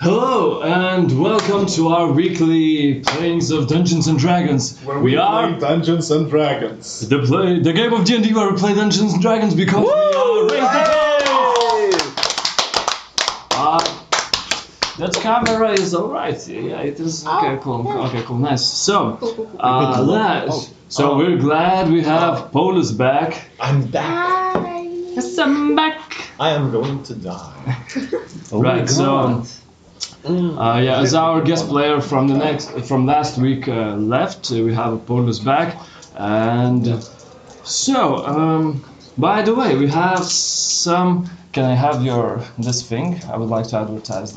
Hello and welcome to our weekly playings of Dungeons and Dragons. Where we play Dungeons and Dragons. The game of D&D where we play Dungeons and Dragons because we are raised the that camera is alright. Yeah, it is. Okay, cool. Okay, cool. Nice. So, we're glad we have Paulius back. I'm back. Hi. Yes, I'm back. I am going to die. Right. So. As our guest player from last week left, we have Paulius back, and by the way, we have some. Can I have this thing? I would like to advertise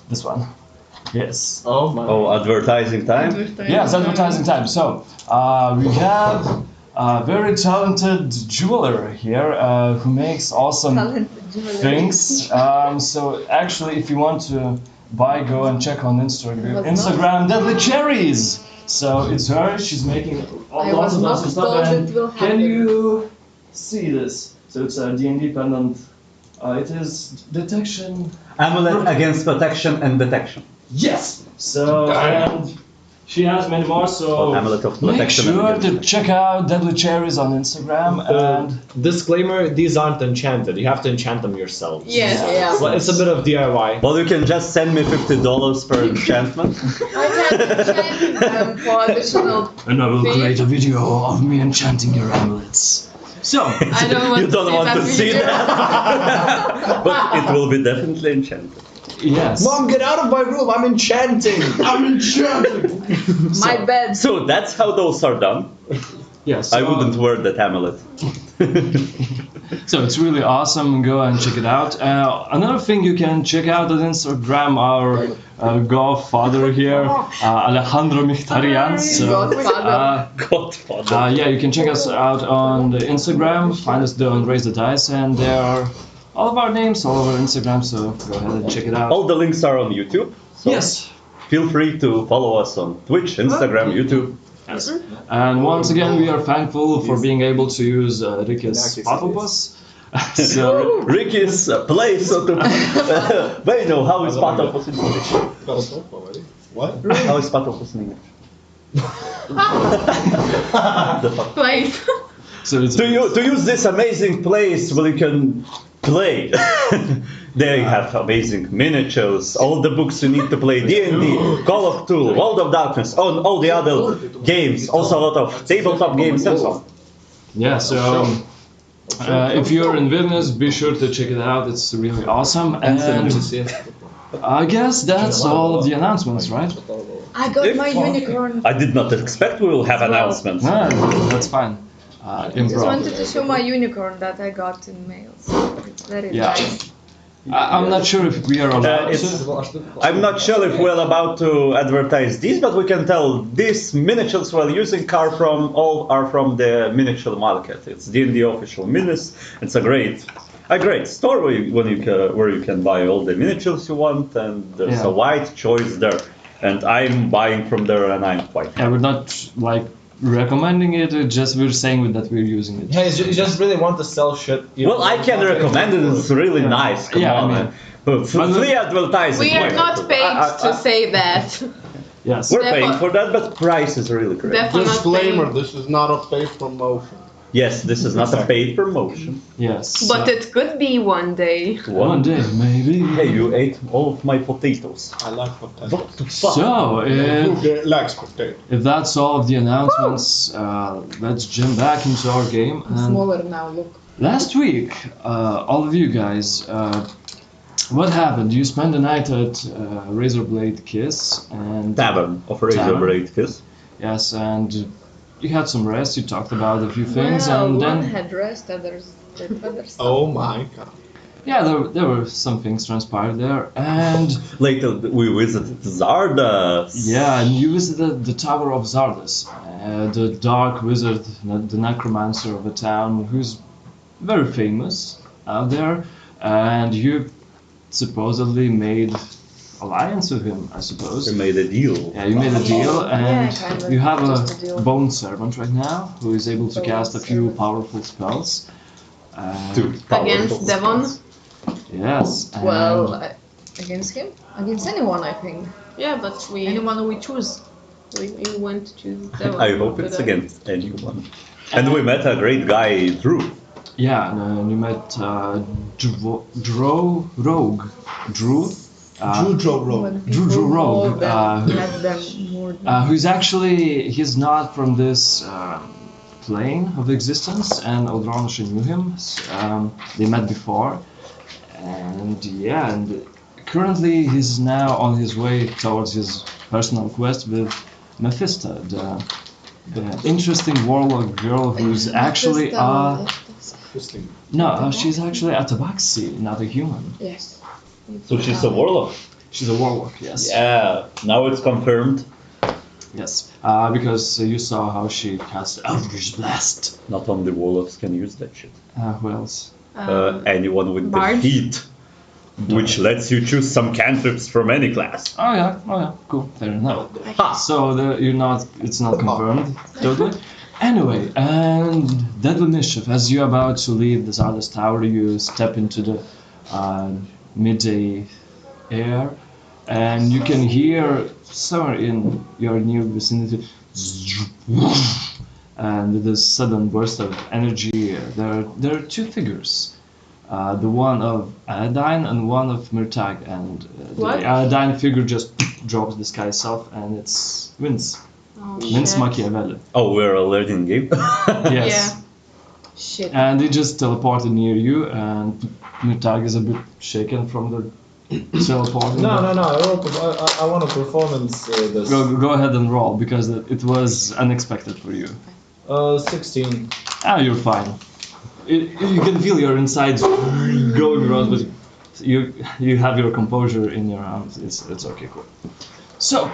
this one. Yes. Oh my. Oh, advertising time? Yes, advertising time. So we have a very talented jeweler here who makes awesome things. So actually, if you want to go and check on Instagram, Deadly Cherries. So it's her. She's making lots of awesome stuff. And can you see this? So it's a D&D pendant. It is detection. Amulet against protection and detection. Yes. So and she has many more. So amulet of make protection. sure to check out Deadly Cherries on Instagram. And disclaimer: these aren't enchanted. You have to enchant them yourself. Yes, yeah. Well, it's a bit of DIY. Well, you can just send me $50 per enchantment. I can enchant them for additional. I will create a video of me enchanting your amulets. So I don't want You don't want to see that, but it will be definitely enchanted. Yes. Mom, get out of my room! I'm enchanting. I'm enchanting. My bed. So that's how those are done. Yes. I wouldn't wear that amulet. So it's really awesome. Go and check it out. Another thing you can check out on Instagram, our godfather here, Alejandro Mictarian. So, Godfather. yeah, you can check us out on the Instagram. Find us there on Raise the Dice, and there are all of our names all over Instagram. So go ahead and check it out. All the links are on YouTube. So Yes. Feel free to follow us on Twitch, Instagram, YouTube. Yes. And once again, we are thankful for being able to use Ricky's Patopos. So Ricky's place to wait, no, how is Patopos in English? What? How is Patopos in English? Place. So it's To use this amazing place where you can play. They have amazing miniatures, all the books you need to play D&D, Call of Cthulhu, World of Darkness, all the other games, also a lot of tabletop games and so on. Yeah, so if you're in Vilnius, be sure to check it out. It's really awesome. And I guess that's all of the announcements, right? I got my unicorn. I did not expect we will have announcements. That's fine. I just wanted to show my unicorn that I got in mail. So it's very nice. I'm not sure if we are allowed I'm not sure if we're about to advertise these, but we can tell these miniatures we're using are from the miniature market. It's D&D official minis. It's a great store where you can buy all the miniatures you want, and there's a wide choice there. And I'm buying from there, and I'm quite happy. Yeah, we're not recommending it, just we're saying that we're using it. Yeah, you just really want to sell shit. Well, I can recommend it. It's really nice. Come on, man. Free advertising. We are not paid to say that. Yes. We're paying for that, but price is really great. Disclaimer: this is not a paid promotion. Yes, this is not a paid promotion. Yes. But it could be one day. One day, maybe. Hey, you ate all of my potatoes. I like potatoes. What the fuck? So, Who likes potatoes? if that's all of the announcements, let's jump back into our game. Smaller now, look. Last week, all of you guys, what happened? You spent the night at Razorblade Kiss and Tavern of Razorblade Kiss. Yes, and you had some rest. You talked about a few things, Well, and one then had rest, others did other stuff. Oh my god. yeah, there were some things transpired there, and Later we visited Xardas. yeah, and you visited the Tower of Xardas, the dark wizard, the necromancer of a town who's very famous out there, and you supposedly made alliance with him, I suppose. We made a deal. Yeah, you made a deal, and kind of, you have just a deal. a bone servant right now who is able to cast a few powerful spells. Two powerful Against Devon? spells. Yes. Well, Against him? Against anyone, I think. Yeah, but Anyone we choose. we went to choose that one. I hope it's against anyone. And we met a great guy, Drew. Yeah, and you met Rogue. Drew? Drew Rogue, Met them more than who's actually, he's not from this plane of existence, and Audronasha knew him. They met before, and yeah, and currently he's now on his way towards his personal quest with Mephisto, the interesting warlock girl who's actually she's actually a tabaxi, not a human. Yes. So she's a warlock. She's a warlock, yes. Yeah, now it's confirmed. Yes, because you saw how she cast Eldritch Blast. Not only warlocks can use that shit. Who else? Anyone with the Bards. heat, which lets you choose some cantrips from any class. Oh yeah, cool, fair enough. Ha! So it's not confirmed, totally. Anyway, and Deadly Mischief, as you're about to leave the Xardas Tower, you step into the midday air, and you can hear somewhere in your near vicinity, and with this sudden burst of energy, there are two figures. The one of Aedain and one of Mirtag, and the What? Aedain figure just drops the sky itself, and it's Vince. Oh, Vince shit. Machiavelli. Oh, we're already in game. Yes. Yeah. Shit. And he just teleported near you, and Mirtag is a bit shaken from the teleporting. No. I want to performance this. Go ahead and roll, because it was unexpected for you. 16. You're fine. You can feel your insides going around, but you have your composure in your arms. It's okay, cool. So,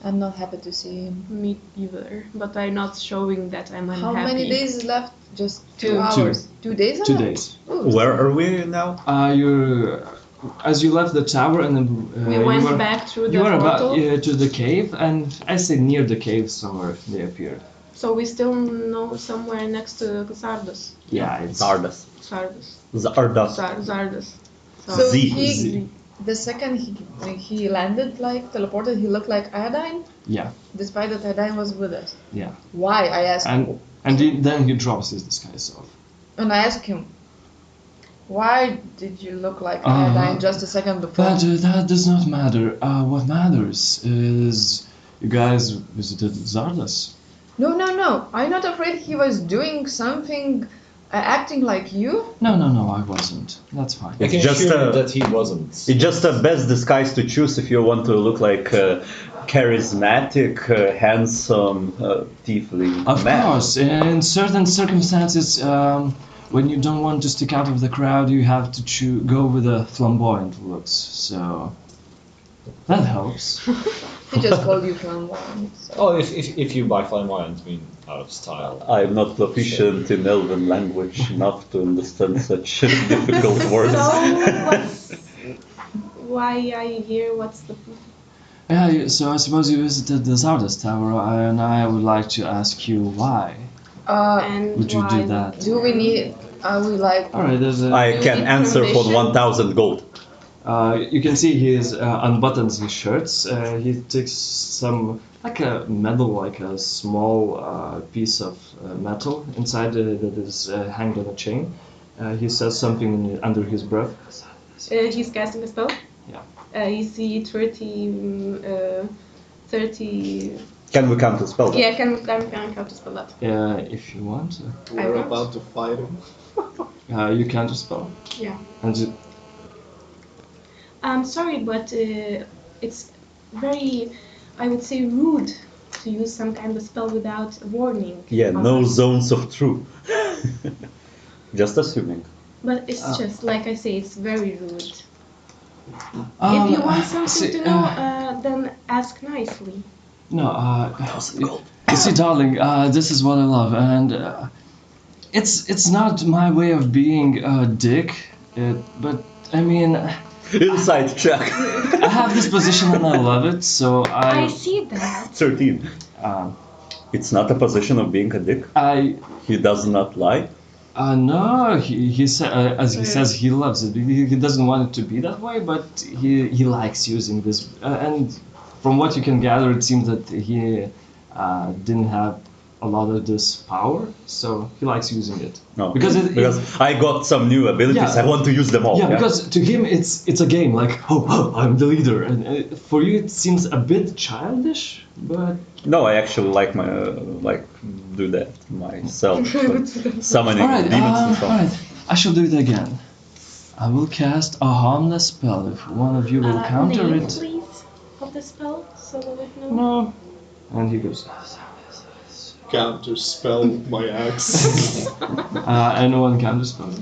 I'm not happy to see him. Me either, but I'm not showing that I'm unhappy. How many days is left? Just 2 Two. hours. 2 days? 2 days. Ooh, Where are we now? As you left the tower, and then We you went were, back through the you were portal, about to the cave, and I say near the cave somewhere they appeared. so we still know somewhere next to Xardas. Yeah, it's Xardas. Xardas. Xardas. Xardas. So Z. the second he landed, like teleported, he looked like Aedain, yeah, despite that Aedain was with us. yeah. Why? I asked him. And then he drops his disguise off. And I asked him, why did you look like Aedain just a second before? But that does not matter. What matters is you guys visited Xardas. No. I'm not afraid he was doing something, acting like you. No, I wasn't. That's fine. I can It's just assure you a- that he wasn't. It's just the best disguise to choose if you want to look like charismatic, handsome, tiefling Of man. course, in certain circumstances, when you don't want to stick out of the crowd, you have to go with the flamboyant looks. So that helps. He just called you flamboyant. So. Oh, if you by flamboyant mean out of style. I'm not proficient in Elven language enough to understand such difficult words. Why are you here? What's the... Yeah, so I suppose you visited the Xardas Tower, and I would like to ask you why. And Would you why do that? Do we need? Are we like? All right, there's a. I Do can we answer for permission? 1,000 gold. You can see he unbuttons his shirts. He takes some, like a medal, like a small piece of metal inside that is hanged on a chain. He says something under his breath. He's casting a spell? Yeah. You see 30... Can we count the spell? Yeah, can count to spell that. If you want, We're want. about to fight him. you counter spell. Yeah. And you, I'm sorry, but it's very, I would say, rude to use some kind of spell without a warning. Yeah, no zones of truth. Just assuming. But it's just, like I say, it's very rude. Um, If you want something see, to know, then ask nicely. No, you see, darling, this is what I love, and it's not my way of being a dick, but I mean, Inside check. I have this position and I love it, so I see that. 13. um, It's not a position of being a dick. I He does not lie. No, as he says, he loves it. He doesn't want it to be that way, but he likes using this. And from what you can gather, it seems that he didn't have a lot of this power, so he likes using it. No, because I got some new abilities. Yeah. I want to use them all. Yeah, because to him it's a game. Like, I'm the leader, and for you it seems a bit childish, but. No, I actually like do that myself, summoning demons and so on. Alright, I shall do it again. I will cast a harmless spell. If one of you will counter name, it. please, of the spell, so that we know. No. And he goes. Counter spell my axe. Anyone counter spell?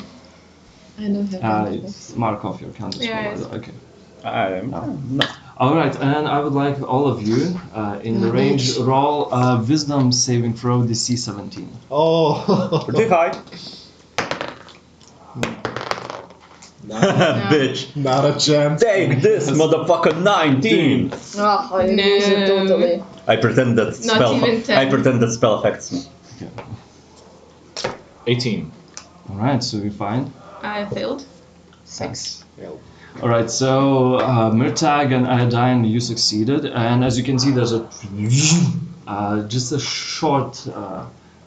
I don't have Mark off your counter spell. Yes. Okay. No. Alright, and I would like all of you in the range roll Wisdom saving throw DC 17. Oh. Pretty high. Bitch. Not a chance. Take this, motherfucker, 19! Oh, I lose it totally. I pretend that even 10. I pretend that spell affects me. Okay. 18. Alright, so we find. I failed. 6. Alright, so Mirtag and Aedain, you succeeded, and as you can see, there's just a short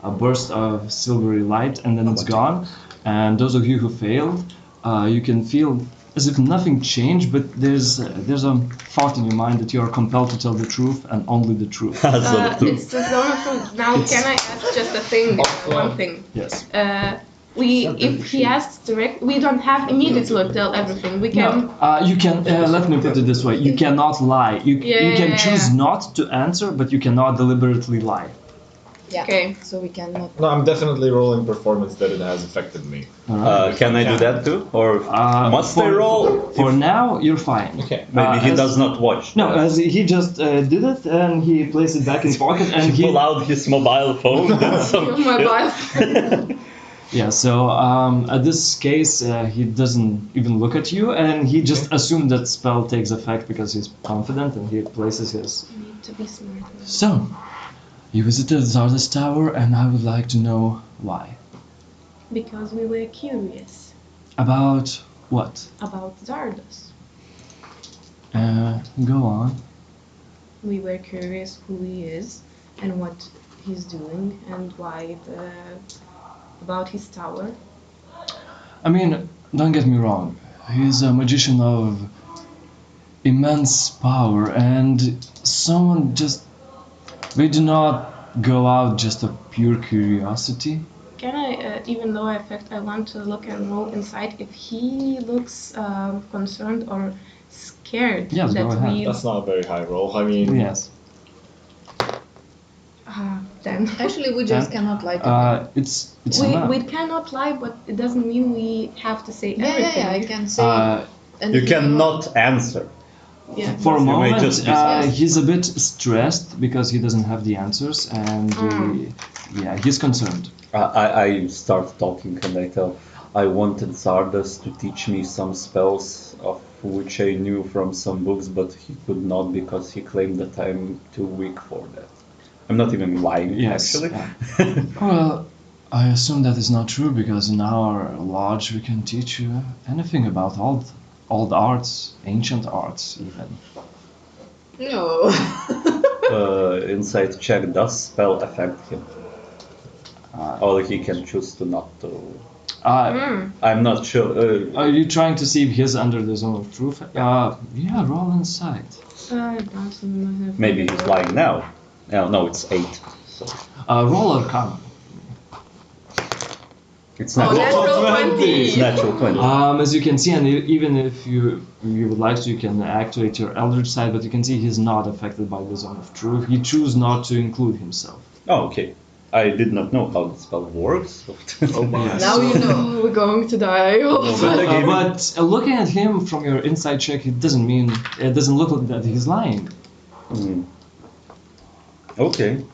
a burst of silvery light, and then it's gone. And those of you who failed, you can feel as if nothing changed, but there's a thought in your mind that you are compelled to tell the truth and only the truth. It's the zone of truth. Now, can I ask just a thing? One thing. Yes. If he asks direct, we don't have immediately to tell everything. We can. No, you can. Let me put it this way: you cannot lie. You can choose Yeah. not to answer, but you cannot deliberately lie. Yeah. Okay. So we cannot. No, I'm definitely rolling performance that it has affected me. Can I do that too? Or must I roll? For now, you're fine. Okay. Maybe he does not watch. No, as he just did it and he placed it back in his pocket and he pull out his mobile phone. Did some Mobile. Yeah, so at this case, he doesn't even look at you, and he just assumed that spell takes effect because he's confident, and he places his. You need to be smart. So, you visited Xardas Tower, and I would like to know why. Because we were curious About what? about Xardas. Go on. We were curious who he is and what he's doing and why about his tower. I mean, don't get me wrong. He's a magician of immense power, and someone just. We do not go out just of pure curiosity. Can I, even though I affect, I want to look and roll inside if he looks concerned or scared Yes, that go ahead. we. That's not a very high roll. I mean, Yes. Then. Actually, we just cannot lie to him. It's We cannot lie, but it doesn't mean we have to say everything. Yeah, I can say. You anything cannot answer. Yeah. For a You may moment, just be stressed. he's a bit stressed because he doesn't have the answers, and he's concerned. I start talking and I tell, I wanted Xardas to teach me some spells of which I knew from some books, but he could not because he claimed that I'm too weak for that. I'm not even lying, Yes. actually. Yeah. Well, I assume that is not true because in our lodge we can teach you anything about old arts, ancient arts even. No. Inside check, does spell affect him? Or he can choose to not to. I'm not sure. Are you trying to see if he's under the zone of truth? Yeah, roll inside. Maybe he's lying now. No, it's 8. So Roll Arcana. it's natural. Natural 20. It's natural 20. As you can see, and even if you would like to, you can activate your Eldritch side, but you can see he's not affected by the zone of truth. He chose not to include himself. Oh, okay. I did not know how the spell works. oh my. Yes. Now you know. We're going to die. But looking at him from your inside check, it doesn't look like that he's lying. Mm. Okay.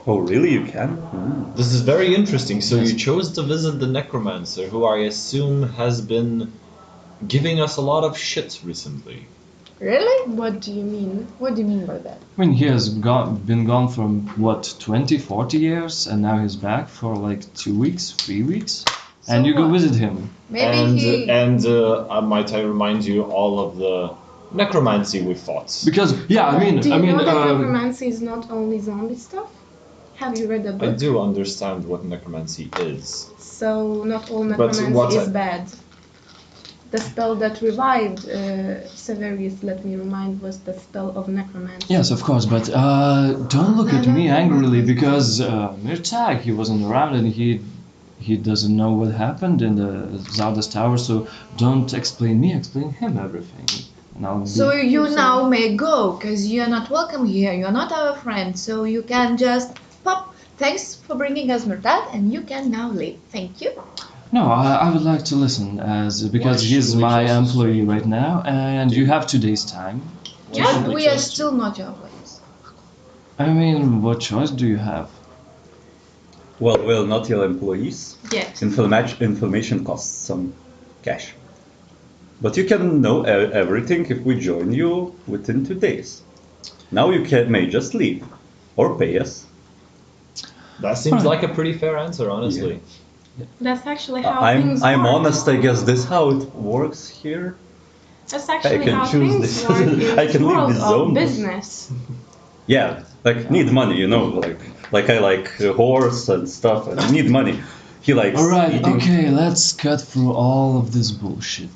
Oh, really? You can? This is very interesting. So you chose to visit the necromancer, who I assume has been giving us a lot of shit recently. Really? What do you mean? What do you mean by that? I mean, he has been gone for what, 20, 40 years, and now he's back for like 2 weeks, 3 weeks, and So you go what? visit him. Maybe Might I remind you all of the necromancy we fought? Because yeah, Do you know that necromancy is not only zombie stuff? Have you read the I book? do understand what necromancy is. So not all But necromancy what is I- bad. The spell that revived Severius, let me remind, was the spell of necromancy. Yes, of course, but don't look at me angrily because Mirtag, he wasn't around and he doesn't know what happened in the Xardas tower, so don't explain me, explain him everything. And I'll So be... you now may go, because you're not welcome here. You're not our friend, so you can just pop. Thanks for bringing us Mirtag, and you can now leave. Thank you. No, I would like to listen because Why he's should we my just- employee right now, and you have 2 days time. But we are still not your friends. I mean, what choice do you have? Well, we're not your employees. Yes. Information costs some cash. But you can know everything if we join you within 2 days. Now you may just leave or pay us. That seems like a pretty fair answer, honestly. That's actually how things I'm work. honest, I guess this how it works here. That's actually can how choose things this. work in I this can leave world this of zone. business. Yeah, like need money, you know, like I like a horse and stuff, and I need money. He likes Alright, eating. okay, let's cut through all of this bullshit.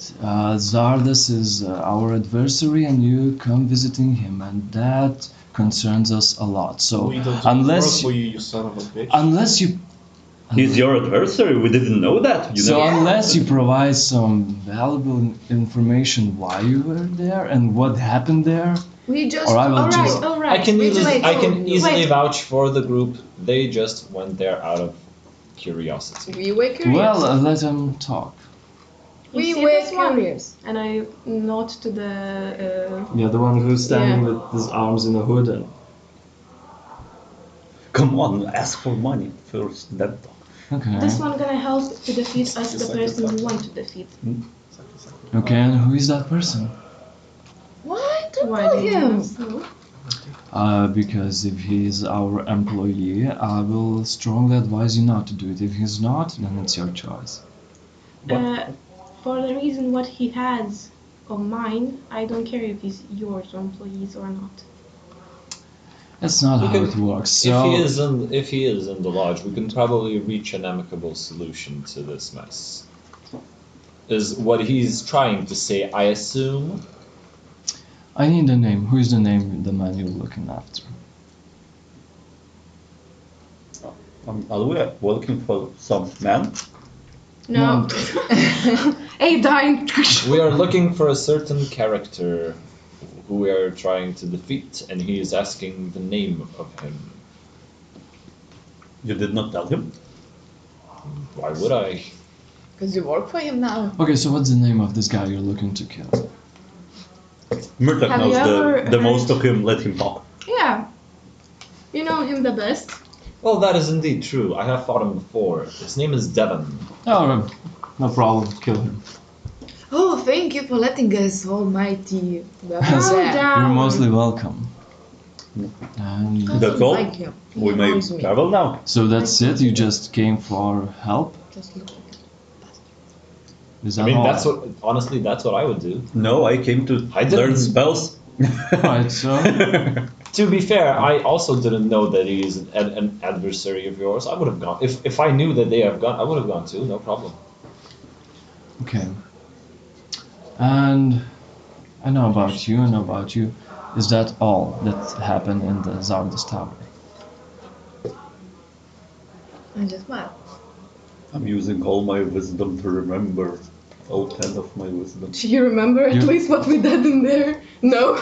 Xardas is our adversary and you come visiting him, and that concerns us a lot. So, We don't unless work for you, you son of a bitch. unless you He's your adversary. We didn't know that. You So know. unless you provide some valuable information why you were there and what happened there, We just. Or I will alright, just- Alright. I can Wait, easily, wait, I can wait. easily vouch for the group. They just went there out of curiosity. We were curious. well, let him talk. You we see were this one? curious. And I nod to the. Yeah, the one who's standing Yeah. with his arms in a hood and... Come on, ask for money first, then talk. Okay. This one gonna help to defeat us, the person we want to defeat. Okay, and who is that person? Why? Don't Why tell do you him. want to know? Because if he's our employee, I will strongly advise you not to do it. If he's not, then it's your choice. For the reason what he has of mine, I don't care if he's yours employees or not. That's not We how can- it works. If So, if he is in the lodge, we can probably reach an amicable solution to this mess. Is what he's trying to say, I assume. I need a name. Who is the name of the man you're looking after? Are we working for some man? No. Aedain. We are looking for a certain character who we are trying to defeat, and he is asking the name of him. You did not tell him? Why would I? Because you work for him now. Okay, so what's the name of this guy you're looking to kill? Mirtag Have knows you ever the heard- most of him, let him talk. Yeah. You know him the best. Well, that is indeed true. I have fought him before. His name is Devon. Oh, no problem. Kill him. Oh, thank you for letting us, almighty. Calm down. You're mostly welcome. And That's all? Like him. He We may annoys me. travel now. so that's it. You just came for help. Just look at it. Is I that mean, all? that's what. Honestly, that's what I would do. No, I came to I didn't- learn spells. Alright, so To be fair, I also didn't know that he is an adversary of yours. I would have gone if I knew that they have gone. I would have gone too. No problem. okay. And I know about you. I know about you. Is that all that happened in the Xardas tower? I just what? I'm using all my wisdom to remember. All 10 of my wisdom. Do you remember at You- least what we did in there? No.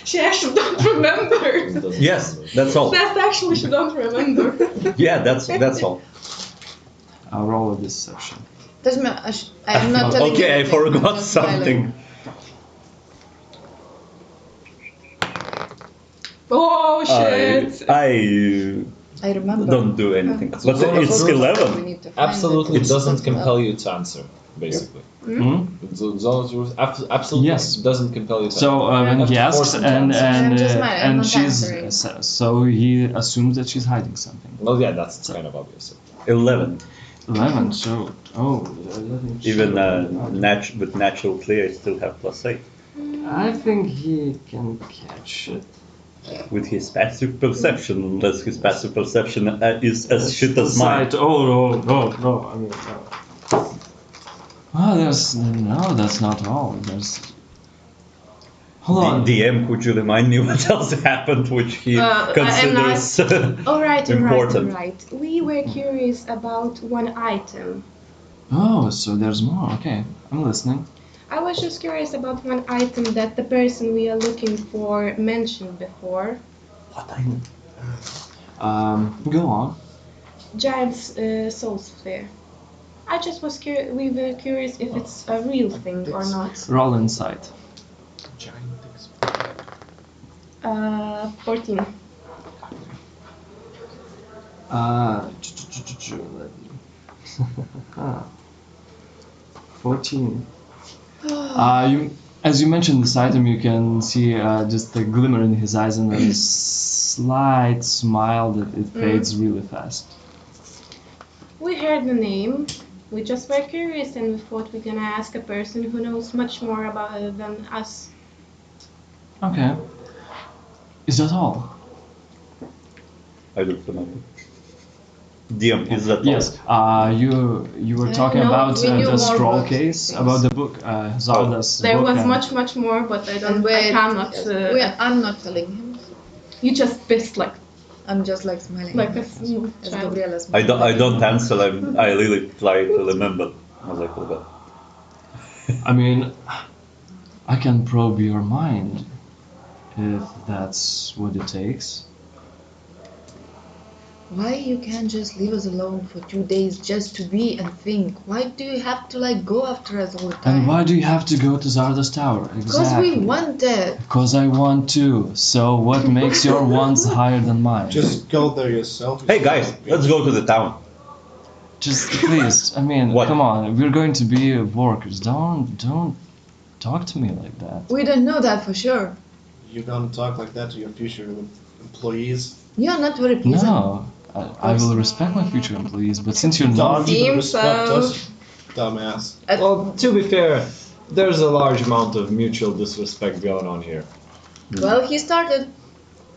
She actually don't He remember. doesn't Yes, remember. that's all. That's actually she don't remember. Yeah, that's all. I'll roll a deception. Doesn't matter. I am not telling Okay, I anything, I'm forgot just smiling. something. Oh shit. I I remember. don't do anything. So But go it's to- 11. We need to find Absolutely it. doesn't Something compel else. you to answer, basically. Zola's rules absolutely Yes. doesn't compel you to. So when Have he to asks force him and to answer. I'm just mad, I'm and not she's answering. so he assumes that she's hiding something. Well, yeah, that's kind of obvious. 11. 11. So 11. Even so- with natural clear, I still have +8. I think he can catch it. With his passive perception, unless his passive perception is as shit as mine. Sight. Oh no! I mean, no. Oh, that's not all. There's. Hold on. DM, could you remind me what else happened, which he I'm considers All right, important? all right. We were curious about one item. Oh, so there's more. Okay, I'm listening. I was just curious about one item that the person we are looking for mentioned before. What I know? Go on. Giant's soul sphere. I just was curious. We were curious if it's a real thing or not. Roll insight. Giant things. 14. Let me- 14. As you mentioned this item, you can see just a glimmer in his eyes and a slight smile that it fades really fast. We heard the name. We just were curious and we thought we're gonna ask a person who knows much more about it than us. Okay. Is that all? I don't remember. DM, is that Yes. You were talking No, about we knew the more scroll books, case, things. about the book, Xardas There book. was and- much more, but I don't. And I cannot. I'm not telling him. You just pissed like I'm just like smiling. a as smooth child. Gabriela I smiles. don't answer. I really try to remember as I forgot. I mean, I can probe your mind if that's what it takes. Why you can't just leave us alone for 2 days just to be and think? Why do you have to like go after us all the time? And why do you have to go to Xardas Tower? Because Exactly. we want it. Because I want to. So what makes your wants higher than mine? Just go there yourself. Hey guys, let's go to the town. Just please. I mean, What? come on. We're going to be workers. Don't talk to me like that. We don't know that for sure. You're gonna talk like that to your future employees. You're not very pleasant. No. I will respect my future employees, but since you're not, Don't even Seems respect so. us, dumbass. Well, to be fair, there's a large amount of mutual disrespect going on here. Well, he started.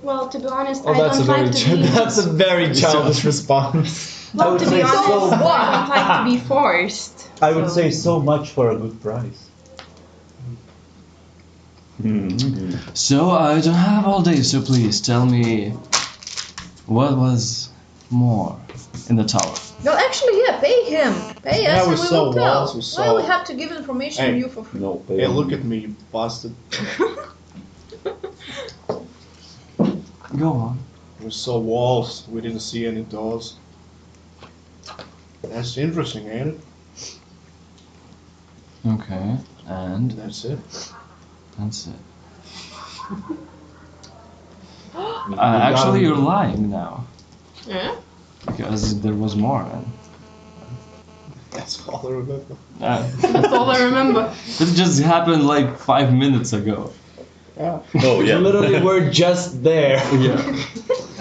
Well, to be honest, Oh, I don't like to be. that's a very childish response. Well, would to be say honest, so. I don't like to be forced. I would So- say so much for a good price. so I don't have all day. So please tell me, what was more in the tower? Well, actually, yeah, pay him. Pay Yeah, us we and we saw will tell. walls, we Why saw- we have to give information Hey. to you for free? No, Hey, look at me, you bastard. Go on. We saw walls, we didn't see any doors. That's interesting, ain't it? Okay, and That's it. that's it. Actually, you're lying now Yeah? because there was more. And, That's all I remember. That's all I remember. it just happened like 5 minutes ago. Yeah. Oh You yeah. literally were just there. Yeah.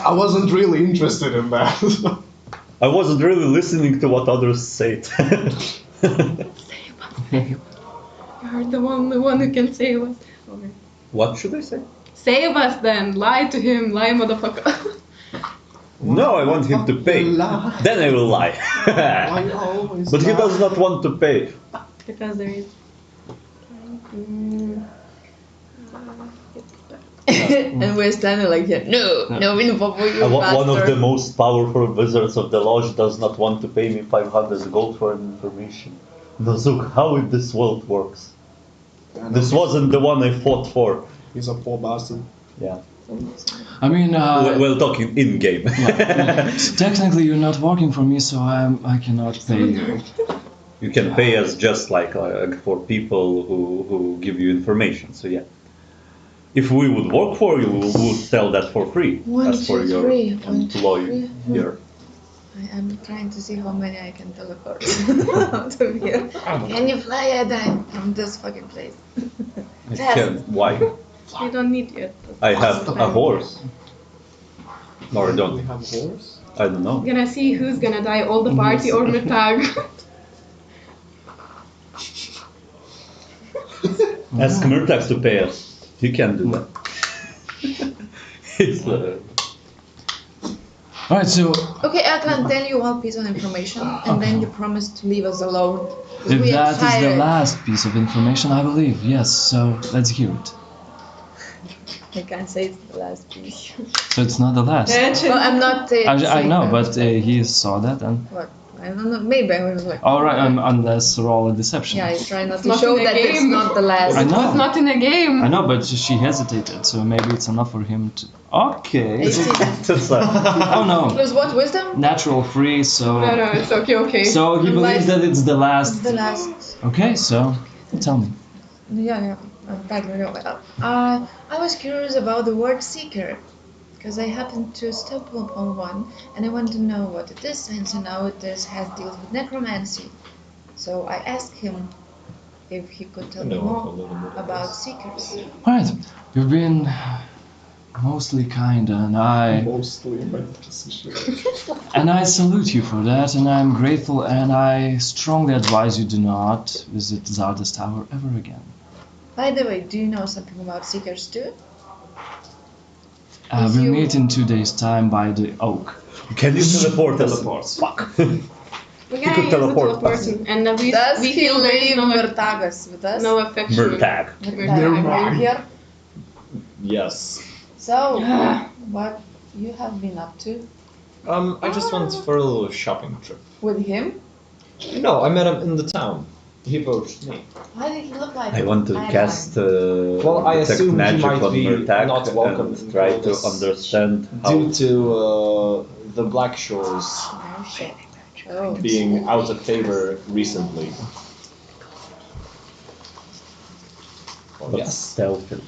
I wasn't really interested in that. I wasn't really listening to what others said. You're the only one who can save us. Okay. What should I say? Save us then. Lie to him. Lie, motherfucker. No, I want him to pay. Lie. Then I will lie. I always But he lie. does not want to pay. Because there is. Mm, And we're standing like here. No info for you, One of bastard. the most powerful wizards of the lodge does not want to pay me 500 gold for information. Nozug, how in this world works? I know This wasn't the one I fought for. He's a poor bastard. Yeah. I mean, Well, talking in game. technically you're not working for me, so I cannot pay you. You can pay us just like for people who give you information. So yeah. If we would work for you, we would sell that for free. One, As for two, your three. One, two, employee three. here. I am trying to see how many I can teleport out of here. Can you fly, Aedain, from this fucking place? I Fast. can. Why? You don't need it. I have a horse. Or I We don't. have a horse. I don't know. Gonna see who's gonna die, all the party or Mirtag. Ask Mirtag to pay us. He can do that. It's, Alright, so Okay, I can tell you one piece of information, and then you promise to leave us alone. 'Cause if we are that is the tired. last piece of information, I believe, yes, so let's hear it. I can't say it's the last piece. So it's not the last. Well, I'm not. I saying know, that. but he saw that and... What? I don't know. Maybe I was like. Alright, unless roll a deception. Yeah, I try not to Not show in the that it's game. not the last. I It was know. not in a game. I know, but she hesitated, so maybe it's enough for him to... Okay. 18. that's Oh no. Plus what? Wisdom? Natural free, so... No, it's okay. So he believes that it's the It's last... the last. Okay, so tell me. Yeah. I was curious about the word seeker, because I happened to stumble upon one, and I want to know what it is, and so now it has deals with necromancy. So I asked him if he could tell me a more little bit about seekers. Alright, you've been mostly kind, and I Mostly my decision. salute you for that, and I'm grateful, and I strongly advise you do not visit Xardas Tower ever again. By the way, do you know something about seekers too? We'll meet in 2 days' time by the oak. Can you teleport us? Teleports. Fuck. We're could gonna use the teleport. teleporting, and we Does we he feel there's leave no, Mirtagas with us? no affection. Mirtag. Are you here? Yes. So, what you have been up to I just went for a little shopping trip. with him? No, I met him in the town. He approached me. How did he look like? I want to Aedain. cast Well, I detect assume he magic might on be Mirtag not welcome and in try to this understand how. Due to the Black Shores Oh shit. Oh. being out of favor recently. But Yes. stealthy.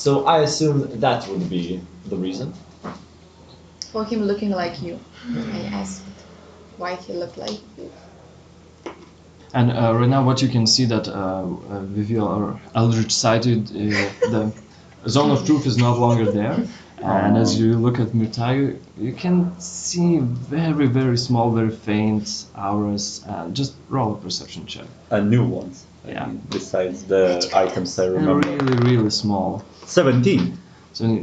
So I assume that would be the reason. For him looking like you. I asked why he looked like you. And right now, what you can see that with your Eldritch sighted, the zone of truth is no longer there. And as you look at Mirtag, you can see very, very small, very faint auras. Just roll a perception check. New ones. I Yeah. mean, besides the items I And remember. really, really small. 17.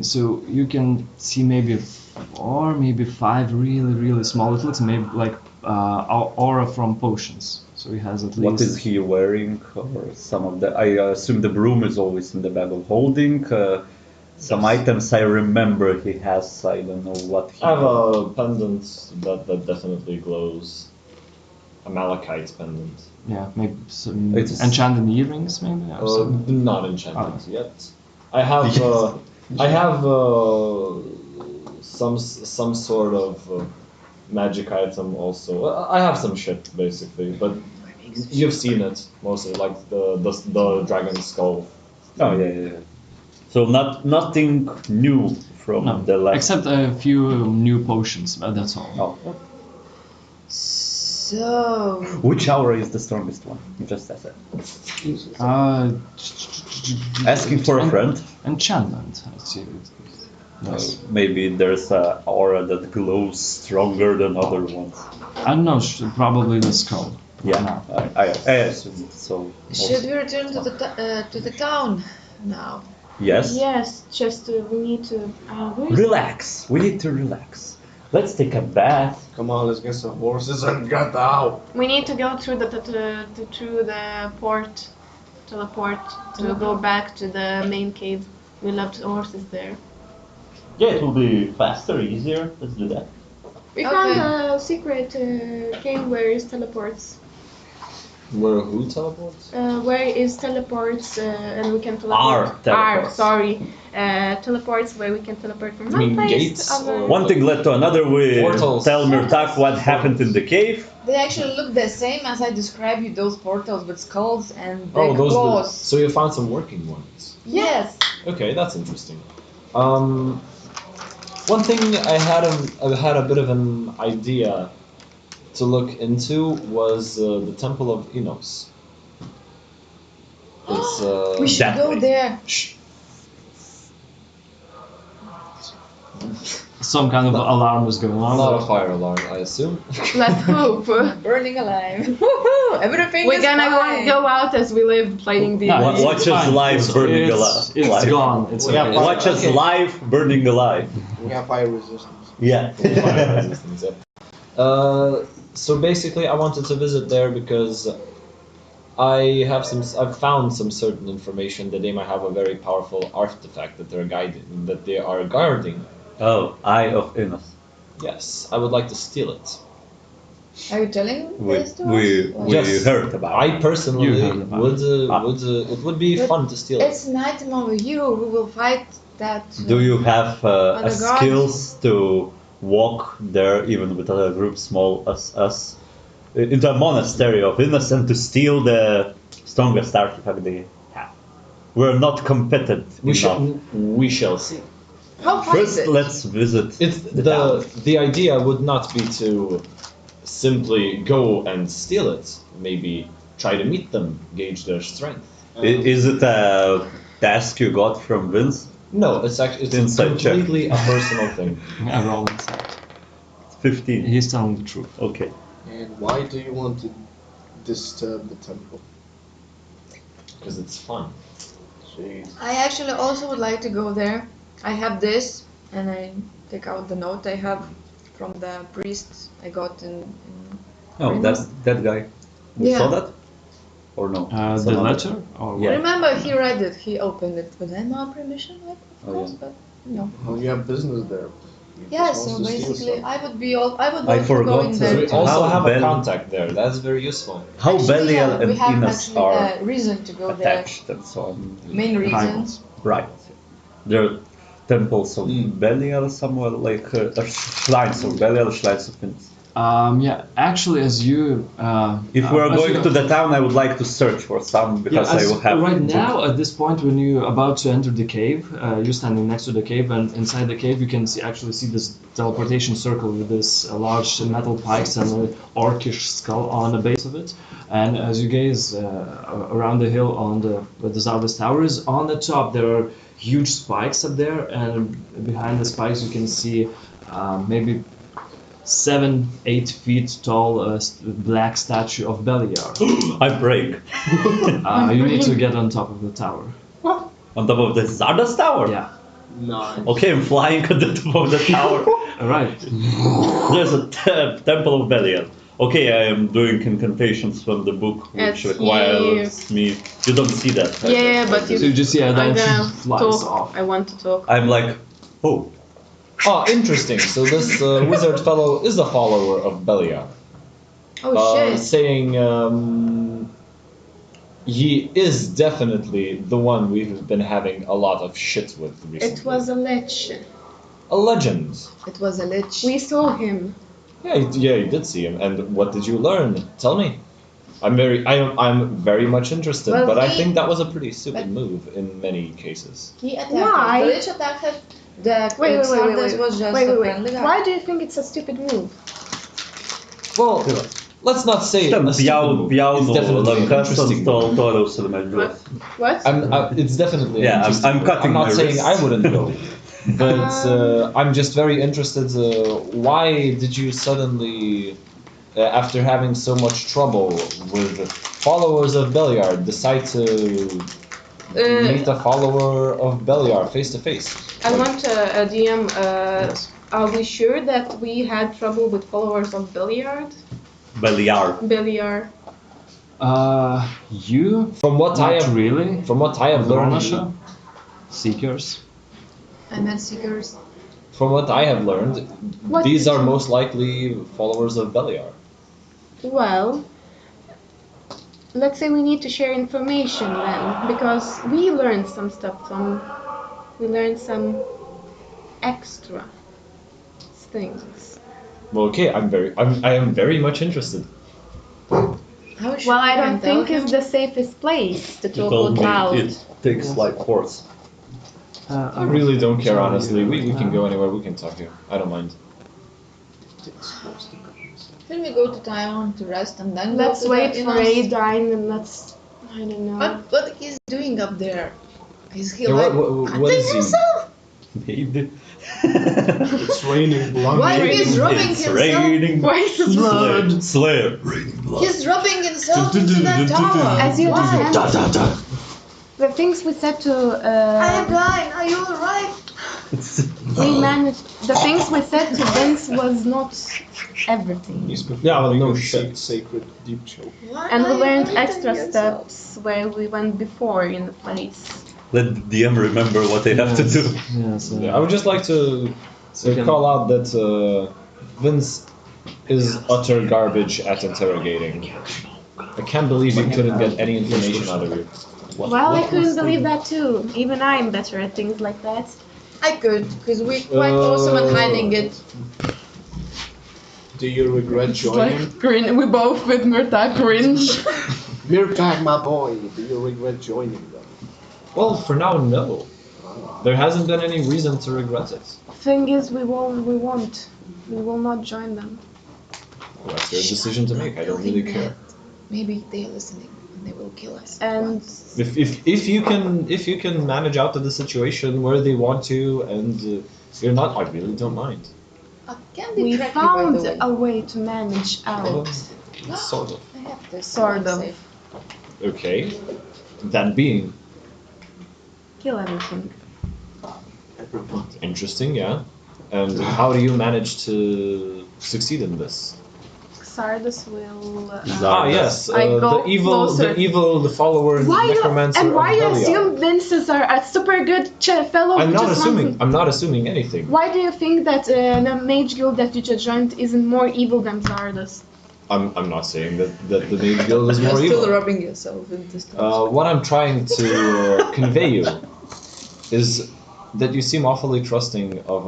So you can see maybe 4, maybe 5 really, really small. It looks maybe like aura from potions. So he has at least... What is he wearing? Or some of the. I assume the broom is always in the bag of holding. Some items I remember he has. I don't know what he. I have a pendant that definitely glows. A malachite pendant. Yeah, maybe some It's- enchanted earrings, maybe? Or something. Not enchanted yet. I have some sort of magic item also. I have some shit basically, but you've seen it mostly, like the dragon skull. Oh yeah. So nothing new from No, the last. except a few new potions, but that's all. Oh. So, Which aura is the strongest one? Just as a Uh, asking for a friend. Enchantment, I see. Yes. Maybe there's a aura that glows stronger than other ones. I don't know, probably the skull. Yeah, No. I assume so. should we return to the town now? Yes. Yes, just we need to. Where is Relax. We need to relax. Let's take a bath. Come on, let's get some horses and get out. We need to go through through the port, teleport to go back to the main cave. We left horses there. Yeah, it will be faster, easier. Let's do that. We Okay. found a secret cave where is teleports. Where who teleports? Where is teleports and we can teleport. Our teleports. Teleports where we can teleport from You one mean place gates to other. or- One thing led to another. We Portals. tell Mirtag what happened in the cave. They actually look the same as I described you, those portals with skulls and big Oh, those. claws. So you found some working ones. Yes. Okay, that's interesting. One thing I had a bit of an idea to look into was the Temple of Enos. It's We should That go way. there. Some kind of alarm is going on. not a fire alarm, I assume. Let's hope. Burning alive. Woohoo! Everything We're is gonna fine. go out as we live, playing the. No, Watch it's us fine. live It's- burning it's- alive. It's Live. gone. It's Yeah, okay. fine. Watch us Okay. live burning alive. We have fire resistance. Yeah. Fire resistance, yeah. So basically, I wanted to visit there because I've found some certain information that they might have a very powerful artifact that they are guarding. Oh, Eye of Enos. Yes, I would like to steal it. Are you telling We this to we us? Or- we Yes. heard about. I it. personally You heard about would it would be But fun to steal it. It's an item over here. We will fight that. Do you have Other guards? skills to walk there, even with a group small as us, into a monastery of Enos and to steal the strongest artifact they have? We're not competent enough. We shall see. How far is First, it? let's visit It's the town. the idea would not be to simply go and steal it. Maybe try to meet them, gauge their strength. Is it a task you got from Vince? No, it's actually Inside check. completely a personal thing. I roll inside. 15. He's telling the truth. Okay. And why do you want to disturb the temple? Because it's fun. Jeez. I actually also would like to go there. I have this, and I take out the note I have from the priest I got in Oh, Vainius. that guy. We Yeah. saw that? Or no? The Some other- letter? Or Yeah. Remember, he read it, he opened it without my permission, of Oh, course, yeah. but no. Well, you have business there. He Yeah, just so wants to steal basically, stuff. I would be all. I would I also go forgot in to- So there. we too. also How have a Bel- contact there. That's very useful. How Actually, Belial yeah, and we have Enos actually are a reason to go there. attached and so on. Main reason. Rivals. Right. There are temples of Belial somewhere, like shrines of Belial, shrines of Enos. Yeah, actually, as you. If we are as going you- to the town, I would like to search for some because I will have. right now, at this point, when you're about to enter the cave, you're standing next to the cave, and inside the cave, you can see this teleportation circle with this large metal pikes and an orcish skull on the base of it. And as you gaze around the hill on where the Xardas tower is, on the top there are huge spikes up there, and behind the spikes you can see maybe 7-8 feet tall black statue of Beliar. I break. You need to get on top of the tower. On top of the Xardas tower? Yeah. Nice. Okay, I'm flying at the top of the tower. Alright. There's a temple of Belial. Okay, I am doing incantations from the book, which Yes, requires me. You don't see that. Yeah, but So you just see I'm Aedain gonna flies talk. off. I want to talk. I'm like, oh, Oh, interesting. So this wizard fellow is a follower of Beliar. Oh shit. Saying he is definitely the one we've been having a lot of shit with recently. It was a lich. a legend. It was a lich. We saw him. Yeah, you did see him. And what did you learn? Tell me. I'm very much interested, Well, but I he- think that was a pretty stupid but- move in many cases. He attacked Why? us. The lich attacked us. The Wait. Xardas was just a friendly guy. Why do you think it's a stupid move? Well, let's not say ten a stupid move. It's pjaunu definitely an lankas interesting ant move. altoriaus ir medžios. What? It's definitely Yeah, an interesting I'm move. cutting I'm not my saying wrists. I wouldn't go, but I'm just very interested. Why did you suddenly, after having so much trouble with followers of Beliar, decide to meet a follower of Beliar face to face? I want DM. Are we sure that we had trouble with followers of Billiard? Beliar. Billiard. You? From what I Not have, really. from what I have learned, Audronasha? Seekers. I met seekers. from what I have learned, What these did are you- most likely followers of Beliar. Well, let's say we need to share information then, because we learned some stuff from. We learned some extra things. Well, okay, I am very much interested. How should Well, I we don't tell think him? it's the safest place to You talk told out me loud. it takes like force. I really don't care, honestly. We can go anywhere. We can talk here. I don't mind. Can we go to Taiwan to rest and then Let's go to wait the for Aedain and let's. I don't know. What he's doing up there? Is he Yeah, like what cutting is he? himself? Maybe. It's raining blood. Why he's rubbing It's himself? raining Why is it blood. Slayer. Raining blood. He's rubbing himself into that tower. As you Why? understand, the things we said to Aedain, are you alright? we managed. The things we said to Vince was not everything, He's Yeah, well, no performing a shit. sacred deep choke. Why and we are you learned hurting extra yourself? steps where we went before in the place. Let the DM remember what they have to do. Yes. Yeah, I would just like to call out that Vince is utter garbage at interrogating. I can't believe you couldn't get any information out of you. Well, I couldn't believe that too. Even I'm better at things like that. I could, because we're quite awesome at hiding it. Do you regret joining? Grin. We both with Mirtag cringe. Mirtag, my boy, do you regret joining them? Well, for now, no. There hasn't been any reason to regret it. Thing is, we won't. We will not join them. Well, that's your decision to make. I don't really care. Maybe they're listening and they will kill us. And If you can manage out of the situation where they want to and you're not, I really don't mind. Can they we track you, by found the way? a way to manage out. Sort of. I have this. Sort of. safe. Okay. That being Kill everything. interesting, yeah. And how do you manage to succeed in this? Xardas will. Yes, I go closer. the follower, Why you necromancer and why of you Belial. assume Vinces are a super good fellow? I'm who not just assuming. wants- I'm not assuming anything. Why do you think that the mage guild that you just joined isn't more evil than Xardas? I'm not saying that the mage guild is You're more still evil. rubbing yourself in this. What I'm trying to convey you is that you seem awfully trusting of.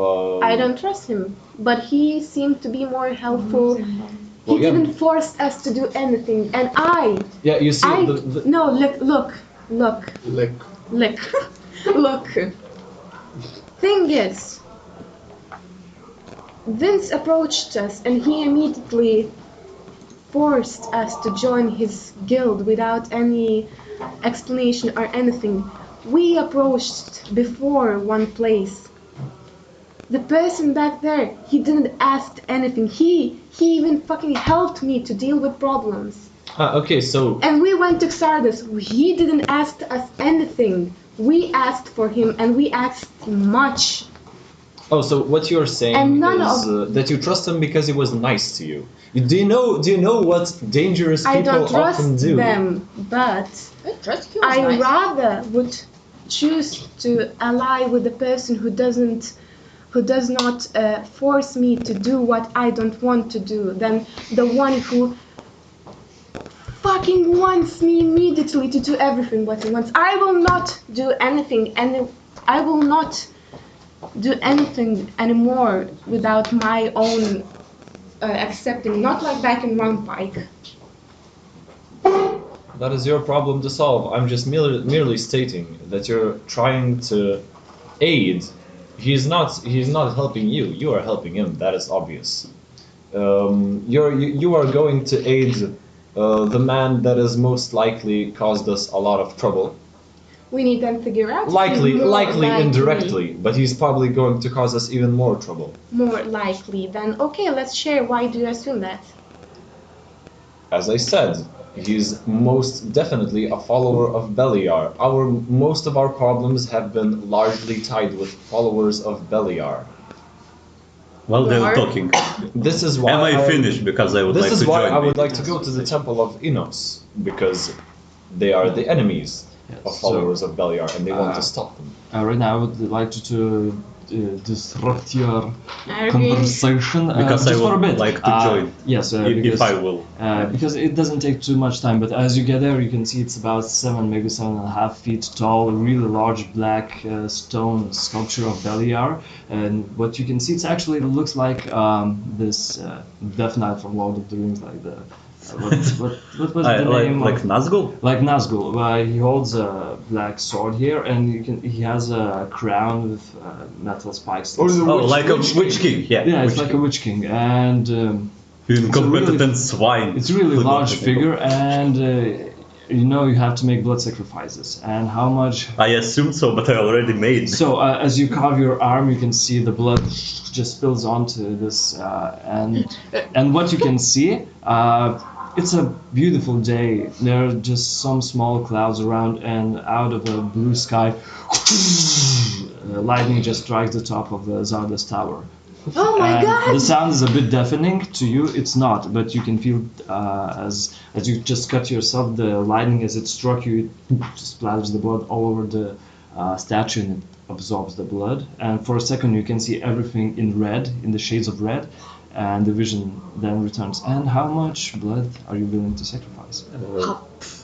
I don't trust him, but he seemed to be more helpful. He Well, yeah. didn't force us to do anything, and I Yeah, you see. no look. Lick. Look. Thing is, Vince approached us and he immediately forced us to join his guild without any explanation or anything. We approached before one place. The person back there, he didn't ask anything. He even fucking helped me to deal with problems. Okay, so And we went to Xardas. He didn't ask us anything. We asked for him, and we asked much. so what you're saying And none is that you trust him because he was nice to you. Do you know what dangerous I people don't trust often do? them, but I trust you. I rather would choose to ally with the person who does not force me to do what I don't want to do than the one who fucking wants me immediately to do everything what he wants. I will not do anything, and I will not do anything anymore without my own accepting. Not like back in Runpike. That is your problem to solve. I'm just merely stating that you're trying to aid. He's not helping you. You are helping him. That is obvious. You are going to aid the man that has most likely caused us a lot of trouble. We need them to figure out. if Likely he's more likely- indirectly, but he's probably going to cause us even more trouble. More likely, then okay, let's share. Why do you assume that? As I said, he's most definitely a follower of Beliar. Most of our problems have been largely tied with followers of Beliar. Well, they're Lord. talking. This is why Am I finished? Because I would This like is to why join. I would me. like to go to the temple of Enos, because they are the enemies of followers of Beliar, and they want to stop them. Right now, I would like you to disrupt your Okay. conversation Because I just for a would bit. like to join. Yes, If because, I will. because it doesn't take too much time. But as you get there, you can see it's about 7, maybe 7.5 feet tall, a really large black stone sculpture of Beliar. And what you can see, it looks like this Death Knight from Lord of the Rings, like the What was the name? like Nazgul? Like Nazgul. He holds a black sword here, and he has a crown with metal spikes. Or the Like a Witch King. Yeah, it's like a Witch King, and Incompetent swine. it's a really large figure, and you have to make blood sacrifices. And how much? I assume so, but I already made. So as you carve your arm, you can see the blood just spills onto this, and what you can see, it's a beautiful day. There are just some small clouds around, and out of a blue sky, lightning just strikes the top of the Xardas tower. Oh my And god! the sound is a bit deafening to you. It's not, but you can feel as you just cut yourself, the lightning as it struck you, it just splatters the blood all over the statue, and it absorbs the blood. And for a second, you can see everything in red, in the shades of red, and the vision then returns. And how much blood are you willing to sacrifice?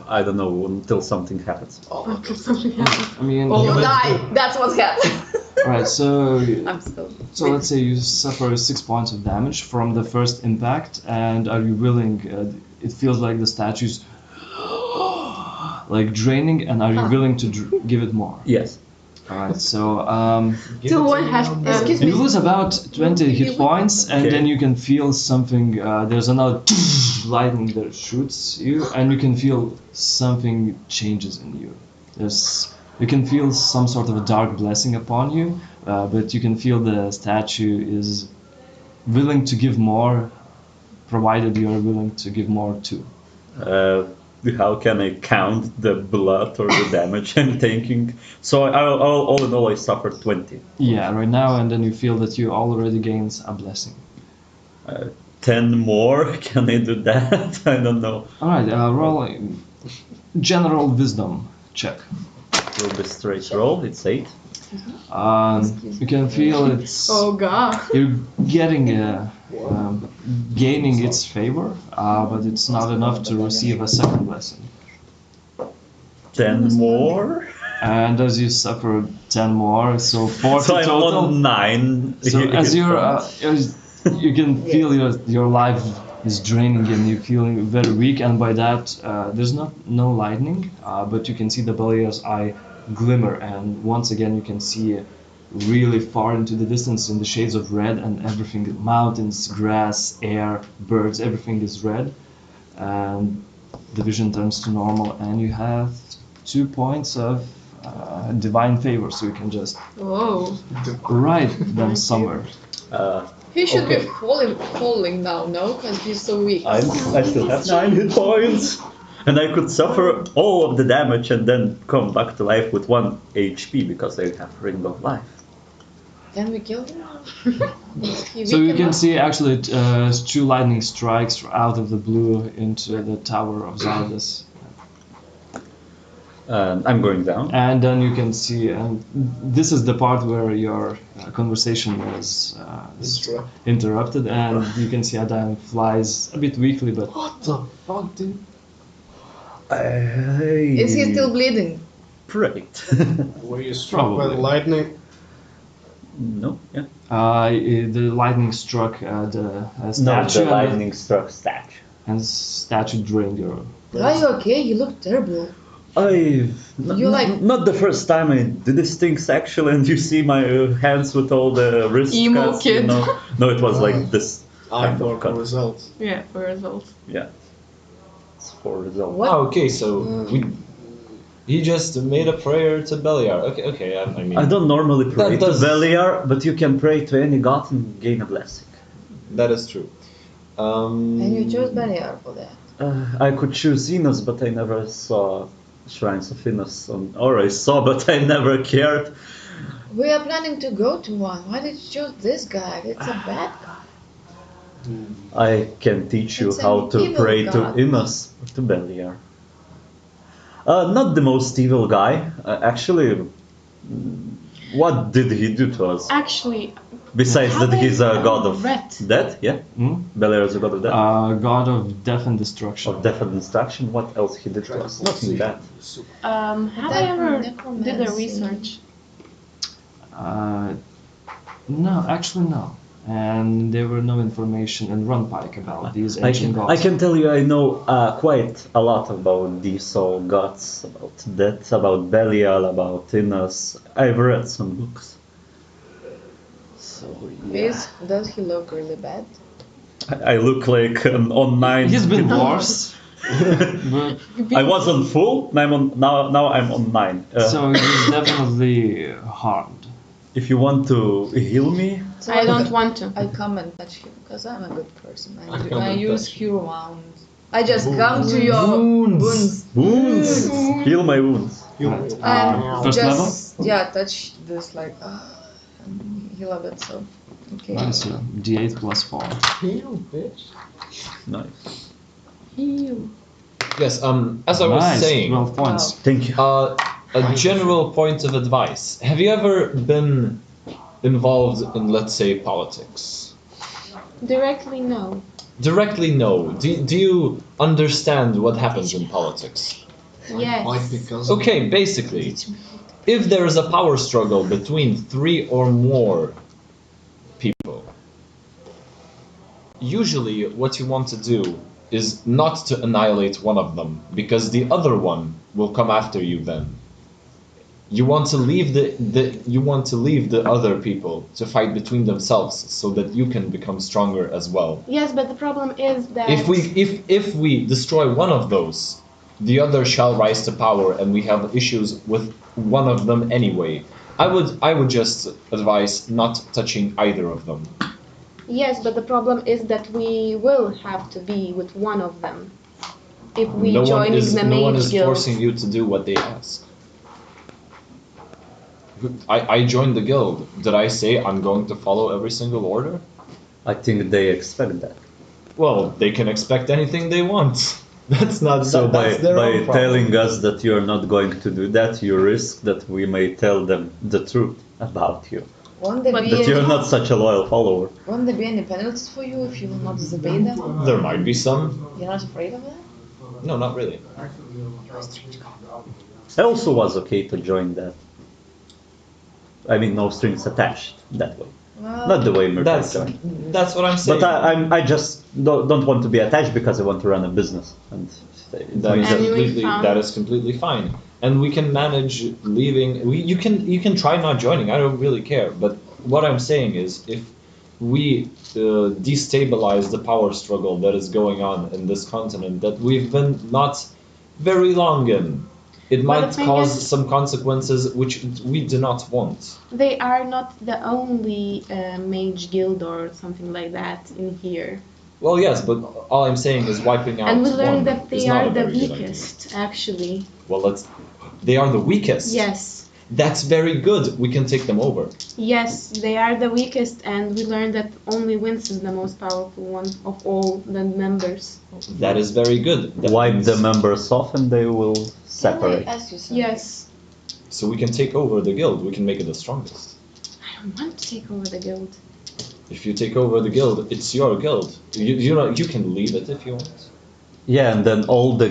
I don't know until something happens. Okay, something happened. I mean, You die. That's what's happening. right. So I'm still. So let's say you suffer 6 points of damage from the first impact, and are you willing? It feels like the statue's like draining, and are you willing to give it more? Yes. All right. So Till one has. Excuse you me. lose about 20 hit points, and Okay. then you can feel something. There's another lightning that shoots you, and you can feel something changes in you. You can feel some sort of a dark blessing upon you, but you can feel the statue is willing to give more, provided you are willing to give more too. How can I count the blood or the damage I'm taking? So all in all, I suffered 20. Yeah, right now, and then you feel that you already gained a blessing. 10 more? Can I do that? I don't know. All right, roll a general wisdom check. Will be straight roll. It's 8. You can feel it's Oh god. you're getting gaining its favor, but it's not enough to receive a second blessing. 10 more? And as you suffer 10 more, so 40 So I'm total. on 9. So as hit you're, points. you can feel your life is draining and you're feeling very weak, and by that there's no lightning, but you can see the Beliar's eye glimmer, and once again you can see really far into the distance in the shades of red, and everything, mountains, grass, air, birds, everything is red, and the vision turns to normal, and you have 2 points of divine favor, so you can just Whoa. write them somewhere. He should Okay. be falling now, no? Because he's so weak. I still have 9 hit points. And I could suffer all of the damage and then come back to life with 1 HP because I have Ring of Life. Can we kill him? So you can see actually 2 lightning strikes out of the blue into the Tower of Xardas. I'm going down. And then you can see, and this is the part where your conversation was interrupted, and you can see Aedain flies a bit weakly, but What the fuck, dude? Is he still bleeding? Great. Were you struck by the Probably. lightning? No, yeah. the lightning struck the No, statue, the lightning struck statue. and statue drained your. Are you okay? You look terrible. You like- not the first time I did these things actually, and you see my hands with all the wrist Emo cuts, kid. you know. No, it was like this I kind of for cut. results. Yeah, for results. Yeah. It's for result. What? Oh, okay, so he just made a prayer to Beliar. Okay, I mean, I don't normally pray That to does- Beliar, but you can pray to any god and gain a blessing. that is true. And you chose Beliar for that. I could choose Enos, but I never saw shrines of Enos, or I saw, but I never cared. We are planning to go to one. Why did you choose this guy? It's a bad guy. I can teach you It's how an to evil pray god. to Enos, to Beliar. Not the most evil guy. Actually, what did he do to us? Actually, Besides How that he's a is god of red? death, yeah? Hmm? Beliar is a god of death. God of death and destruction. Of death and destruction, what else he did to us? Nothing bad. have I That ever did a necromancy. research? No, actually no. and there were no information in Runpike about these ancient gods. I can tell you I know quite a lot about these all gods, about death, about Belial, about Innes. I've read some books. So yeah. Does he look really bad? I look like an on 9. He's been worse. But, I was on full, now I'm on 9. so he's definitely harmed. If you want to heal me, So I don't want to. I come and touch him because I'm a good person. I come I and use touch cure wounds. I just come to your wounds. wounds, heal my wounds. Right. And First level? just touch this like and heal a bit. So okay. Nice, so D8 plus 4. Heal, bitch. Nice. Yes, as I was Nice, saying, 12 points. Thank you. a general point of advice. Have you ever been involved in, let's say, politics? Directly, no. Directly, no. Do you understand what happens in politics? Yes. Why? Because Okay, basically, if there is a power struggle between 3 or more people, usually what you want to do is not to annihilate one of them, because the other one will come after you then. You want to leave the other people to fight between themselves so that you can become stronger as well. Yes, but the problem is that If we destroy one of those, the other shall rise to power, and we have issues with one of them anyway. I would just advise not touching either of them. yes, but the problem is that we will have to be with one of them if we join the no one mage is guild. forcing you to do what they ask. I joined the guild. Did I say I'm going to follow every single order? I think they expect that. Well, they can expect anything they want. That's not So that's their by own problem. telling us that you're not going to do that, you risk that we may tell them the truth about you. Won't there But be That you're any, not such a loyal follower. won't there be any penalties for you if you will not disobey them? There might be some. You're not afraid of that? No, not really. I also was okay to join that. I mean, no strings attached that way. Well, Not the way Mirtag joined. That's what I'm saying. But I just don't want to be attached because I want to run a business. And That is And we completely found- completely fine, and we can manage leaving. You can try not joining. I don't really care. But what I'm saying is, if we destabilize the power struggle that is going on in this continent that we've been not very long in, it Well, might the thing cause is- some consequences which we do not want. They are not the only mage guild or something like that in here. Well, yes, but all I'm saying is wiping out And we one learned that is they not are a the very good idea. weakest, actually. Well, they are the weakest. Yes. That's very good. We can take them over. Yes, they are the weakest, and we learned that only Vince is the most powerful one of all the members. That is very good. That wipe means- the members off and they will can separate. I ask you something? Yes. So we can take over the guild. We can make it the strongest. I don't want to take over the guild. If you take over the guild, it's your guild. You can leave it if you want. Yeah, and then all the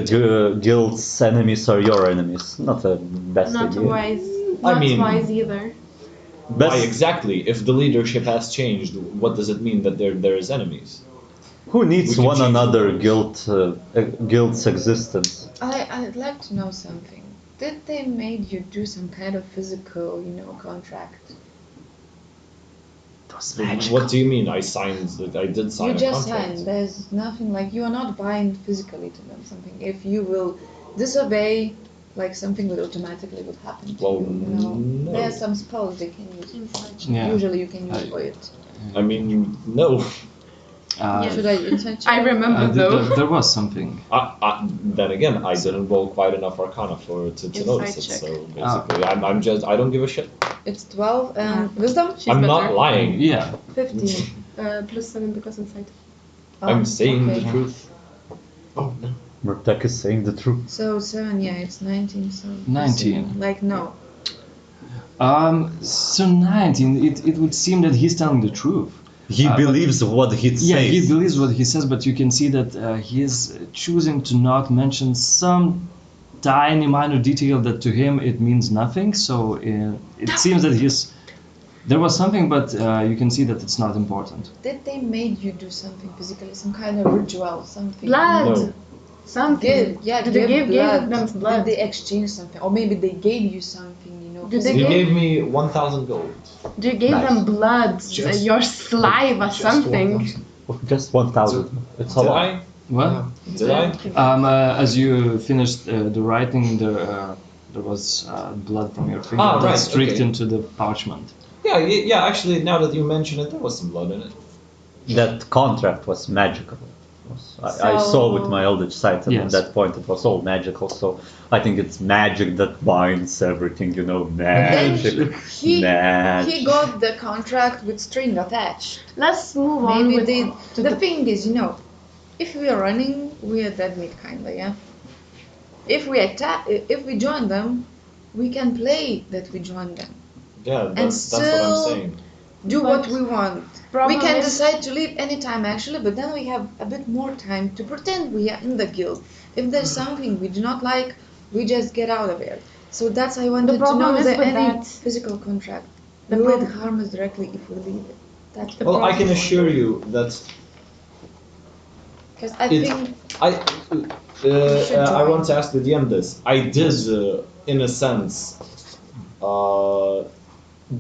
guild's enemies are your enemies. Not a best Not idea. wise. Not mean- wise either. Why Best- exactly? If the leadership has changed, what does it mean that there is enemies? Who needs We can one change another guild's existence? I'd like to know something. Did they made you do some kind of physical, contract? What do you mean? I signed. I did sign You a just contract. signed. There's nothing like you are not buying physically to them something. If you will disobey, like something would automatically would happen to Well, you. no. There's some spells they can use. Yeah. Usually you can use I- for it. I mean, no. Should I inside check? I remember though. there was something. Then again, I didn't roll quite enough Arcana to Inside notice it. check. So basically, I'm just I don't give a shit. It's 12 and wisdom. She's I'm better. not lying. Yeah. 15. Plus 7 because inside. I'm saying okay. the truth. Oh no. Mirtag is saying the truth. So 7, yeah, it's 19. So 19. Like no. So 19. It would seem that he's telling the truth. He but- believes what he says. Yeah, he believes what he says, but you can see that he is choosing to not mention some tiny minor detail that to him it means nothing. So it seems that he's There was something, but you can see that it's not important. Did they made you do something physically, some kind of ritual, something? Blood. No. Something. Did they give blood? them blood? Did they exchange something, or maybe they gave you something? You know, Did they You physical? gave me 1,000 gold. Do you give them blood, your saliva, something? Just 1,000. It's a Did lot. I? What? Did I? As you finished the writing, there was blood from your finger Ah, that right, streaked okay. into the parchment. Yeah, actually, now that you mention it, there was some blood in it. That contract was magical. I saw with my eldritch sight, and Yes. at that point it was all magical. So I think it's magic that binds everything. Magic. He Magic. got the contract with string attached. Let's move on Maybe with they. to The thing is, if we are running, we are dead meat, kinda, yeah. If we attack, if we join them, we can play that we join them. Yeah, that's what I'm still- saying. Do But what we want. We problem can is- decide to leave anytime actually, but then we have a bit more time to pretend we are in the guild. If there's something we do not like, we just get out of it. So that's I wanted to problem know is that with any that- physical contract The will it prob- harm us directly if we leave it. That's the Well, I can problem. assure you that Because I It- think I want to ask the DM this. I did, in a sense,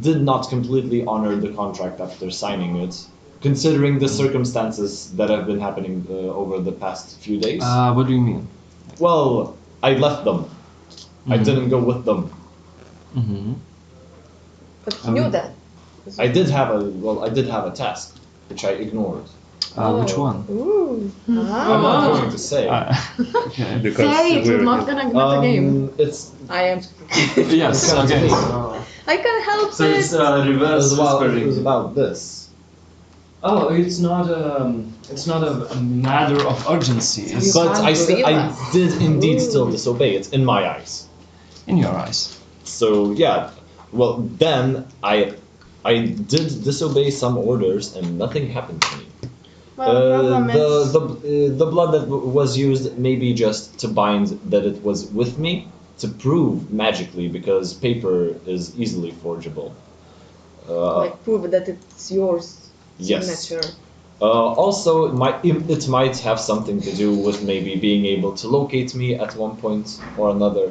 did not completely honor the contract after signing it, considering the circumstances that have been happening over the past few days. What do you mean? Well, I left them. I Mhm. didn't go with them. Mm-hmm. but he knew that. I did have a task, which I ignored. Which one? Ooh. I'm not going to say. Okay. Because Say it, we're not gonna get the game. It's I am. Yes. Come to Okay. me. So, I can help so it. it's it reverse it was whispering. about this. Oh, it's not a matter of urgency. It's But can't believe I us. did indeed Ooh. still disobey. It's in my eyes. in your eyes. So yeah, well then I did disobey some orders and nothing happened to me. Well, the problem is, The blood that was used maybe just to bind that it was with me to prove magically because paper is easily forgeable. Like prove that it's yours. Yes. Signature. Also, it might have something to do with maybe being able to locate me at one point or another.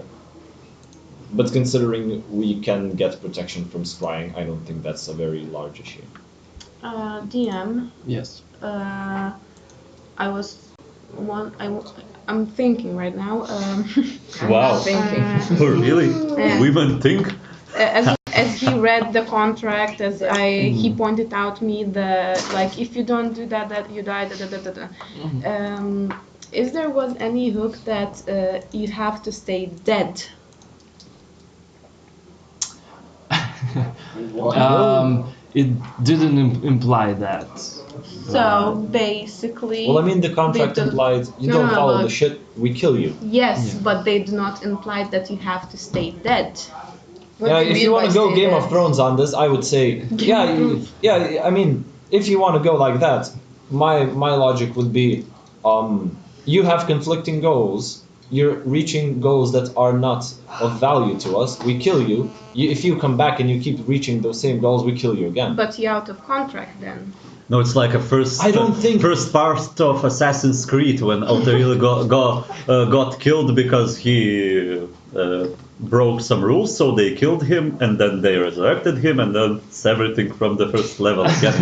But considering we can get protection from scrying, I don't think that's a very large issue. DM, Yes. I'm thinking right now. Wow. Thinking. Really? Yeah. Women think? As he read the contract, he pointed out me if you don't do that you die. Is there was any hook that you have to stay dead? It didn't imply that. So basically, Well, I mean, the contract They don't- implied you No, don't no, follow but- the shit, we kill you. yes, Yeah. but they do not imply that you have to stay dead. What Yeah, do if mean you by want to go stay Game dead? of Thrones on this, I would say, I mean, if you want to go like that, my logic would be, you have conflicting goals. You're reaching goals that are not of value to us. We kill you. If you come back and you keep reaching those same goals, we kill you again. But you're out of contract then. No, it's like a I don't think- first part of Assassin's Creed when Audronasha got killed because he broke some rules, so they killed him and then they resurrected him and then it's everything from the first level again.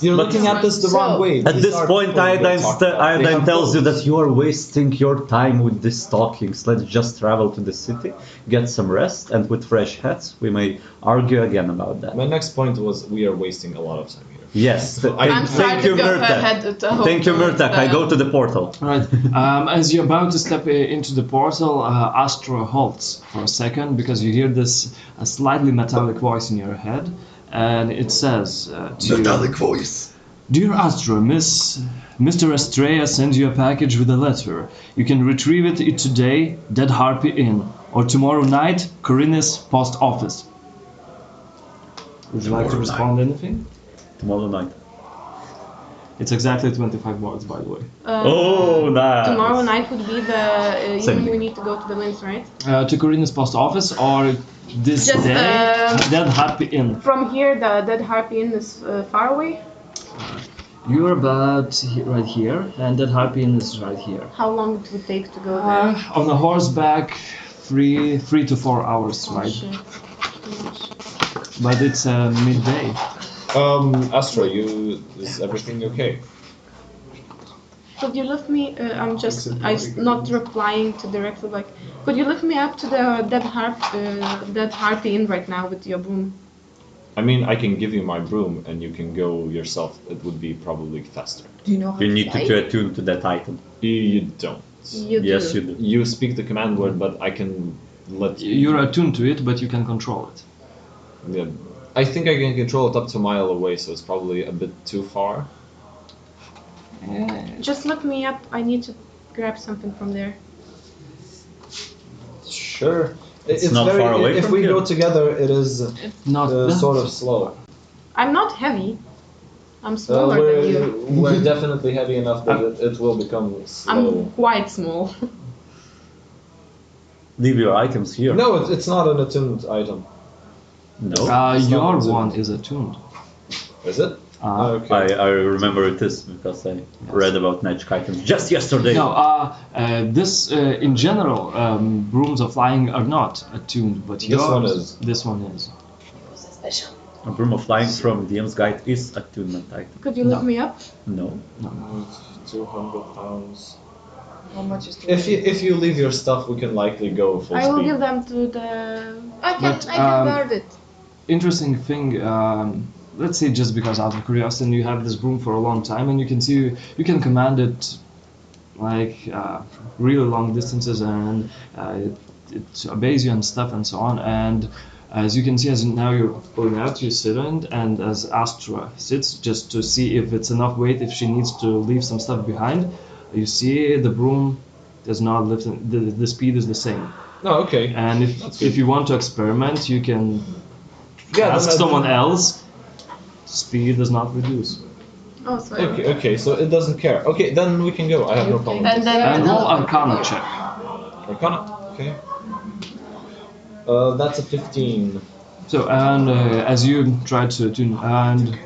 You're But- looking at this the wrong way. At These this are point, people that talk about- they Aedain have tells you goals. that you are wasting your time with these talkings. Let's just travel to the city, get some rest, and with fresh heads, we may argue again about that. My next point was we are wasting a lot of time here. Yes, I'm sorry thank you, to go Mirtag. ahead to Thank you, Mirtag. I go to the portal. Right. As you're about to step into the portal, Astra halts for a second because you hear this slightly metallic voice in your head, and it says to you, voice. Dear Astra, Mr. Estrella sends you a package with a letter. You can retrieve it today, Dead Harpy Inn, or tomorrow night, Corinne's post office. Would you like to respond anything? Tomorrow night. It's exactly 25 wards, by the way. Oh, nice. Tomorrow night would be the Same evening thing. we need to go to the links, right? To Corina's post office or this Just, day, Dead Happy Inn. From here, the Dead Harpy Inn is far away. You're about right here, and Dead Happy Inn is right here. How long it would take to go there? On a horseback, 3 to 4 hours, Oh, right? shit. But it's midday. Astra, is everything okay? Could you lift me? I'm not replying to directly. Like, could you lift me up to the Dead Harpy Inn right now with your broom? I mean, I can give you my broom and you can go yourself. It would be probably faster. Do you know how You to need fly? to attune to that item. You don't. You Yes, do. you do. You speak the command word, but I can let You're attuned to it, but you can control it. Yeah. I think I can control it up to a mile away, so it's probably a bit too far. Just lift me up. I need to grab something from there. Sure. It's not far away If from we here. go together, it is Not sort of slow. I'm not heavy. I'm smaller than you. We're definitely heavy enough that it will become slow. I'm quite small. Leave your items here. No, it's not an attuned item. No. It's your not attuned. one is attuned. Is it? Okay. I remember it is because I read about magic items just yesterday. No, this in general, brooms of flying are not attuned, but This one yours- is. This one is. Special. A broom of flying from DM's guide is attunement item. Could you lift No. me up? No. 200 pounds. How much is If you leave your stuff, we can likely go full I will speed. give them to the. But, I can guard it. Interesting thing. Let's say just because out of curiosity, you have this broom for a long time, and you can see you can command it like really long distances, and it obeys you and stuff and so on. And as you can see, as now you're going out, you sit in, and as Astra sits, just to see if it's enough weight, if she needs to leave some stuff behind, you see the broom does not lift. The speed is the same. Oh, okay. And if you want to experiment, you can Yeah, ask then I- someone else. Speed does not reduce. Oh, sorry. Okay, so it doesn't care. Okay, then we can go. I have no problem. And then And roll Arcana check. Arcana. Okay. That's a 15. So and as you try to tune and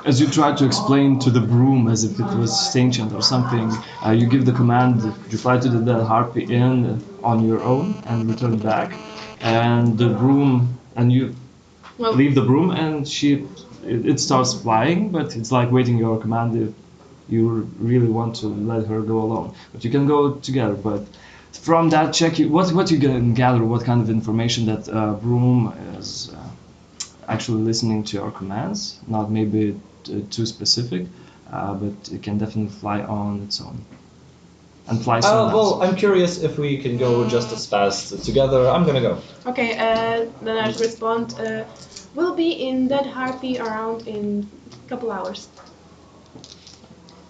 as you try to explain to the broom as if it was sentient or something, you give the command to fly to the Dead Harpy Inn on your own and return back, and the broom and you Well- leave the broom and it starts flying, but it's like waiting your command if you really want to let her go alone. But you can go together. But from that check, what you can gather, what kind of information that broom is actually listening to your commands, not maybe too specific, but it can definitely fly on its own. And fly someone Well, else. I'm curious if we can go just as fast together. I'm gonna go. Okay, then I respond. We'll be in Dead Harpy around in a couple hours.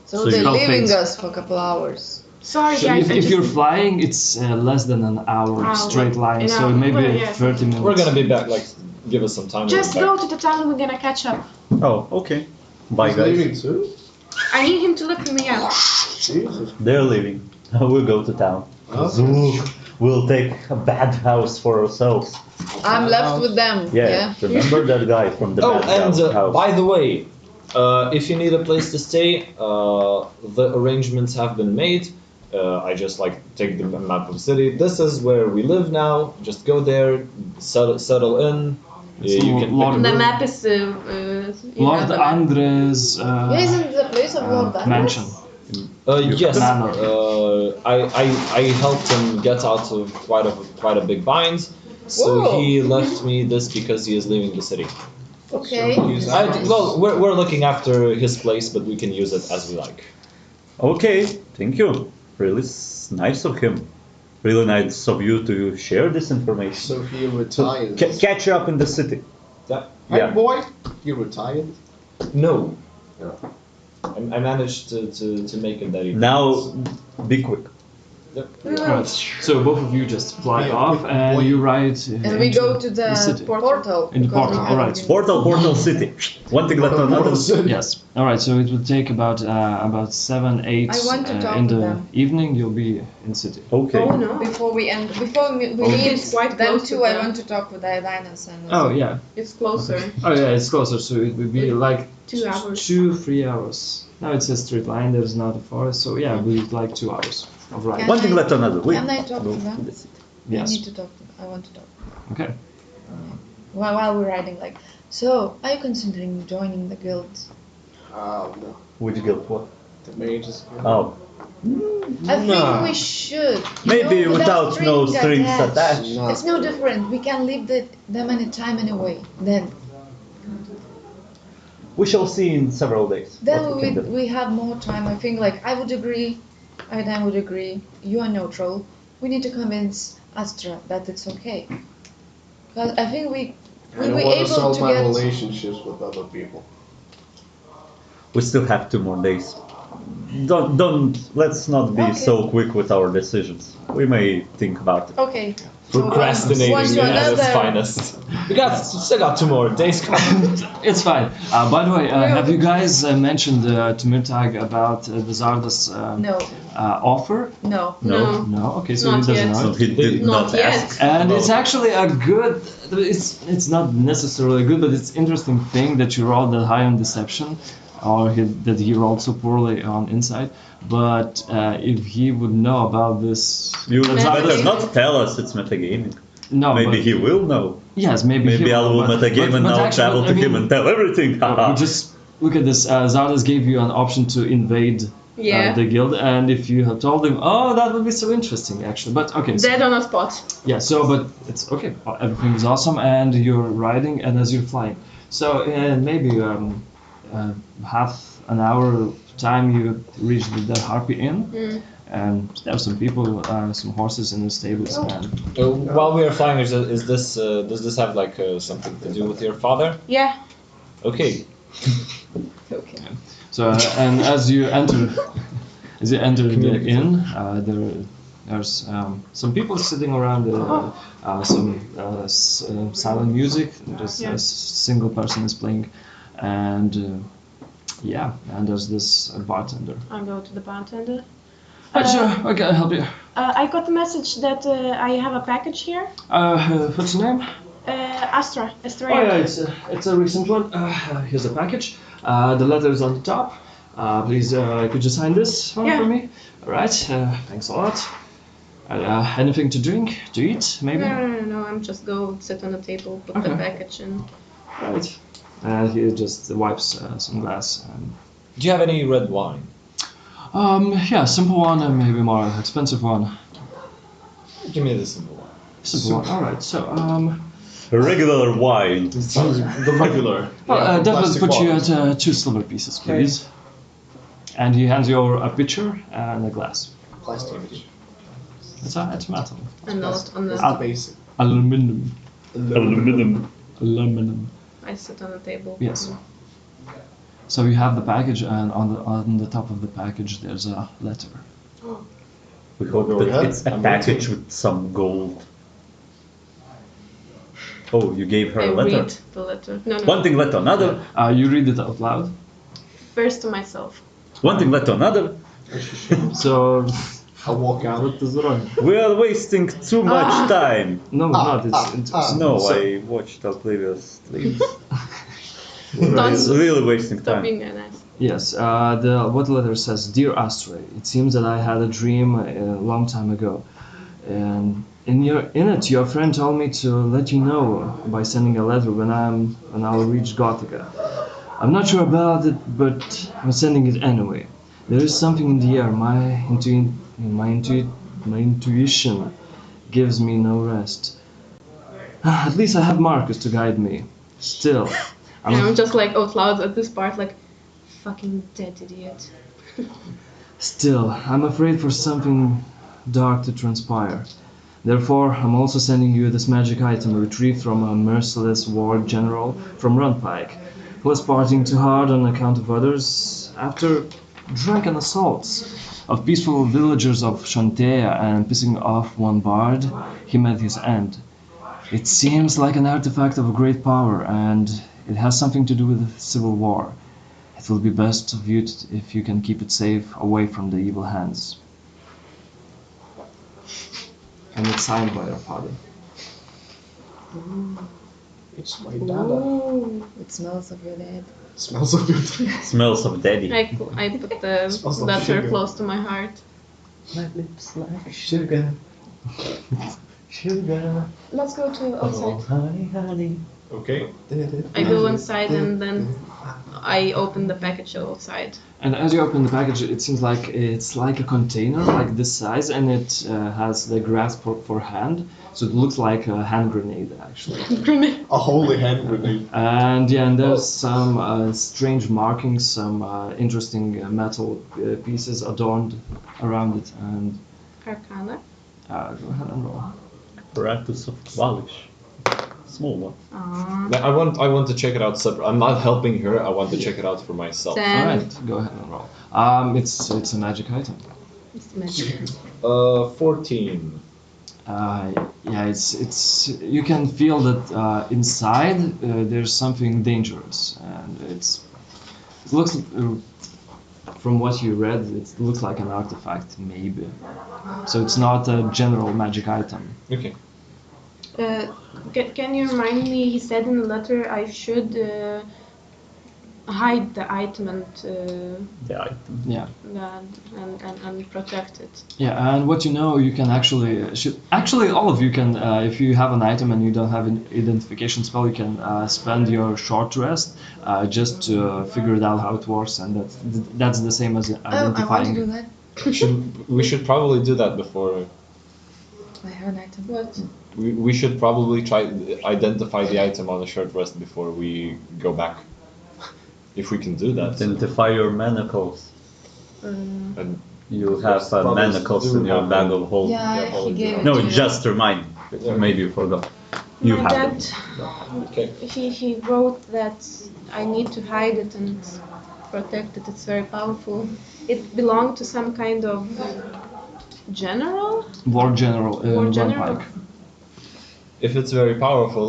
So So they're you- leaving us for a couple hours. Sorry, So guys. if you're flying, it's less than an hour straight line, an so hour. maybe Well, yeah. 30 minutes. We're gonna be back. Like, give us some time. just we'll go be to the town. We're gonna catch up. Oh, okay. Bye, He's guys. leaving too? I need him to lift me up. Jesus. They're leaving. We'll go to town. Okay. We'll take a bad house for ourselves. I'm left with them. Yeah. Remember that guy from the Oh, bad and house? by the way, if you need a place to stay, the arrangements have been made. I just like take the map of the city. This is where we live now. Just go there, settle in. It's You can Lord- pick The a room. map is. Lord Andres Yeah, isn't the place of Lord Andres? mansion. Yes, Manor. I helped him get out of quite a big bind, so Whoa. he left me this because he is leaving the city. Okay. Well, we're looking after his place, but we can use it as we like. Okay, thank you. Really nice of him. Really nice of you to share this information. So he So, retired. catch you up in the city. Yeah. Hey Yeah. boy, he retired. No, Yeah. I managed to make it that evening. Now, be quick. Alright, so both of you just fly off and you ride. And we go to the city. portal. In the because portal, we alright. haven't Portal city. One thing left on another. Yes. All right. So it will take about 7, 8 I want to talk in to the them. evening. You'll be in city. Okay. Oh no. Before we Okay. leave, It's quite them close to too, I them. want to talk with Aedain and Oh yeah. It's closer. Oh yeah. It's closer. So it would be like 2 hours. 2-3 hours. Now it's a straight line. There's not a forest. So yeah, we like 2 hours of riding. One thing left on another. Wait. Can I talk to them? I Yes. need to talk to them. I want to talk. Okay. While we're riding, like, so are you considering joining the guild? No. Which guild? What? The mages. Oh. I think we should. you Maybe know, without no strings attached. No. It's no different. We can leave them anytime, anyway. Then We shall see in several days. Then what we can do. we have more time. I think like I would agree, Aedain would agree. You are neutral. We need to convince Astra that it's okay. Because I think we I will don't be want to able sell to my get. relationships with other people. We still have 2 more days. Don't. Let's not be Okay. so quick with our decisions. We may think about it. Okay. Procrastinating One to at its another. finest. We still got 2 more days coming. It's fine. By the way, have you guys mentioned to Mirtag about the Xardas No, offer? no. No. No. Okay, so Not he doesn't yet. know. So he did Not not yet. ask. And about it's it. actually a good. It's not necessarily good, but it's interesting thing that you rolled that high on deception, or that he rolled so poorly on insight. But if he would know about this, You that's better not tell us it's metagaming. no, Maybe but, he will know. yes, maybe he Maybe I will but- metagame but- and but now actually, travel I to mean, him and tell everything. Haha. just look at this. Xardas gave you an option to invade Yeah. the guild, and if you had told him, oh, that would be so interesting, actually. But okay, so, Dead on a spot. yeah. So, but it's okay. Everything is awesome, and you're riding, and as you're flying. So, maybe half an hour time you reach the Harpy Inn, and there are some people, some horses in the stables, and While we are flying, is this does this have like something to do with your father? Yeah. Okay. Okay. so and as you enter the inn, there's some people sitting around, some silent music. Just a single person is playing, and and there's this bartender. I'll go to the bartender. Sure, okay, I'll help you. I got a message that I have a package here. What's your name? Astra. Oh yeah, it's a recent one. Here's a package. The letter is on the top. Please, could you sign this one for me? All right. Thanks a lot. Anything to drink, to eat, maybe? No. I'm just go sit on the table, put the Okay. package in. Right. And he just wipes some glass. Do you have any red wine? Yeah, simple one and maybe more expensive one. Give me the simple one. Simple one. All right. So Regular wine. The regular. well, that would plastic put you bottles. at 2 silver pieces, please. And he hands you over a pitcher and a glass. Plastic. It's metal. A note on That's the. the basic. Aluminum. Aluminum. Aluminum. I sit on the table. Yes. So you have the package, and on the top of the package there's a letter. We hope Go that ahead. it's a I'm package waiting. with some gold. Oh, you gave her I a letter. read the letter. No. One thing led to another. You read it out loud. First to myself. One thing led to another. So I'll walk out. what is wrong? We are wasting too much time. No, not. It's No, so- I watched our previous streams. Don't It's really wasting stop time. being nice. Yes. What the letter says, Dear Astra, it seems that I had a dream a long time ago, and in it your friend told me to let you know by sending a letter when I'll reach Gothica. I'm not sure about it, but I'm sending it anyway. There is something in the air. My intuition gives me no rest. At least I have Marcus to guide me. Still, And I'm just like out loud at this part, like, fucking dead idiot. I'm afraid for something dark to transpire. Therefore, I'm also sending you this magic item retrieved from a merciless war general from Runpike, who was partying too hard on account of others after drunken assaults of peaceful villagers of Shantea and pissing off one bard, he met his end. It seems like an artifact of great power, and it has something to do with the civil war. It will be best of you if you can keep it safe away from the evil hands. And it's signed by your father. It's my dada. Ooh, it smells of your dad. Smells of it. Smells of daddy. I put the Smells like letter sugar. close to my heart. My lips like Sugar. Sugar. Let's go to Oh, outside. honey, honey. Okay. I go inside and then I open the package outside. And as you open the package, it seems like it's like a container, like this size, and it has the grasp for hand. So it looks like a hand grenade, actually. A holy hand grenade. And yeah, and there's some strange markings, some interesting metal pieces adorned around it. And Arcana. go ahead and roll. Apparatus of Paulius. Small one. Aww. I want to check it out separate. I'm not helping her. I want to check it out for myself. Ten. All right, go ahead and roll. It's a magic item. It's magic. 14. Yeah, it's you can feel that inside there's something dangerous, and it looks from what you read, it looks like an artifact maybe. So it's not a general magic item. Okay. Can you remind me? He said in the letter I should hide the item and The item. Yeah. and protect it. Yeah, and what you know, you can actually all of you can, if you have an item and you don't have an identification spell, you can spend your short rest just to figure it out how it works, and that's the same as Oh, I want to identifying. do that. We should probably do that before. I have an item. What? We should probably try identify the item on a short rest before we go back. If we can do that. Identify your manacles. And You have Brothers manacles do in your have bag them. of holding. Yeah, he gave it No, to me. just remind. Maybe you forgot. You My have dad, them. okay. he wrote that I need to hide it and protect it. It's very powerful. It belonged to some kind of general. War general, War general? Vampire. If it's very powerful,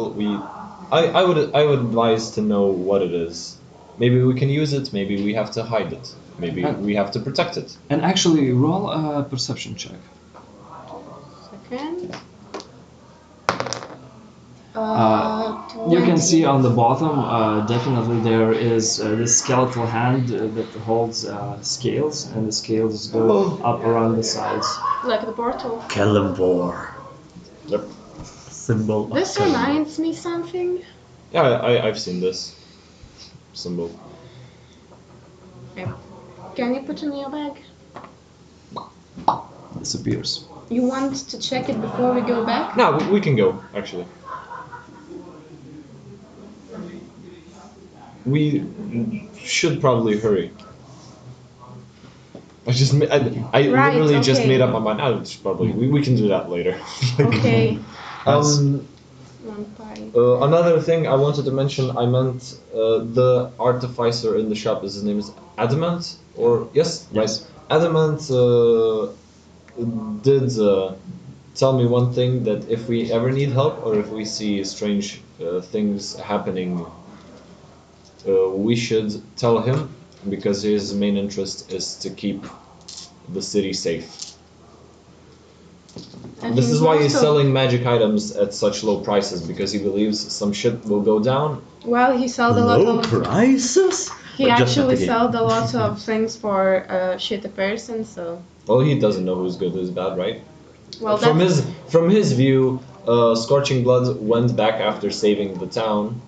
I would advise to know what it is. Maybe we can use it. Maybe we have to hide it. Maybe we have to protect it. And actually, roll a perception check. Second. You can see on the bottom, definitely there is this skeletal hand that holds scales, and the scales go up around the sides. Like the portal. Kellenvor. Yep. Symbol of This Kellenvor. reminds me something. Yeah, I've seen this symbol. Okay. Can you put it in your bag? Disappears. You want to check it before we go back? No, we can go actually. We should probably hurry. I Right, literally just okay. made up my mind. Oh, it's probably we can do that later. Okay. Um, Vampire. another thing I wanted to mention, I meant the artificer in the shop. His name is Adamant, or yes, Yes. right. Adamant did tell me one thing, that if we ever need help or if we see strange things happening, we should tell him, because his main interest is to keep the city safe. This is why he's selling magic items at such low prices, because he believes some shit will go down. Well, he sold a lot Low of. prices? He Or just actually at the game? sold a lot of things for a shitty person. So, Well, he doesn't know who's good, who's bad, right? well, From that's his view, Scorching Blood went back after saving the town,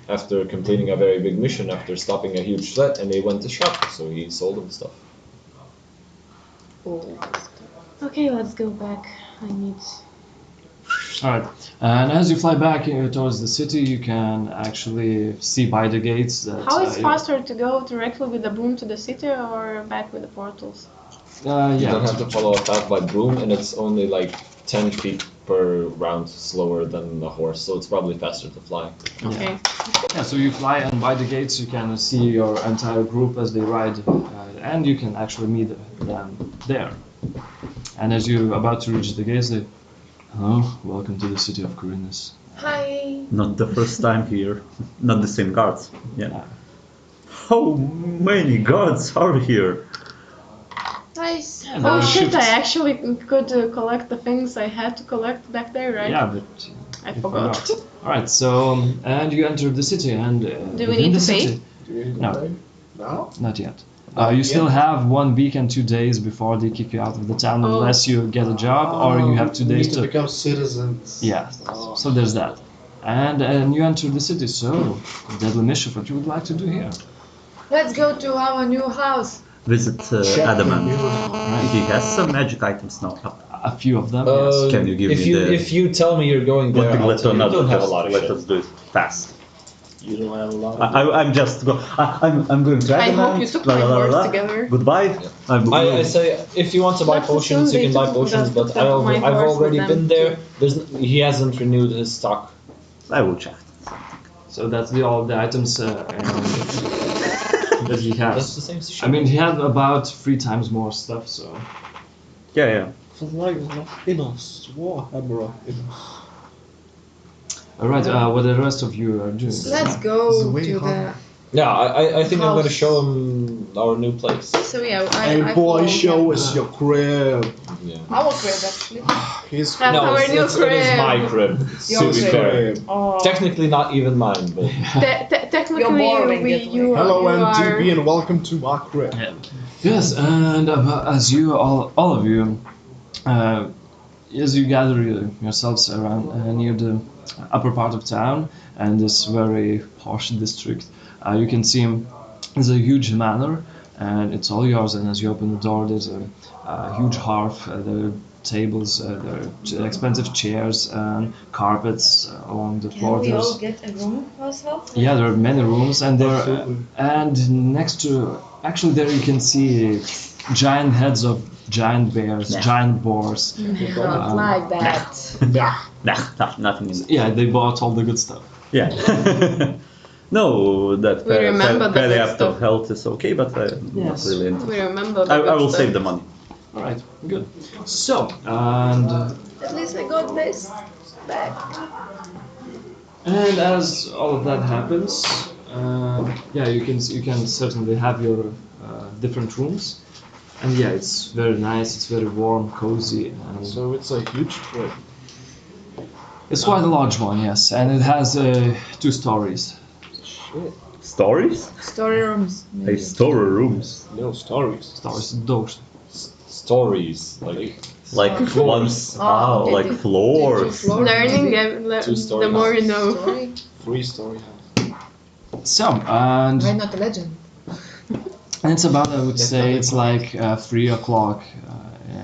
after completing a very big mission, after stopping a huge threat, and they went to shop, so he sold them stuff. okay. Let's go back. I need. Alright, and as you fly back towards the city, you can actually see by the gates that... How is faster to go directly with the boom to the city or back with the portals? You Yeah. don't have to follow a path by broom, and it's only like 10 feet per round slower than a horse, so it's probably faster to fly. Okay. Yeah, so you fly, and by the gates you can see your entire group as they ride, and you can actually meet them there. And as you're about to reach the gates, they, hello, welcome to the city of Corinus. Hi. Not the first time here. Not the same guards. Yeah. How many guards are here? Nice. Yeah, there Oh are shit, shifts. I actually could collect the things I had to collect back there, right? Yeah, but I you forgot. Alright, so, and you enter the city, and Do we within need the to pay? city, Do you need to No. pay? No? not yet. You still have 1 week and 2 days before they kick you out of the town, Oh. unless you get a job, or you have 2 We days need to become citizens. Yeah, Oh. so there's that. And you enter the city, so, Deadly Mischief, what you would like to do here? Let's go to our new house. Visit Check Aedain. the He has some magic items now. A few of them, yes. Can you give if me you the- if you tell me you're going One there, thing I'll let tell you, you another. don't have a Just lot of let shit. us do it fast. You don't have a lot. I'm just go. I'm going to I Aedain. hope you took my words together. Goodbye. I say if you want to buy Not so potions, soon, you can they buy took potions, the- but the- my I've horse already with them been there. He hasn't renewed his stock. I will check. So that's all the items that he That's has. the same shit. I mean, he had about 3 times more stuff, so... Yeah. Alright, what the rest of you are doing? Let's go to the. Yeah, I think I'm gonna House. show him our new place. So yeah, Hey I boy, follow show him. us your crib. Yeah. Our crib actually. His That's No, our new it is crib. my crib. Your To be crib. fair, Oh. technically not even mine, but Technically, You're boring, we, get away. you, Hello, you MTB, are. and welcome to my crib. Yes, and as you, all of you, as you gather yourselves around near the upper part of town and this very posh district, you can see there's a huge manor, and it's all yours. And as you open the door, there's a huge hearth. There are tables, there are expensive chairs and carpets along the Can floor. we all There's- get a room for ourselves? yeah, there are many rooms, and there Absolutely. and next to actually there you can see giant heads of giant bears, giant boars. Not like that. Nah, nothing in Yeah, they bought all the good stuff. Yeah. No, that We remember the Pele good after stuff. health is okay, but I'm Yes. not really into We remember. The I good will stuff. save the money. All right, good. So and At least I got this back. and as all of that happens, yeah, you can certainly have your different rooms, and yeah, it's very nice. It's very warm, cozy, and So it's a huge crib. it's quite a large one, yes, and it has 2 stories. Shit. Stories? Story rooms. They store rooms. No stories. Stories, doors. stories like Like Floors. Oh, like they do floors. floors. Learning, Two-story the more you know. Story. 3-story house. So and Why not a legend? And it's about, I would say, it's like 3 o'clock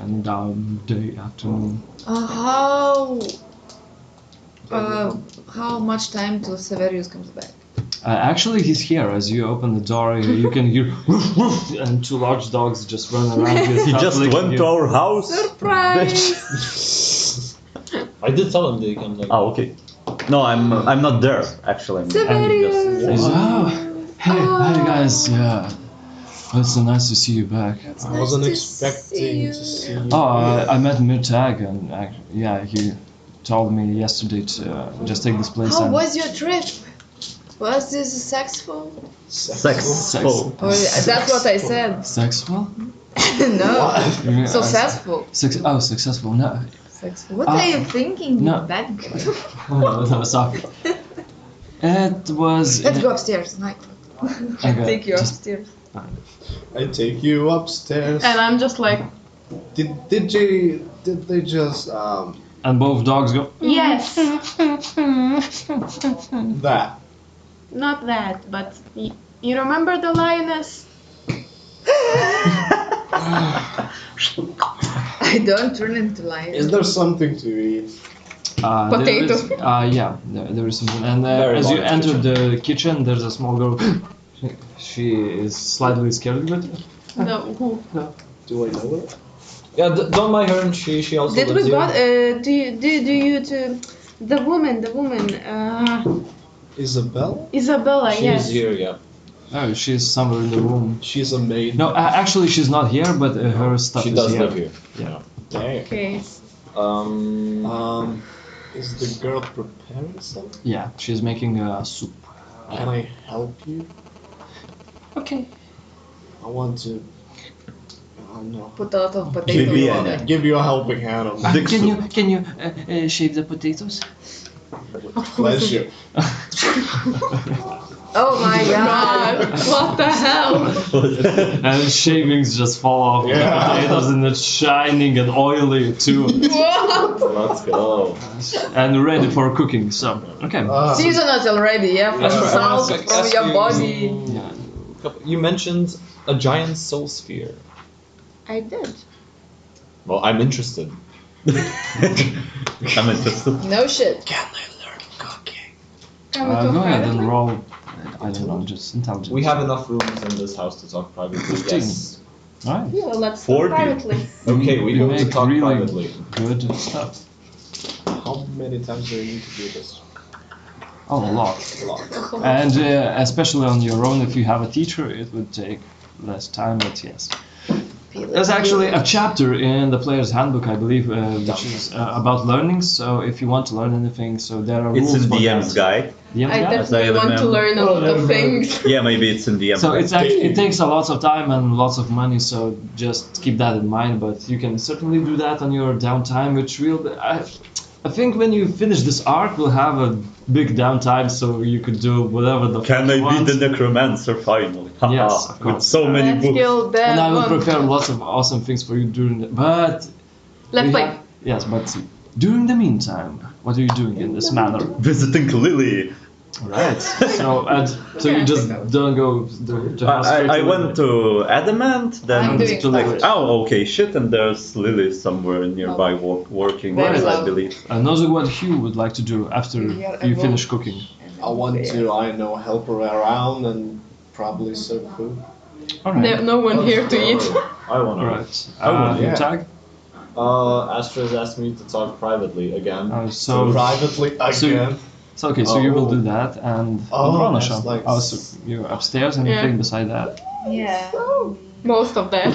in the afternoon. How much time till Severius comes back? Actually, he's here. As you open the door, you can hear woof, woof, and 2 large dogs just run around. He just went to our house. Surprise! I did tell him they can like Oh, okay. No, I'm not there actually. I'm Severius! He's, oh, hey guys, yeah. Oh, it's so nice to see you back. I wasn't Nice to expecting see you. to see you. Oh, I met Mirtag, and yeah, he told me yesterday to just take this place. How and was your trip? Was this successful? Sex. Sex. Or that's what I said. Sexual? No. Yeah, Successful. Successful. No. Sexual. What are you thinking? no. Bad girl? Oh, that was sorry. It was. Let's go upstairs. Mike. Okay, Take you just- upstairs. I take you upstairs. And I'm just like, Did they just And both dogs go. yes, that? not that, but you remember the lioness? I don't turn into lion. Is there something to eat? Potato. Yeah, there is something. And Very as you large enter kitchen. the kitchen, there's a small girl. She is slightly scared of it. No, who? Do I know her? Yeah, don't mind her. She also Did lives we here. got? Do you to the woman? Isabella? Isabella. She's Yes. here, yeah. Oh, she's somewhere in the room. She's a maid. No, actually, she's not here, but her stuff She is does here. live here. Yeah. Dang. Okay. Is the girl preparing something? Yeah, she's making soup. Can I help you? Okay. I want to. Oh no. Put a lot of Give me potatoes. a- Give you a helping hand on that. Can you shave the potatoes? With pleasure. Oh my god. What the hell? And shavings just fall off of the Yeah. potatoes, and it's shining and oily too, Let's go. and ready for cooking. So okay. Seasoned already, yeah? From Yeah. salt, Ask from your you- body. Yeah. You mentioned a giant soul sphere. I did. Well, I'm interested. I'm interested. No shit. Can I learn cooking? Can we talk Go ahead privately? and roll. I don't know, just intelligence. We have enough rooms in this house to talk privately. 15. Yes. Alright. Yeah, let's 40. talk privately. Okay, we You go to make talk really privately. good stuff. How many times do you need to do this? Oh, a lot. A lot. And especially on your own, if you have a teacher, it would take less time, but yes. There's actually a chapter in the player's handbook, I believe, which is about learning. So if you want to learn anything, so there are It's rules in for DM's that. guide. DM's I guide? definitely I want to remember. learn a lot of things. Yeah, maybe it's in DM's So guide. it's actually, it takes a lot of time and lots of money. So just keep that in mind. But you can certainly do that on your downtime, which will. I think when you finish this arc, we'll have a big downtime, so you could do whatever the Can fuck I you want. be the necromancer finally? Haha, Yes, of with course. so many Let's books. kill that And I will one. prepare lots of awesome things for you during the, but Let's we play. have- yes, but during the meantime, what are you doing in this manner? Visiting Lily. Right. So you just don't go to house straight I to went to Adamant, then I'm doing to Lily. oh, okay, shit, and there's Lily somewhere nearby working, Very I low. believe. Nozug, what Hugh would like to do after Yeah, you I finish will. cooking. I want to, I know, help her around and probably serve food. Alright. No one here to eat. I want to. Alright. yeah. Tag? Astra has asked me to talk privately again. So Privately again. So okay, so you will do that, and Oh, Audronasha. that's like- Oh, so you're upstairs and you're Yeah. playing beside that. Yeah. Most of that.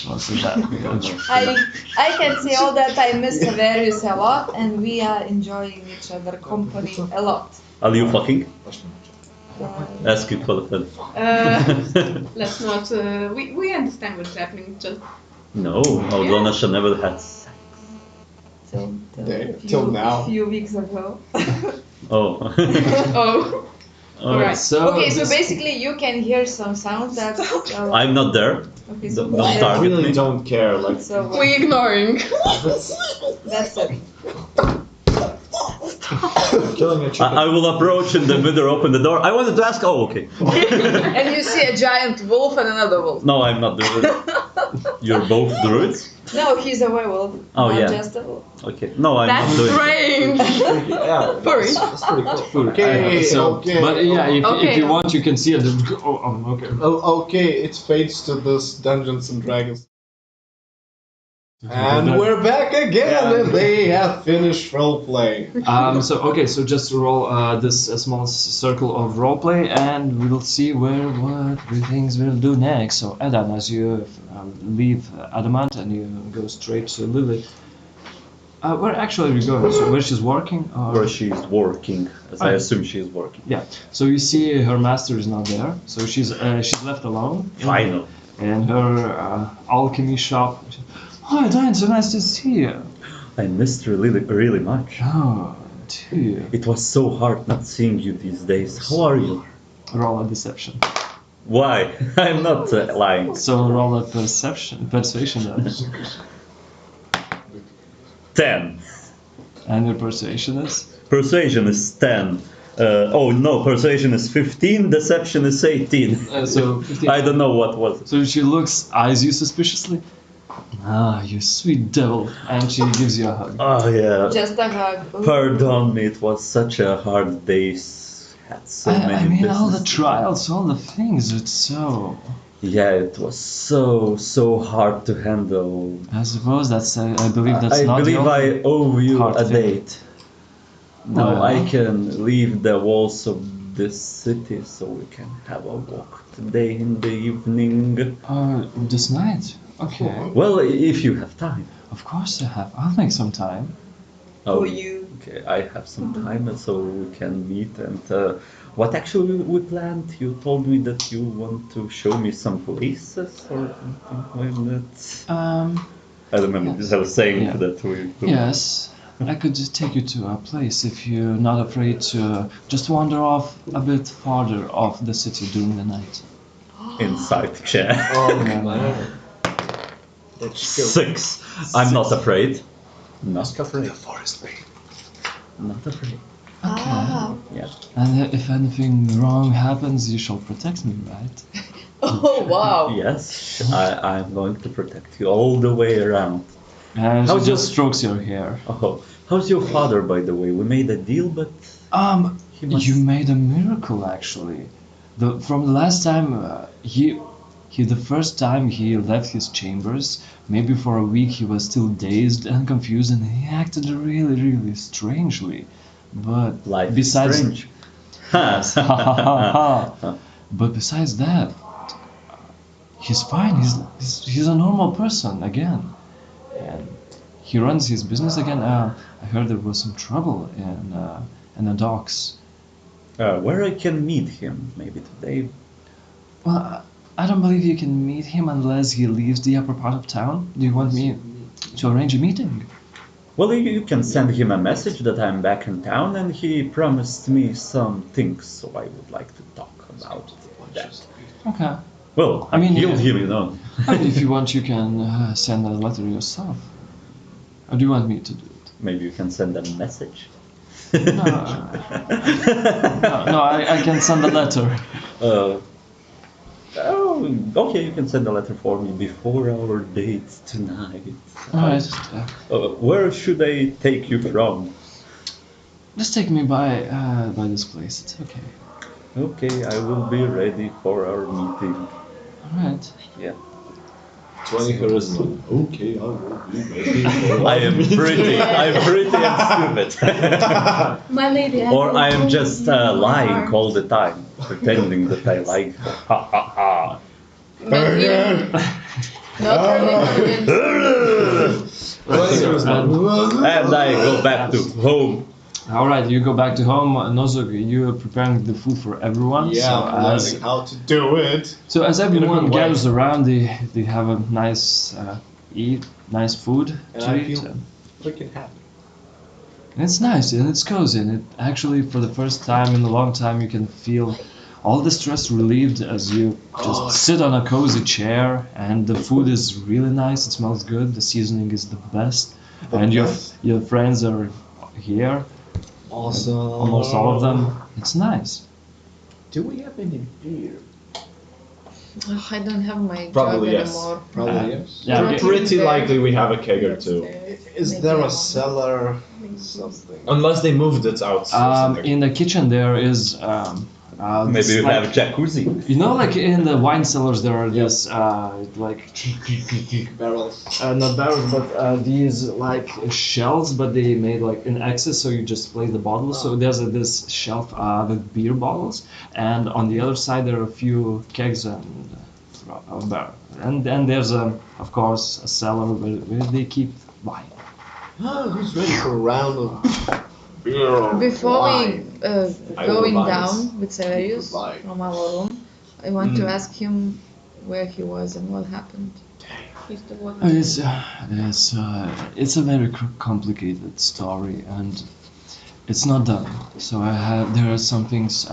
Most of that. I can say all that I miss Darius a lot, and we are enjoying each other company a lot. Are you fucking? Uh, Ask it for the Let's not. We understand what's happening. Just No, Audronasha never had sex. Till now. few weeks ago. Oh. oh. Alright. So, Okay, so this- basically you can hear some sounds that. I'm not there. Okay, so Don't I target really me. don't care. Like, So We ignoring. that's it. killing a chicken. I will approach in the middle, open the door. I wanted to ask. Oh, okay. And you see a giant wolf and another wolf. No, I'm not druid. You're both druids. No, he's a werewolf. Oh, not yeah. just a wolf. Okay. No, I'm That's not doing. strange. yeah, Furry. that's pretty cool. Okay, okay. But yeah, if Okay. you want, you can see it. Okay. Oh, okay, it fades to this Dungeons and Dragons. And we're back again, and they have finished roleplay. So just roll this small circle of roleplay, and we'll see what things we'll do next. So Aedain, as you leave Adamant and you go straight to Lily, where actually are you going? So where she's working? Or? Where she's working, as I Oh. assume she's working. Yeah. So you see her master is not there, so she's left alone. Final. In her alchemy shop. Oh, Aedain, so nice to see you. I missed her really much. Oh, too. It was so hard not seeing you these days. How are you? Roll a deception. Why? I'm not lying. So roll a persuasion then. 10. And your persuasion is? Persuasion is 10. Oh no, persuasion is 15, deception is 18. So 15. I don't know what was it. So she eyes you suspiciously. Ah, you sweet devil. And she gives you a hug. Oh yeah. Just a hug. Ooh. Pardon me, it was such a hard day. Had so many I mean, all the business. trials, all the things, it's so... Yeah, it was so hard to handle. I suppose that's. I believe that's I not believe the I owe you hard a thing. date. Now Well. I can leave the walls of this city so we can have a walk today in the evening. This night. Okay. Well, if you have time. Of course I have. I'll make some time. Oh, For you. okay, I have some time so we can meet. And what actually we planned? You told me that you want to show me some places or something like that. I remember Yes. you were saying Yeah. that we. Yes. I could just take you to a place if you're not afraid to just wander off a bit farther off the city during the night. Inside the chair. Oh Yeah. man. Let's go. 6. I'm not afraid. Not Let's go for afraid. the forest way. Not afraid. Ah. Yeah. And if anything wrong happens, you shall protect me, right? Oh wow. Yes, I'm going to protect you all the way around. And How's she your- just strokes your hair. Oh, how's your father, by the way? We made a deal, but he must. You made a miracle actually. From the last time the first time he left his chambers, maybe for a week he was still dazed and confused, and he acted really, really strangely. But Life is besides, strange. but besides that, he's fine. He's a normal person again, and he runs his business again. I heard there was some trouble in the docks. Where I can meet him, maybe today. Well, I don't believe you can meet him unless he leaves the upper part of town. Do you want me to arrange a meeting? Well, you can send him a message that I'm back in town, and he promised me some things, so I would like to talk about that. Okay. Well, I mean, he'll yeah. hear you know. I mean, if you want, you can send a letter yourself. Or do you want me to do it? Maybe you can send a message. No, I can send a letter. Okay, you can send a letter for me before our date tonight. Alright. Where should I take you from? Just take me by this place. It's okay. Okay, I will be ready for our meeting. Alright. Yeah. 20 charisma. Okay, I will be ready for I am pretty. I'm pretty and stupid. My lady. Or I am just lying all the time, pretending that I like. Ha ha ha. But you not really convinced. And I go back to home. Alright, you go back to home. Nozug, you are preparing the food for everyone. Yeah, so I'm learning how to do it. So as everyone good way. gathers around, they have a nice nice food And to I eat. feel freaking happy. And it's nice and it's cozy, and it actually for the first time in a long time you can feel all the stress relieved as you just sit on a cozy chair, and the food is really nice. It smells good. The seasoning is the best, and your friends are here. Awesome. Almost all of them. It's nice. Do we have any beer? Oh, I don't have my Probably job yes. anymore. Probably yes. Yeah, Right. Pretty likely we have a keg or two. Is there a cellar? Something. Unless they moved it out. or something. In the kitchen there is Maybe this, you like, have jacuzzi. you know, like in the wine cellars there are this like Barrels. not barrels, but these like shelves, but they made like in excess, so you just place the bottles. So there's this shelf with beer bottles, and on the other side there are a few kegs and barrel. And then there's of course a cellar where they keep wine. Who's ready for a round of beer? Before wine? we going will down with Darius Goodbye. from our room, I want to ask him where he was and what happened. He's the one. It's a very complicated story, and it's not done. So there are some things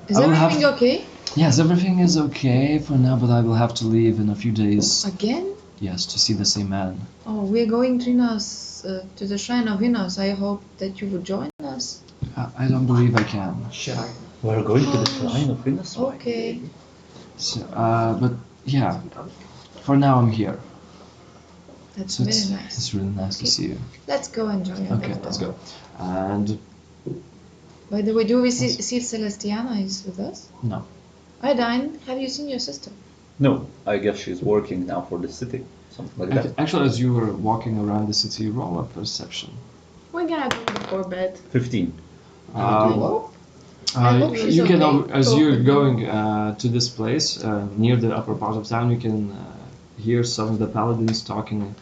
Is I will have everything okay? Yes, everything is okay for now, but I will have to leave in a few days. Again? Yes, to see the same man. Oh, we're going to Inos, to the shrine of Inos. I hope that you would join us. I don't believe I can. We're going to the shrine of Venus. Okay. So, but yeah, for now I'm here. That's So very it's nice. really nice to see you. Let's go enjoy our Okay, day. let's go. And By the way, do we see if Celestiana is with us? no, Aedain, have you seen your sister? No, I guess she's working now for the city, something like that. Actually, as you were walking around the city, roll up perception. We're gonna do before bed. 15. Um, I hope she's you can, okay. as you're going to this place near the upper part of town, you can hear some of the paladins talking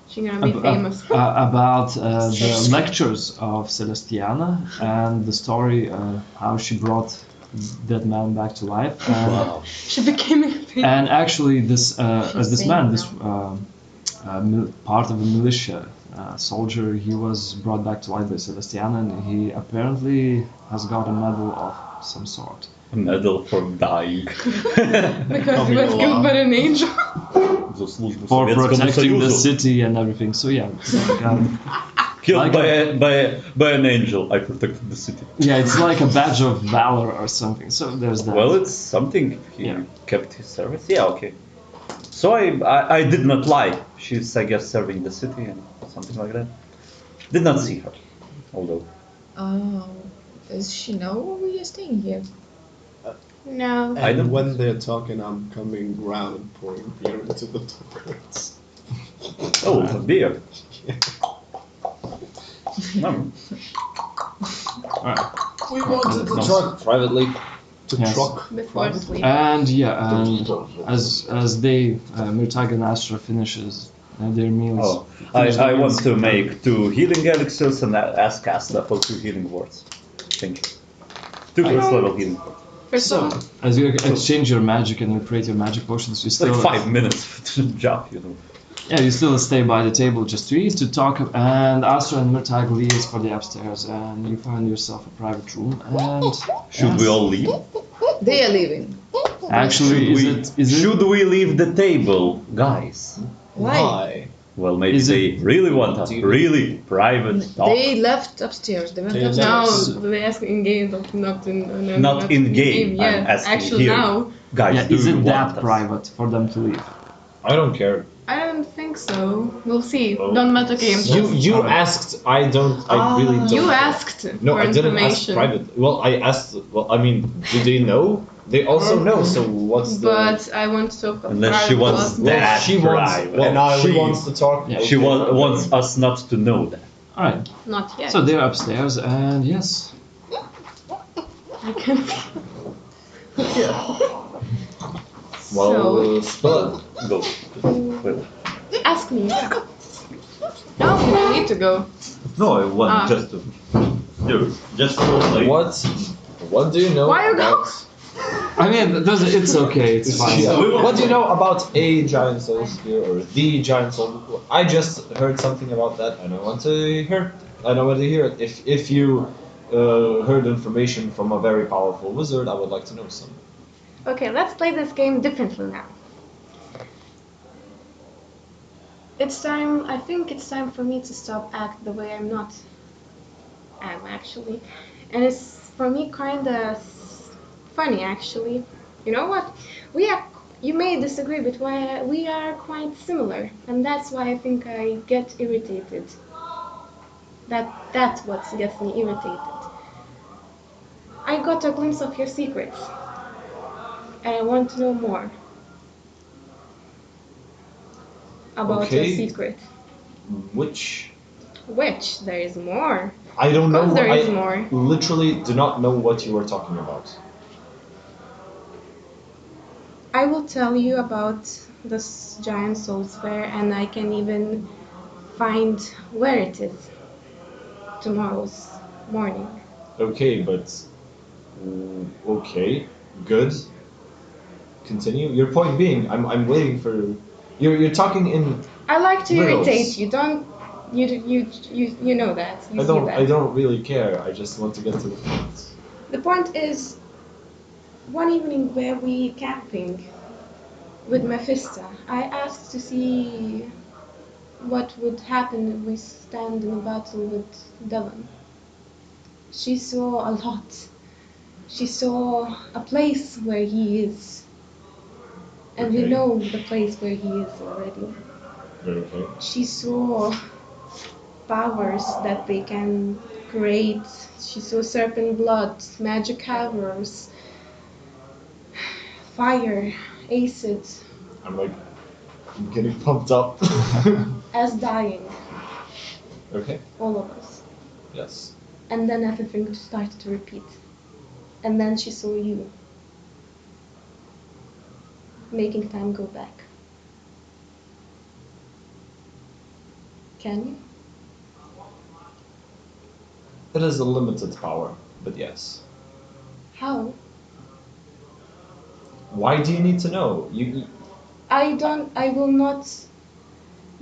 She's gonna be famous. about the lectures of Celestiana and the story how she brought that man back to life. And, Wow. She became famous. and actually, this as this She's man, saying this part of the militia soldier, he was brought back to life by Celestiana, and he apparently has got a medal of some sort. A medal for dying. Because he was killed by an angel. За службу For Советскому protecting the Союзу. city and everything. So yeah, it's like, Killed like by an angel. I protected the city. yeah, it's like a badge of valor or something. So there's that. Well, it's something. He Yeah. kept his service. Yeah, okay. So I did not lie. She's, I guess, serving the city and something like that. Did not see her, although. Oh, does she know we are staying here? No. I don't- And when they're talking, I'm coming round and pouring beer into the talkers. Oh, a beer. No. Alright. We wanted to No. truck Privately. to Yes. truck. Before sleep. And yeah, and as they Mirtag and Astra finishes their meals. Oh, finish their I want meals, to make 2 healing elixirs and ask Astra for 2 healing words. Thank you. 2 first level healing words. First So of all, as you exchange your magic and you create your magic potions, you It's still like 5 minutes to job, you know. yeah, you still stay by the table just to eat, to talk, and Astra and Mirtag leaves for the upstairs, and you find yourself a private room. And Should we all leave? They are leaving. actually, Should we leave the table, guys? Why? Well, maybe Is they really want us. Really private talk. They left upstairs. They went They upstairs. no, they ask in game, not in Not in game, Yeah, I'm asking actually here. now, Guys, yeah, do is you it want that us? private for them to leave? I don't care. I don't think so. We'll see. Oh. Don't matter game. You asked. I don't. I really don't. You care. asked No, for I didn't ask information. private. Well, I asked. Well, I mean, do they know? They also know. So what's the? But I want to talk about Unless she private wants law. well, that she wants. private. Well, And I she leave. wants to talk. Yeah. She wants us not to know that. Alright, Not yet. so they're upstairs, and yes, I can't. Well, spill it. Go. Well, Ask me. No, you don't need to go. no, I want Ah. just to do. Just to like. What do you know Why you about? I mean, it's okay, it's fine. What do you know about a giant soul spear or the giant soul? I just heard something about that, and I want to hear. I don't want to hear it. If you heard information from a very powerful wizard, I would like to know some. Okay, let's play this game differently now. It's time. I think it's time for me to stop act the way I'm not. Am actually, and it's for me kinda funny actually. You know what? You may disagree, but we are quite similar, and that's why I think I get irritated. That's what gets me irritated. I got a glimpse of your secrets, and I want to know more about Okay. your secret. Which Which there is more. I don't know. Of course there is I more. literally do not know what you are talking about. I will tell you about this giant soul sphere, and I can even find where it is tomorrow's morning. Okay, but okay, good. Continue. Your point being, I'm waiting for. You're talking in. I like to Riddles. irritate you. Don't you know that? You I see don't. that. I don't really care. I just want to get to the point. The point is, one evening where we camping with Mephisto, I asked to see what would happen if we stand in a battle with Devon. She saw a lot. She saw a place where he is. And we Okay. know the place where he is already. Okay. She saw powers that they can create. She saw serpent blood, magic arrows. fire, acid, I'm like, I'm getting pumped up. as dying, Okay. all of us. Yes. And then everything started to repeat. And then she saw you, making time go back. Can you? It is a limited power, but yes. How? Why do you need to know? You I will not.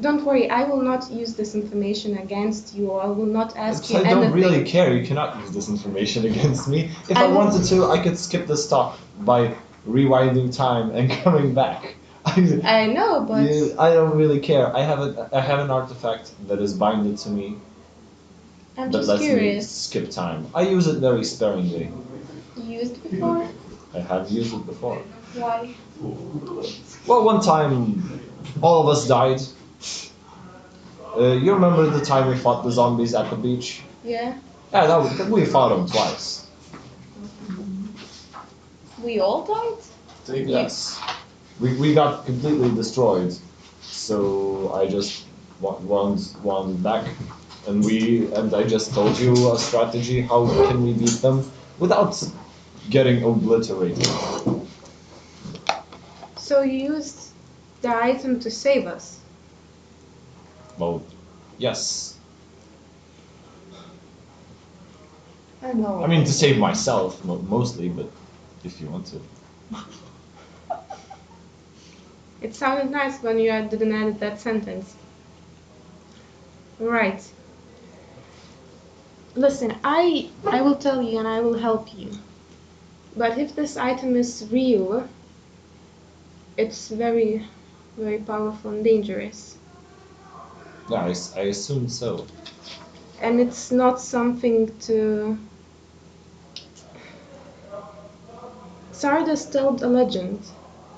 Don't worry, I will not use this information against you, or I will not ask you I anything. don't really care. You cannot use this information against me. If I I will- wanted to, I could skip this talk by rewinding time and coming back. I know, but I don't really care. I have an artifact that is binded to me I'm that just lets me curious. skip time. I use it very sparingly. You used it before? I have used it before. Why? Well, one time, all of us died. You remember the time we fought the zombies at the beach? Yeah? Yeah, we fought them twice. We all died? Yes. We got completely destroyed. So I just won back. And I just told you a strategy, how can we beat them without getting obliterated. So you used the item to save us? Well, yes. I know. I mean, to save myself, mostly, but if you want to. It sounded nice when you didn't add that sentence. Right. Listen, I will tell you and I will help you. But if this item is real, it's very, very powerful and dangerous. Yeah, I assume so. And it's not something to... Xardas told a legend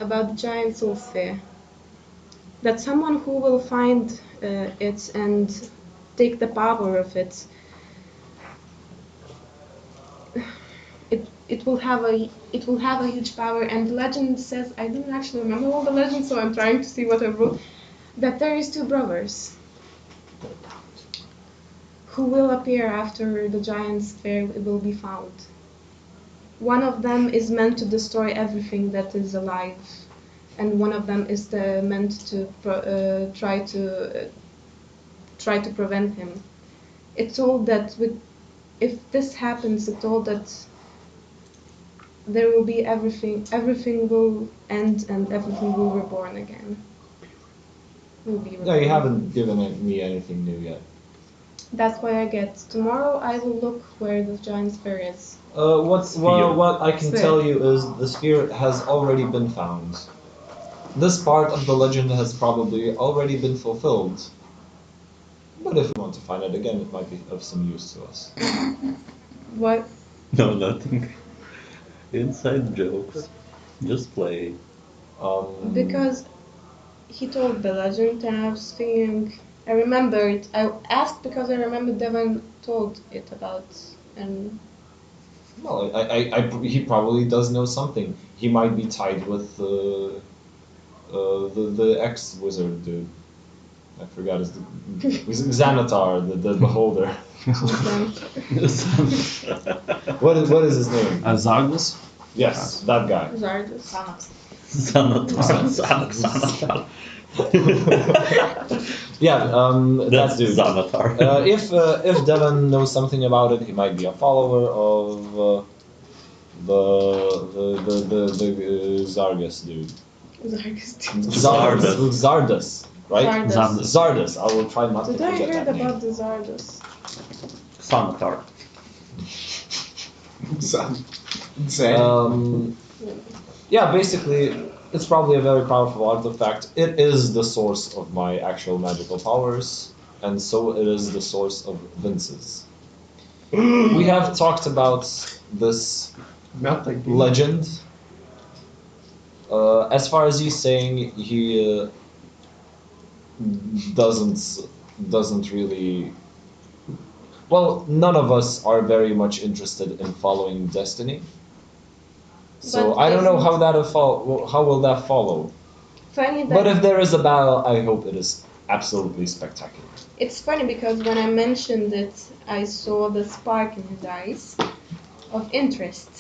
about the giant soul sphere. That someone who will find it and take the power of it, it will have a huge power. And the legend says, I don't actually remember all the legends, so I'm trying to see what I wrote. That there is two brothers who will appear after the giant sphere will be found. One of them is meant to destroy everything that is alive, and one of them is meant to try to prevent him. It's told that if this happens, it's told that there will be everything will end and everything will be reborn again. Will be No, reborn. you haven't given me anything new yet. That's what I get. Tomorrow I will look where the giant sphere is. What I can Sphere. tell you is the sphere has already been found. This part of the legend has probably already been fulfilled. But if we want to find it again, it might be of some use to us. What? No, nothing. Inside jokes. Just play. Because he told the legend and I was thinking, I remembered, I asked because I remembered Devon told it about, and Well, he probably does know something. He might be tied with the ex-wizard dude. I forgot his Xanatar, the beholder. What is his name? Xardas? Yes, that guy. Xardas. Xanatar. Yeah, that That's dude. Xanatar. If Devon knows something about it, he might be a follower of the Xardas dude. Xardas, right? Xardas. Xardas. I will try not to Did I forget heard that name. about the Xardas? Xanatar. Yeah, basically, it's probably a very powerful artifact. It is the source of my actual magical powers, and so it is the source of Vince's. We have talked about this legend. As far as he's saying, he doesn't really. Well, none of us are very much interested in following destiny. So But I don't know isn't- how how will that follow. Funny But that if there is a battle, I hope it is absolutely spectacular. it's funny because when I mentioned it, I saw the spark in his eyes of interest,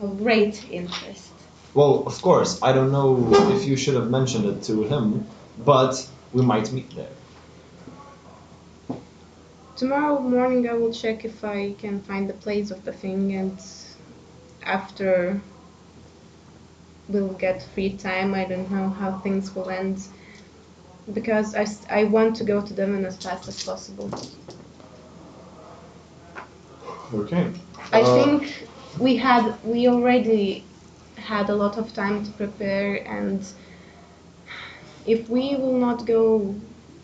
of great interest. Well, of course, I don't know if you should have mentioned it to him, but we might meet there. Tomorrow morning I will check if I can find the place of the thing, and after we'll get free time. I don't know how things will end because I want to go to Devon as fast as possible. Okay. I think we already had a lot of time to prepare, and if we will not go,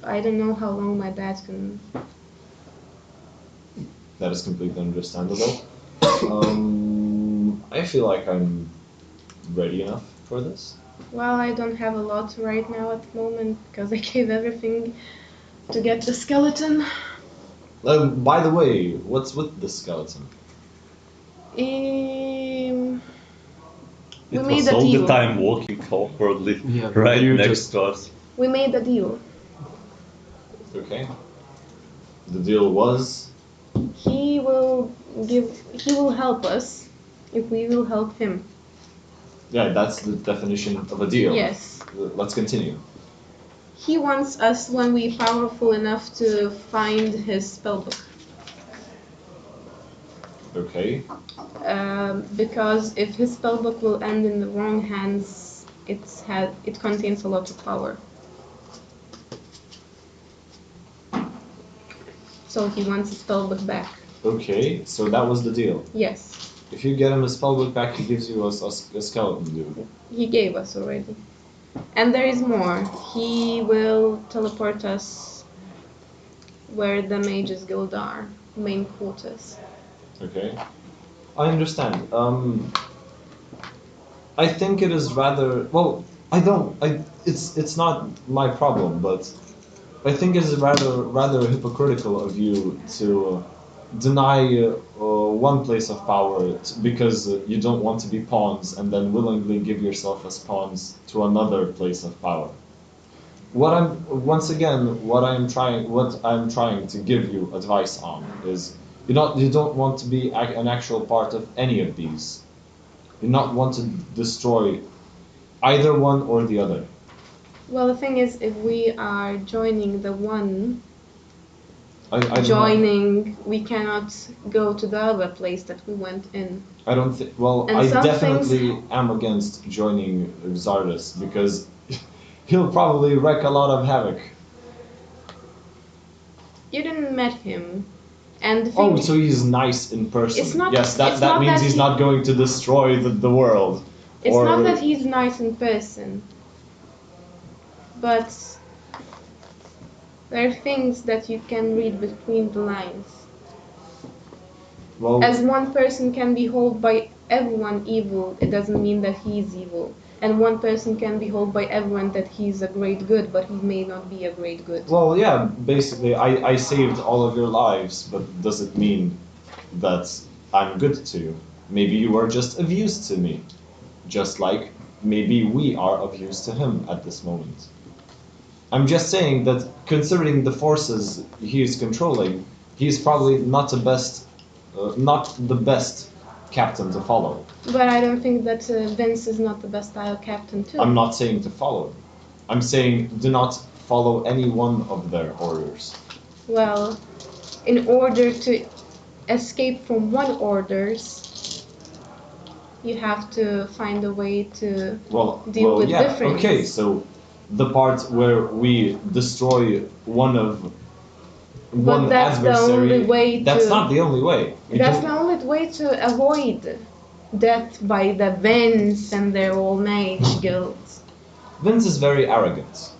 I don't know how long my dad can. That is completely understandable. I feel like I'm ready enough for this. Well, I don't have a lot right now at the moment because I gave everything to get the skeleton. By the way, what's with the skeleton? We It made was a all deal. the time walking awkwardly Yeah, right you next just- to us. We made a deal. Okay. The deal was He will help us if we will help him. yeah, that's the definition of a deal. Yes. Let's continue. He wants us when we're powerful enough to find his spellbook. Okay. Because if his spellbook will end in the wrong hands, it contains a lot of power. So he wants his spellbook back. Okay, so that was the deal. Yes, If you get him his spellbook back, he gives you a skeleton dude. he gave us already. And there is more. He will teleport us where the mages guild are, main quarters. Okay. I understand. I think it is rather well. It's not my problem, but I think it is rather hypocritical of you to deny one place of power because you don't want to be pawns and then willingly give yourself as pawns to another place of power. What I'm trying to give you advice on is you don't want to be an actual part of any of these. You not want to destroy either one or the other. Well, the thing is, if we are joining the one, I do not- joining, we cannot go to the other place that we went in. I don't think. Well, And I some definitely am against joining Xardas because he'll probably wreak a lot of havoc. You didn't met him, and the thing Oh, so he's nice in person. It's not- Yes, that it's not means that he's he- not going to destroy the world. it's or- not that he's nice in person, but there are things that you can read between the lines. Well, As one person can be held by everyone evil, it doesn't mean that he's evil. And one person can be held by everyone that he's a great good, but he may not be a great good. well, yeah. Basically, I saved all of your lives, but does it mean that I'm good to you? Maybe you are just of use to me, just like maybe we are of use to him at this moment. I'm just saying that considering the forces he is controlling, he is probably not the best captain to follow. But I don't think that Vince is not the best style captain too. I'm not saying to follow him. I'm saying do not follow any one of their orders. Well, in order to escape from one orders, you have to find a way to deal with yeah. difference. Okay, so the part where we destroy one that's the adversary. only way That's to- not the only way. That's the only way to avoid death by the Vince and their old mage guilds. Vince is very arrogant.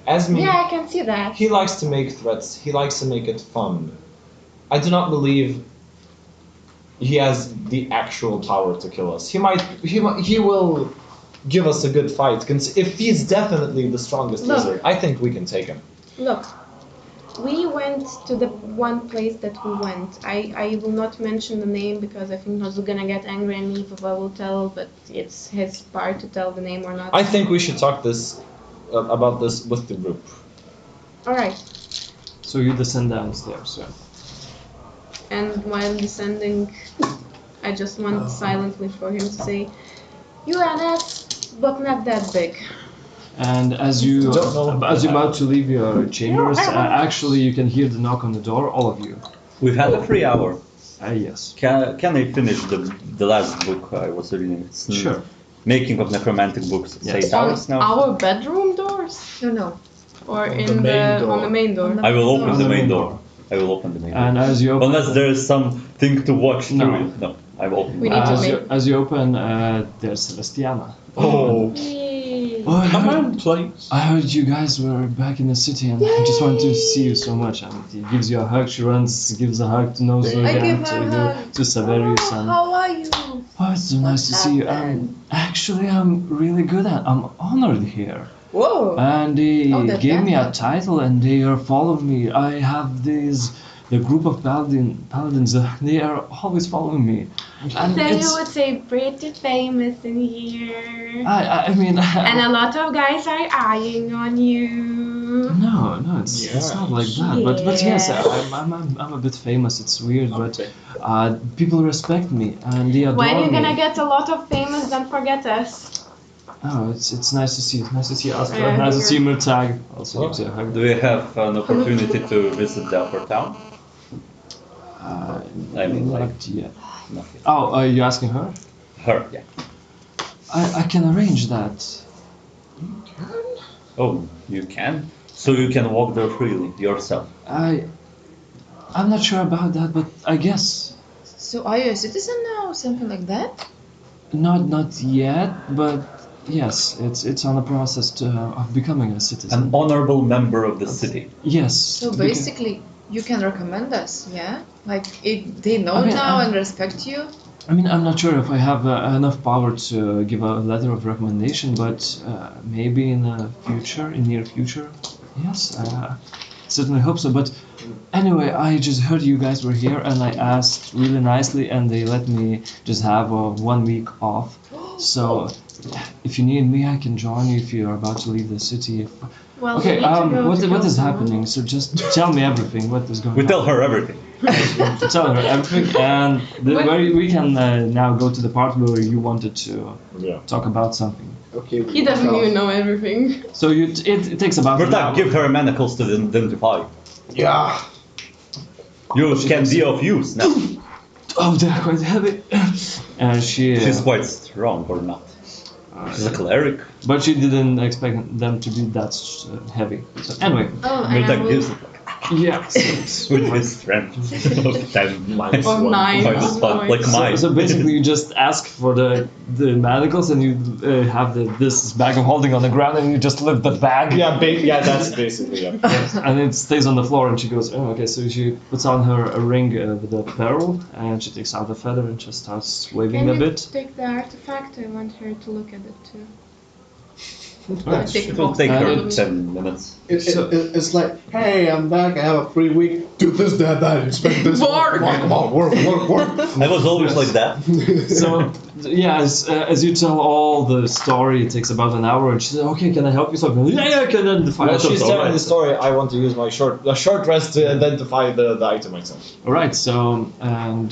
As me, Yeah, I can see that. he likes to make threats. He likes to make it fun. I do not believe he has the actual power to kill us. He will give us a good fight. If he's definitely the strongest Look. wizard, I think we can take him. Look, We went to the one place that we went. I will not mention the name because I think Nozug gonna get angry at me if I will tell, but it's his part to tell the name or not. I think we should talk about this with the group. Alright. So you descend downstairs, yeah. And while descending, I just want silently for him to say, "You're an ass, but not that big." And as you're about to leave your chambers, actually you can hear the knock on the door, all of you. We've had a free hour. Yes. Can I finish the last book I was reading? It's Sure. Making of Necromantic Books. Yes. Say Darius now. Our bedroom doors? No. Or On in the main door. on the main door? I will open On the the main main door. door. I will open the main door. And as you open, Unless there is something to watch No. through it. No, I will open We the need to as make- you, as you open, there's Celestiana. Oh, Yay. Oh, come on, please. I heard you guys were back in the city, and I just wanted to see you so much. And he gives you a hug. She gives a hug to Nozug I give and her a to hug. to Severius. And How are you? oh, it's so nice to see you. happened? Actually, I'm really good at. I'm honored here. Whoa. And they Oh, gave me a that. title, and they are following me. I have the group of paladins. They are always following me. And Then you it's, would say pretty famous in here. I mean, And a lot of guys are eyeing on you. no, it's not like that. But yes, I'm a bit famous. It's weird, but people respect me and they adore When you're gonna me. get a lot of famous, don't forget us. Oh, it's nice to see you. Nice to see Astra. Yeah, Nice to here. see Mirtag. Also gives you a hug. Do we have an opportunity to visit the upper town? I mean, like, not yet. nothing. Oh, are you asking her? Her, yeah. I can arrange that. Oh, you can? So you can walk there freely, yourself. I'm not sure about that, but I guess So are you a citizen now? Something like that? not yet. But yes, it's on the process of becoming a citizen. An honorable member of the city. Yes. So because- basically, you can recommend us, yeah? Like, they know I mean, now and respect you? I mean, I'm not sure if I have enough power to give a letter of recommendation, but maybe in the future, in near future, yes, certainly hope so. But anyway, I just heard you guys were here, and I asked really nicely, and they let me just have 1 week off. So if you need me, I can join you if you're about to leave the city. Well, Okay, we need to go to what is Kilburn. happening? So just tell me everything. What is going We on? tell her everything. Tell her everything, and where we can now go to the part where you wanted to Yeah. talk about something. Okay. He doesn't even know everything. So it takes about an Mirtag, hour. give her manacles to identify. Yeah. You can be of use now. Oh, they're quite heavy. And She's quite strong, or not? She's a cleric. but she didn't expect them to be that heavy. So anyway, Oh, and I Mirtag will... gives it yeah. with his strength of 10. Minus Or one. 9. Minus one, like mine. So basically, you just ask for the manacles, and you have this bag of holding on the ground, and you just lift the bag. Yeah, that's basically yeah. And it stays on the floor, and she goes, oh, okay. So she puts on her a ring with a pearl, and she takes out the feather and just starts waving Can a you bit. take the artifact? I want her to look at it too. Right. Take It will take Uh, her 10 minutes. It's like, hey, I'm back. I have a free week. Do this, that. Expect this. Work. Come on, work. I was always like that. So, yeah, as you tell all the story, it takes about an hour, and she says, okay, can I help you? So, yeah, I can identify While it. she's All telling right. the story, I want to use my short rest to identify the item myself. All right, so, and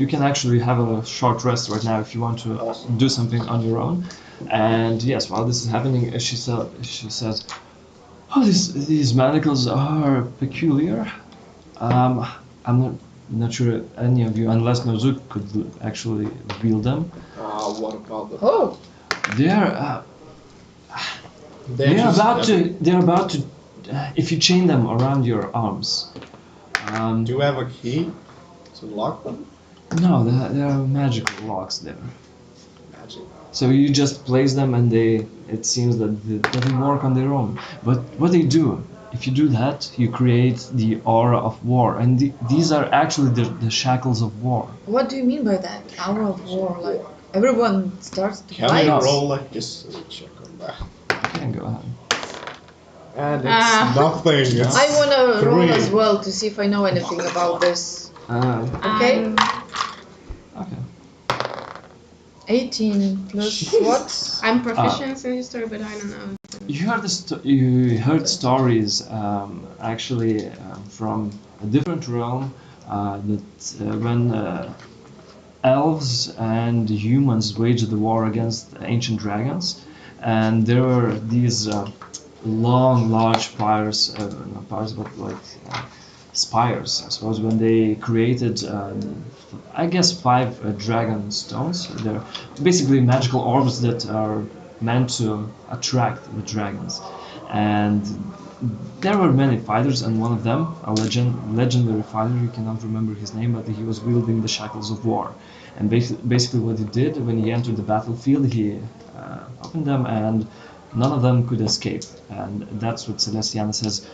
you can actually have a short rest right now if you want to do something on your own. And yes, while this is happening, she says, oh, these manacles are peculiar. I'm not sure any of you, unless Nozug could actually wield them. What about the... Oh, They're Dangerous. they're about to if you chain them around your arms. Do you have a key to lock them? No, they're magical locks there. Magic. So you just place them, and it seems that they doesn't work on their own. But what they do, if you do that, you create the aura of war, and these are actually the shackles of war. what do you mean by that? Hour of war, like, everyone starts to Can fight. we Yes. roll like this? Check on that. You can go ahead. And it's nothing. It's I wanna roll 3. as well to see if I know anything about this. Okay. Okay. 18 plus what? I'm proficient in history, but I don't know. You heard stories actually from a different realm that when elves and humans waged the war against ancient dragons, and there were these long, large spires, not spires, but like spires, I suppose, when they created, I guess, 5 dragon stones. They're basically magical orbs that are meant to attract the dragons. And there were many fighters, and one of them, a legendary fighter, you cannot remember his name, but he was wielding the shackles of war. And basically what he did, when he entered the battlefield, he opened them and none of them could escape. And that's what Celestiana says,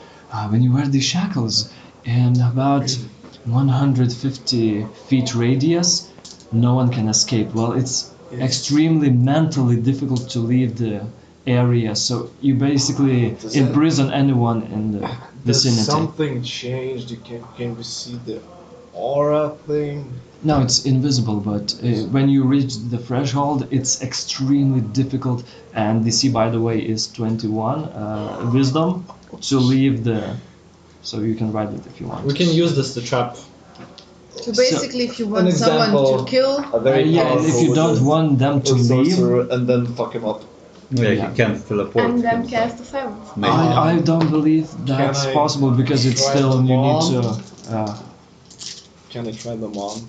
when you wear these shackles, in about 150 feet radius, no one can escape. Well, it's extremely mentally difficult to leave the area, so you basically imprison anyone in the vicinity. Does something changed? Can we see the aura thing? No, it's invisible, but when you reach the threshold, it's extremely difficult, and DC, by the way, is 21 wisdom to leave the... So you can write it if you want. We can use this to trap. So basically, if you An want someone example, to kill, A very yeah, and powerful if you don't wizard want them to or leave... sorcerer, and then fuck him up. Yeah, Yeah. he can't teleport. And then himself. cast a silence. Maybe. I don't believe that's I possible, because it's try still, them you need on? to... Can I try them on?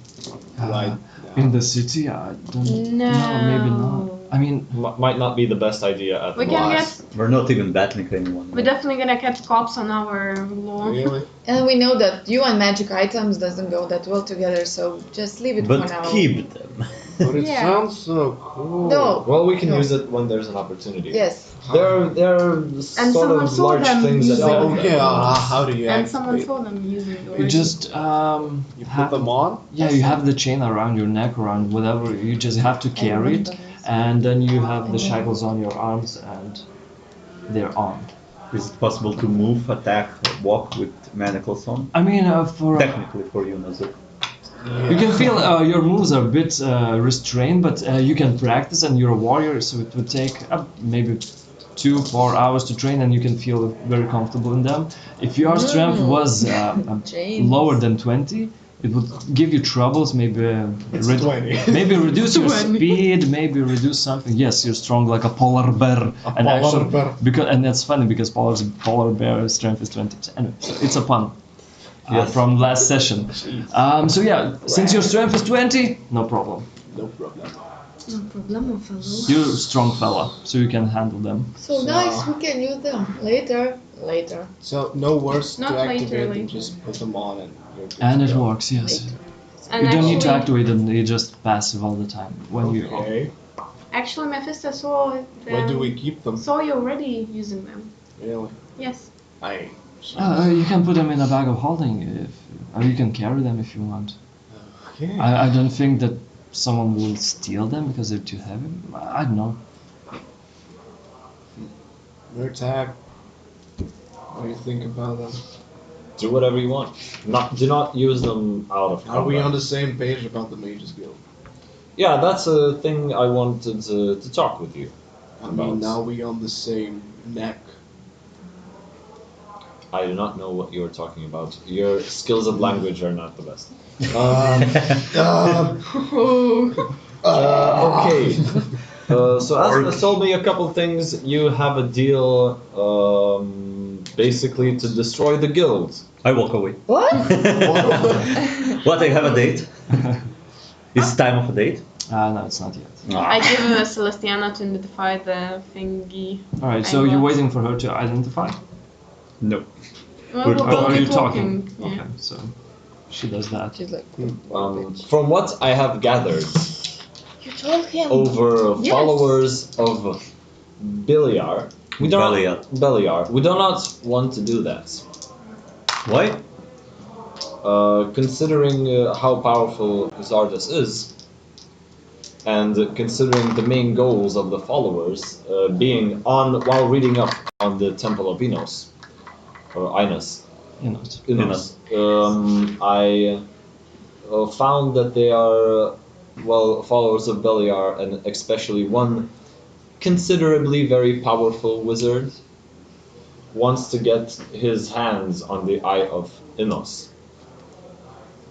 Uh, Right in now. the city, I don't No. maybe not. I mean, Might not be the best idea at We the can moment. get. We're not even battling anyone. We're definitely gonna get cops on our lawn. Really? and we know that you and magic items doesn't go that well together, so just leave it for But now. keep them. But it Yeah. sounds so cool. No. Well, we can No. use it when there's an opportunity. Yes. They're sort someone of saw large them things that using they Oh, okay. How do you And someone activate? saw them using the you word. just You put them on? yeah, you have the chain around your neck, around whatever. You just have to carry it, and then you have the shackles on your arms, and they're on. Is it possible to move, attack, walk with manacles on? I mean, for Technically for you, Nozug. you can feel your moves are a bit restrained, but you can practice, and you're a warrior, so it would take maybe 2-4 hours to train, and you can feel very comfortable in them. If your strength was James. lower than 20, it would give you troubles. Maybe 20. maybe reduce your 20. speed. Maybe reduce something. Yes, you're strong like a polar bear. Polar bear. And that's funny because polar bear strength is 20. Anyway, so it's a pun. Yes. From last session. So yeah, since your strength is 20, no problem. No problem. No problem, fellow. You're a strong fella, so you can handle them. So nice, we can use them later. Later. So no worse Not to later, activate later. them, just put them on and you're good And to it go. works, yes. And You don't need to actually- activate them, they're just passive all the time. When you Okay. Actually, Mephisto saw them. Where do we keep them? Saw you already using them. Really? Yes. you can put them in a bag of holding, or you can carry them if you want. Okay. I don't think that someone will steal them because they're too heavy. I don't know. Mirtag, what do you think about them? Do whatever you want. Do not use them out of combat. Are we on the same page about the Mages Guild? Yeah, that's a thing I wanted to talk with you I about. mean, now we on the same neck. I do not know what you're talking about. Your skills of language are not the best. Okay. So Astra told me a couple things. You have a deal, basically to destroy the guild. I walk away. What? What, I have a date? It's time of a date? No, it's not yet. I give Celestiana to identify the thingy. Alright, so I you're got- waiting for her to identify? No. Well, We're we'll Or are keep you talking? Yeah. Okay, so she does that. She's like, From what I have gathered, you told him. over Yes. followers of Beliar, we do not Beliar. we do not want to do that. Why? Considering how powerful Xardas is, and considering the main goals of the followers being on while reading up on the Temple of Enos, or Inos. Enos. I found that they are, followers of Beliar, and especially one considerably very powerful wizard wants to get his hands on the Eye of Enos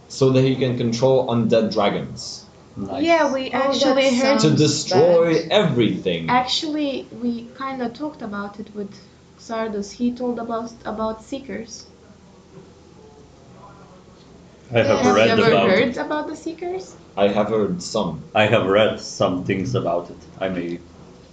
so that he can control undead dragons. Nice. Yeah, we actually that heard. To sounds destroy bad. everything. Actually, we kind of talked about it with Xardas. He told about Seekers. I have Have you read ever about heard it. about the Seekers? I have heard some. I have read some things about it. I may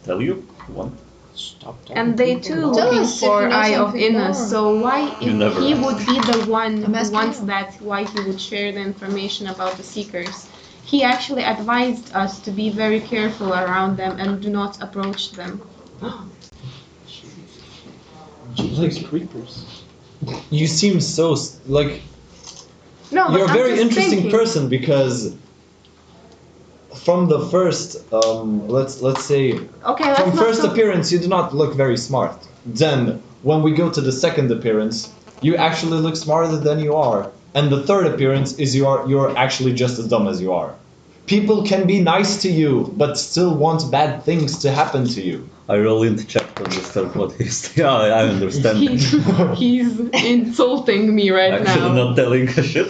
tell you one. Stop talking. And they to too people. Tell looking us if for you know Eye of something Innes. more. So why, You if never he asked. would be the one I'm who asking wants you. that, why he would share the information about the Seekers? He actually advised us to be very careful around them and do not approach them. Jesus creepers. You seem so like No, you're a but I'm very just interesting thinking. person because from the first let's say Okay, let's from not first talk- appearance you do not look very smart. Then when we go to the second appearance, you actually look smarter than you are. And the third appearance is you're actually just as dumb as you are. People can be nice to you, but still want bad things to happen to you. I roll into check to understand what he's. Yeah, I understand. He's insulting me right Actually, now. not telling a shit.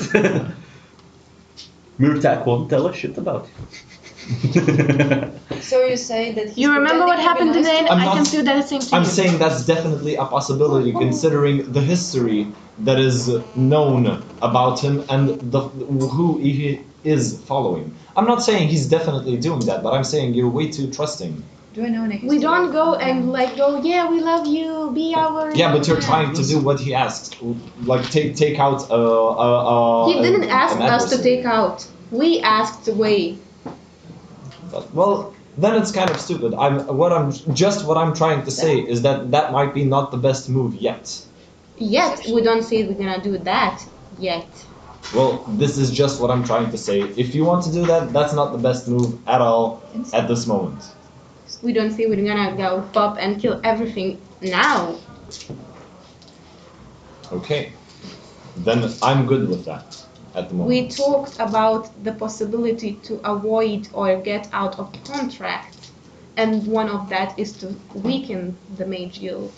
Mirtag won't tell a shit about you. So you say that he's You remember what pretending happened to be today? nice I'm I not- can feel that same thing. I'm saying that's definitely a possibility considering the history that is known about him and who he is following. I'm not saying he's definitely doing that, but I'm saying you're way too trusting. Do I know any We history? don't go and like go, yeah, we love you, be our. Yeah, but you're trying to do what he asks, like take out He didn't ask an us to adversary. take out. We asked away. But, well, then it's kind of stupid. What I'm trying to say is that might be not the best move yet. Yet, we don't say we're gonna do that yet. Well, this is just what I'm trying to say. If you want to do that, that's not the best move at all at this moment. We don't say we're gonna go pop and kill everything now. Okay. Then I'm good with that at the moment. We talked about the possibility to avoid or get out of contract, and one of that is to weaken the Mage Guild.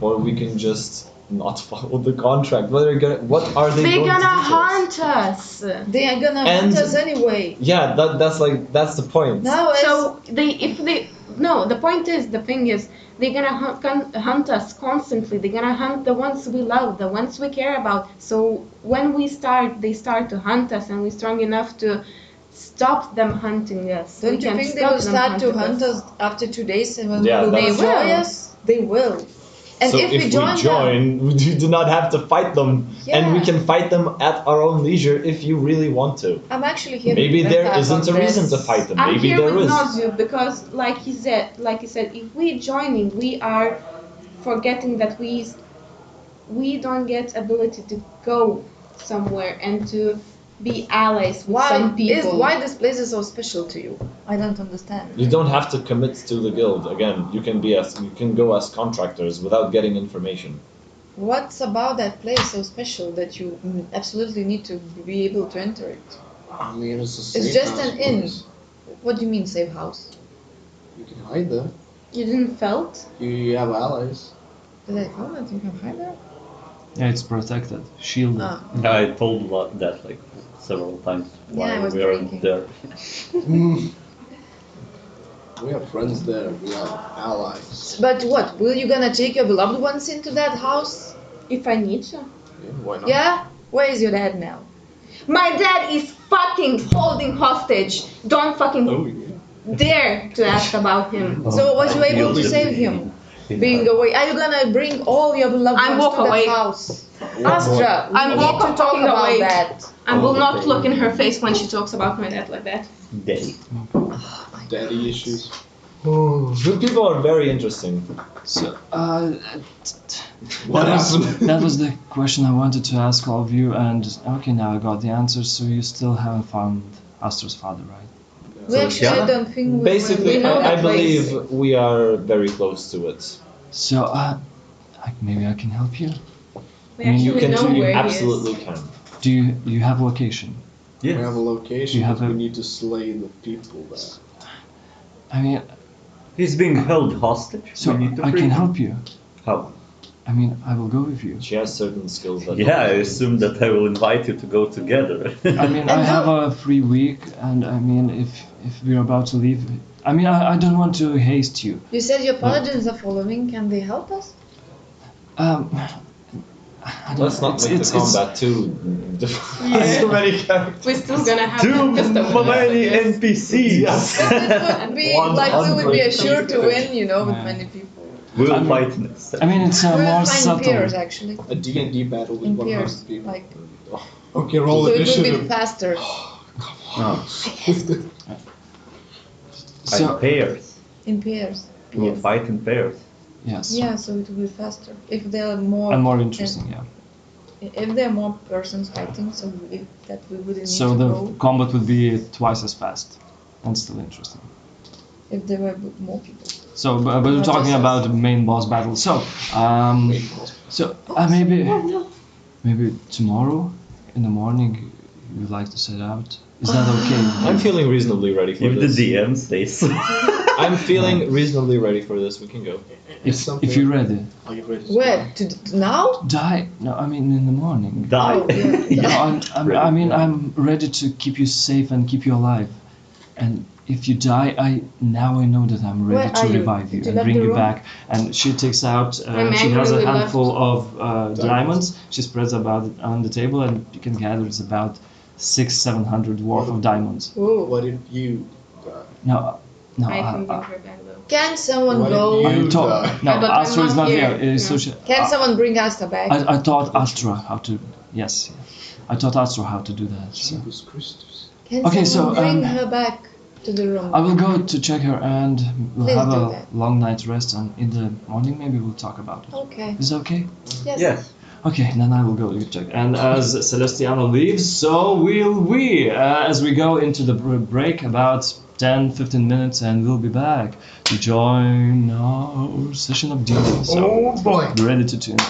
Or we can just not follow the contract. What are they They're going to do to gonna us? hunt us. They are gonna And- hunt us anyway. Yeah, that's the point. Now, So the point is, the thing is, they're gonna hunt us constantly. They're gonna hunt the ones we love, the ones we care about. So when they start to hunt us, and we're strong enough to stop them hunting us. don't we you can think they stop will them start to hunting hunt us after 2 days and when Yeah, we will that's- destroy They will. us? They will. And so if we join, them, we do not have to fight them, and we Yeah. can fight them at our own leisure if you really want to. I'm actually here. Maybe to there back up isn't a on reason this. to fight them. I'm Maybe here there with is. Nozug because, like he said, if we joining, we are forgetting that we don't get ability to go somewhere and to be allies with some people. Why this place is so special to you? I don't understand. You don't have to commit to the guild. Again, you can go as contractors without getting information. What's about that place so special that you absolutely need to be able to enter it? I mean, it's a It's safe just house an inn. place. What do you mean safe house? You can hide there. You didn't felt? You have allies. Did I call that you can hide there? Yeah, it's protected, shielded. Ah. I told that like several times Yeah, while I was we were drinking. there. We have friends there. We have allies. But what? Will you gonna take your beloved ones into that house? If I need to. Yeah, why not? Yeah? Where is your dad now? My dad is fucking holding hostage. Don't fucking Oh, yeah. dare to ask about him. So was you I able to feel save it. him? Being away, are you gonna bring all your beloved I ones walk to away. that house? Astra, we I'm need walk to talk fucking about away. that. I will not look in her face when she talks about my dad like that. Day. Daddy issues. You people are very interesting. So, What that was the question I wanted to ask all of you, and okay, now I got the answers. So you still haven't found Astra's father, right? We actually Tiana? don't think we Basically, know I that place. believe we are very close to it. So, maybe I can help you. We I mean, actually You can. know You where absolutely he is. can. Do you have a location? We Yes. have a location, You have but we a- need to slay the people there. I mean, He's being held hostage. so we need to I free can him. help you. How? I mean, I will go with you. She has certain skills that. Yeah, I assume that I will invite you to go together. I mean, I have a free week, and I mean, if we're about to leave, I mean, I don't want to haste you. You said your paladins are following. Can they help us? I don't Let's know. not make the combat too. So many characters. We're still gonna have Too them custom many NPCs. It would be like we would be assured to win, you know, with Yeah. many people. We'll fight next. I mean, it's We more will find subtle. peers actually. A D&D battle with In 100 peers, people. like Okay, so roll it will be initiative. faster. No, So in pairs. In pairs. We'll Yes. fight in pairs. yes, Yeah, so it will be faster if there are more. and more interesting, yeah. If there are more persons fighting, so that we wouldn't need So to the go. combat would be twice as fast, and still interesting. If there were more people. So, but we're Not talking just about us. the main boss battle. So, maybe tomorrow in the morning you'd like to set out. Is that okay? I'm feeling reasonably ready for If the this. DM says. I'm feeling reasonably ready for this. We can go. if you're ready. Are you ready? Where? Now? Die? No, I mean in the morning. Die. Oh, yeah. Yeah, I mean I'm ready to keep you safe and keep you alive. And if you die, I know that I'm ready Where to are you? revive you Did you and left bring the you room? back. And she takes out. I'm She has a angrily handful of diamonds. She spreads about it on the table, and you can gather it's about 600-700 worth of diamonds. Ooh. What if you die? No, I can bring her back though. Can someone What go? if I you thought die? no, But I'm Astra is not not here. here. So she, Can someone bring Astra back? I taught Astra how to. Yes, I taught Astra how to do that. So. Jesus Christus. Can Okay, someone so, bring um, her back to the room? I will go to check her, and we'll Please have do a that. long night's rest. And in the morning, maybe we'll talk about it. Okay. Is that okay? Yes. Yes. Okay, then I will go to check. And as Celestiano leaves, so will we. As we go into the break, about 10-15 minutes, and we'll be back to join our session of D&D. So boy. be ready to tune in.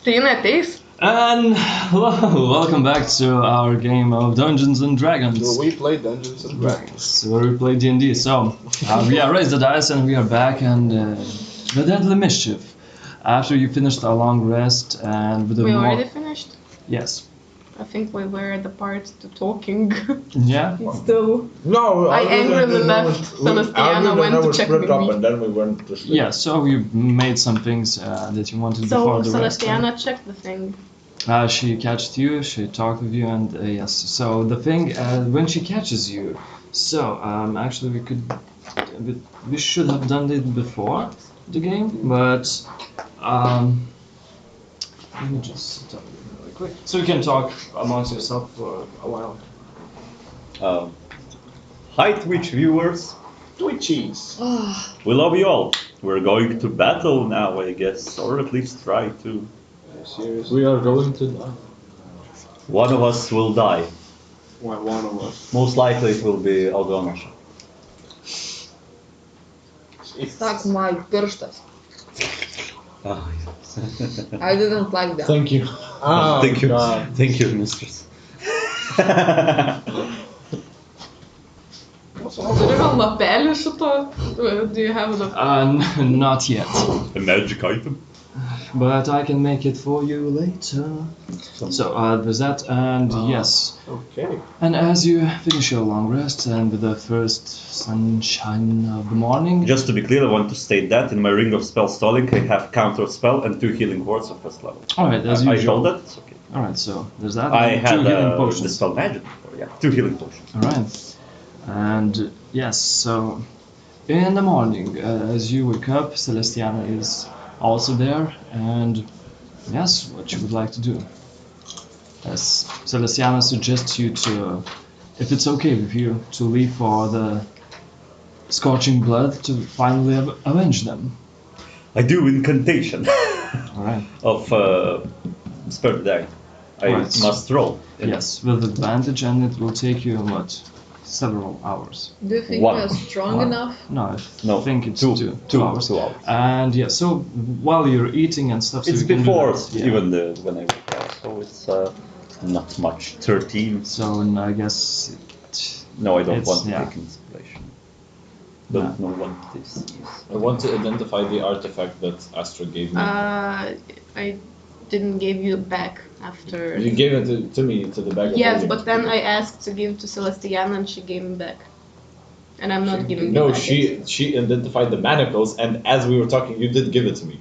Tai jinai ateis? And hello, welcome back to our game of Dungeons and Dragons. Do we play Dungeons and Dragons? Where we play D&D. So, we are raised the dice and we are back and the Deadly Mischief. After you finished a long rest and with the We already finished? Yes. I think we were at the part to talking. Yeah? Still. No, I angrily left Celestiana, went to check with me. and then we went to sleep. Yeah, so you made some things that you wanted So before the rest. Celestiana checked the thing. She catched you, she talked with you, and yes. So the thing, when she catches you, so actually we should have done it before the game, but let me just tell you really quick. So you can talk amongst yourself for a while. Hi, Twitch viewers. Twitchies. We love you all. We're going to battle now, I guess, or at least try to. Seriously? We are going to die. One of us will die. Why one of us? Most likely it will be Audronasha. Tak, my pirštas. Ah, yes. I didn't like that. Thank you. Oh, Thank you. God. Thank you, mistress. Turi gal lapelį šito? Do you have the... Not yet, A magic item. but I can make it for you later. So there's that, and yes. Okay. And as you finish your long rest and with the first sunshine of the morning, Just to be clear, I want to state that in my ring of spell stalling, I have counter spell and 2 healing words of first level. alright, as I usual. told that. It's okay. Alright, so there's that. I and had 2 healing the potions. spell magic before, yeah. 2 healing potions. Alright, and yes, so in the morning, as you wake up, Celestiana is also there, and yes, what you would like to do. As Celestiana suggests you to, if it's okay with you, to leave for the scorching blood to finally avenge them. I do incantation Alright, of spare die. I Right. must roll. yes, with advantage, and it will take you, what, several hours. Do you think One. we are strong One. enough? No, No, I think it's two. 2 hours. 2 hours. And yeah, so while you're eating and stuff, so It's you can do before that, yeah. even when I wake up, so it's not much. 13. So I guess No, I don't It's- want to yeah. take inspiration. Don't know what this is. I want to identify the artifact that Astra gave me. I didn't give you back after... You gave it to me, to the bag of Yes, holding. but then I asked to give to Celestiana and she gave me back. And I'm not giving No, you back. she identified the manacles, and as we were talking, you did give it to me.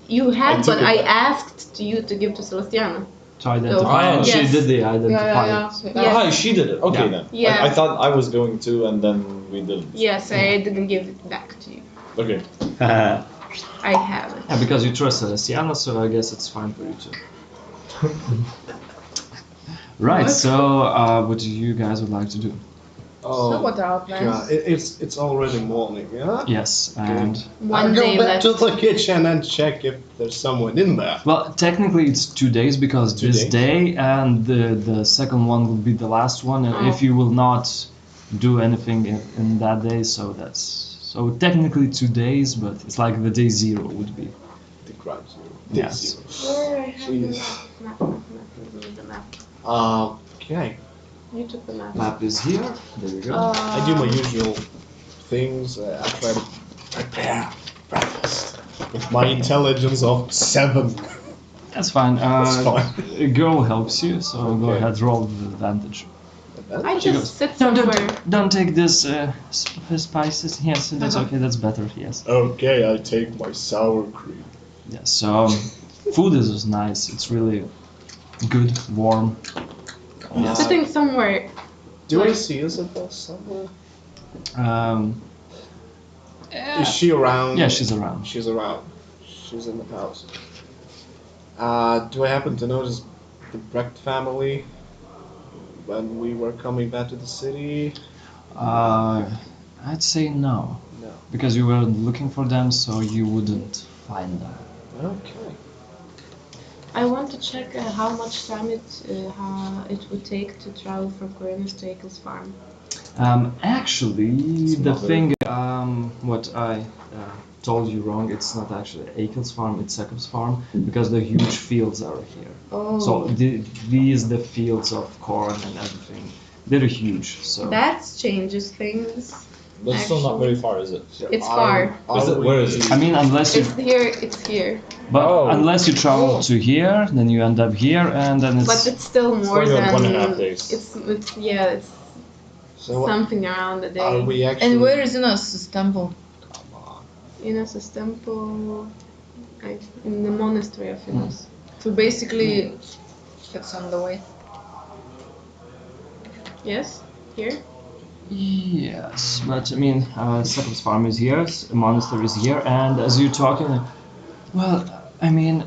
You I had, took but it I back. asked you to give to Celestiana. to identify, Oh, and she yes. did the identify. Yes. Ah, she did it. Okay Yeah. then. Yeah. I thought I was going to, and then we didn't. Yes, I didn't give it back to you. Okay. I have it. Yeah, because you trust Celestiana, so I guess it's fine for you too. Right. What? So, what do you guys would like to do? Oh, So what are our plans? God. It's already morning, yeah? Yes, and One I'll day go back left. to the kitchen and check if there's someone in there. well, technically it's 2 days because 2 this days? day and the second one will be the last one, and if Oh. you will not do anything in that day, so technically 2 days, but it's like the day 0 would be. The crime zero. Yes. Where I have Jeez. map. Give me the map. Okay. You took the map. Map is here. There we go. I do my usual things. I try to prepare breakfast with my intelligence of 7. That's fine. That's fine. A girl helps you, so go Okay. ahead, roll with advantage. I She just goes, sit No, somewhere. don't take this spices. Yes, that's okay. That's better. Yes. Okay, I take my sour cream. Yes. So food is nice. It's really good, warm. Sitting somewhere. Do I see Isabel somewhere? Um, Is she around? yeah, she's around. She's around. She's in the house. Do I happen to notice the Brecht family when we were coming back to the city? I'd say no, No. because you were looking for them, so you wouldn't find them. Okay. I want to check how much time it would take to travel from Corinus to Eccles Farm. Actually, the Smother. thing what I told you wrong. It's not actually Akel's farm, it's Sekup's farm, because the huge fields are here. Oh. So these the fields of corn and everything. They're huge. So That changes things. That's still not very far, is it? It's far. Where is it? I mean, unless you It's here. but Oh. unless you travel to here, then you end up here, and then it's. But it's still more only than 1.5 days. It's So what, something around a are day. we actually? And where is Inos' temple? Inos' temple, in the monastery of Inos. So basically, it's on the way. Yes, here. Yes, but I mean, Sekup's farm is here, a monastery is here, and as you're talking, well, I mean,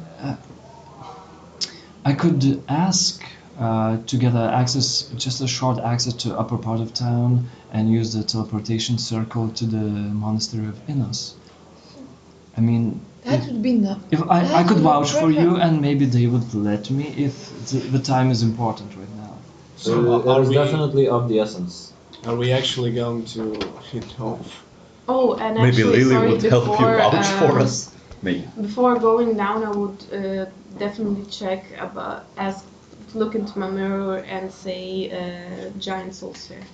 I could ask to get access, just a short access to upper part of town, and use the teleportation circle to the monastery of Inos. I mean, That would be enough. if I could vouch for you, and maybe they would let me if the time is important right now. So It is definitely of the essence. Are we actually going to hit home? Oh, and Maybe actually, Lily sorry, would help you before, vouch for us. Maybe. Before going down, I would definitely check look into my mirror and say giant soul sphere.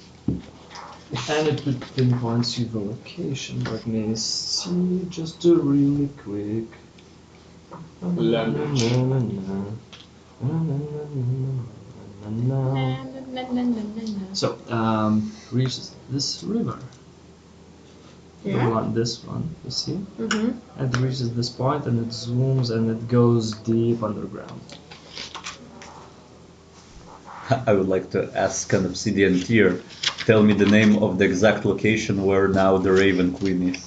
And it would pinpoint you the location. Let me see, just a really quick. So, reaches this river. Yeah. This one, you see? Mm-hmm. And it reaches this point and it zooms and it goes deep underground. I would like to ask an obsidian tier. Tell me the name of the exact location where now the Raven Queen is.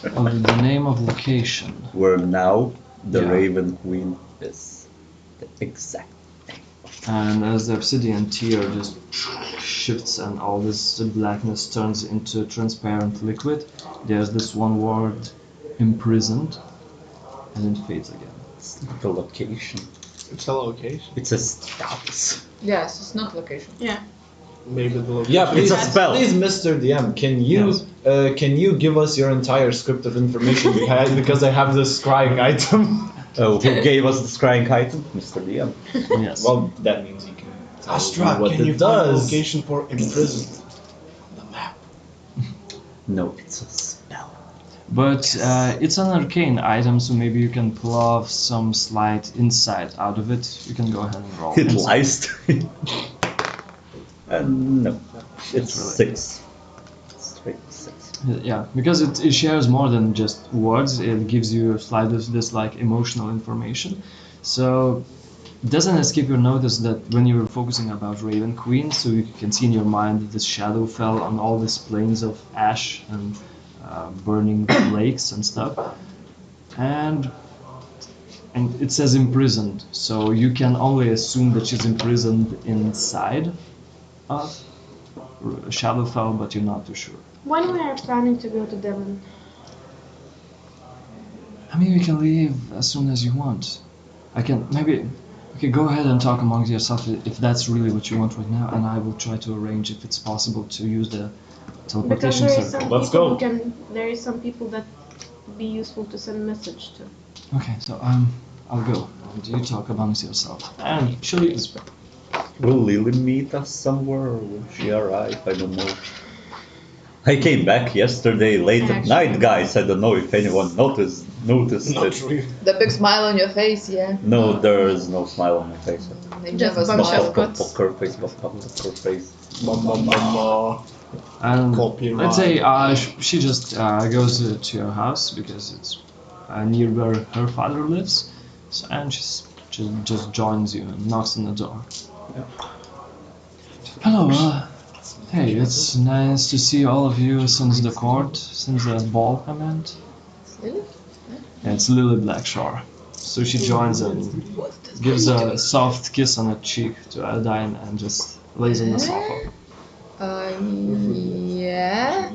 The name of location. Where now the Yeah. Raven Queen is. The exact name. And as the obsidian tier just shifts and all this blackness turns into transparent liquid, there's this one word, imprisoned, and it fades again. It's not the location. It's a location. It's a status. Yes, it's not location. Yeah. Maybe the location. Yeah, please, It's a spell. please, Mr. DM, can you give us your entire script of information because I have this scrying item? Oh, who gave us the scrying item? Mr. DM. Yes. Well, that means you can tell Astra, me what can you it find the does. location for imprisoned on the map? No, it's a spell. But it's an arcane item, so maybe you can pull off some slight insight out of it. You can go ahead and roll. It insight. lies to you. No, it's really- 6. Straight 6. Yeah, because it shares more than just words. It gives you slight this like emotional information. So it doesn't escape your notice that when you were focusing about Raven Queen, so you can see in your mind that this shadow fell on all these plains of ash and burning lakes and stuff. And it says imprisoned, so you can only assume that she's imprisoned inside of Shadowfell, but you're not too sure. When we are planning to go to Devon? I mean, we can leave as soon as you want. I can maybe. Okay, go ahead and talk amongst yourself if that's really what you want right now, and I will try to arrange if it's possible to use the Because teleportation there is circle. some Let's people go. who can. There is some people that be useful to send message to. Okay, so I'll go. And you talk amongst yourself. And she leaves. Will Lily meet us somewhere or will she arrive? I don't know. I came back yesterday late at Actually. night, guys. I don't know if anyone noticed Not it. really. The big smile on your face, yeah. No, there is no smile on my face. They Just never bunch smile. of cuts. Poker face, poker face. And Copyright. let's say she just goes to your house because it's near where her father lives, so, and she just joins you and knocks on the door. Hello, hey, it's nice to see all of you since the court, since the ball, I meant. Really? Yeah, it's Lily Blackshore. So she joins and gives a soft kiss on the cheek to Aedain and just lays on the sofa. Yeah.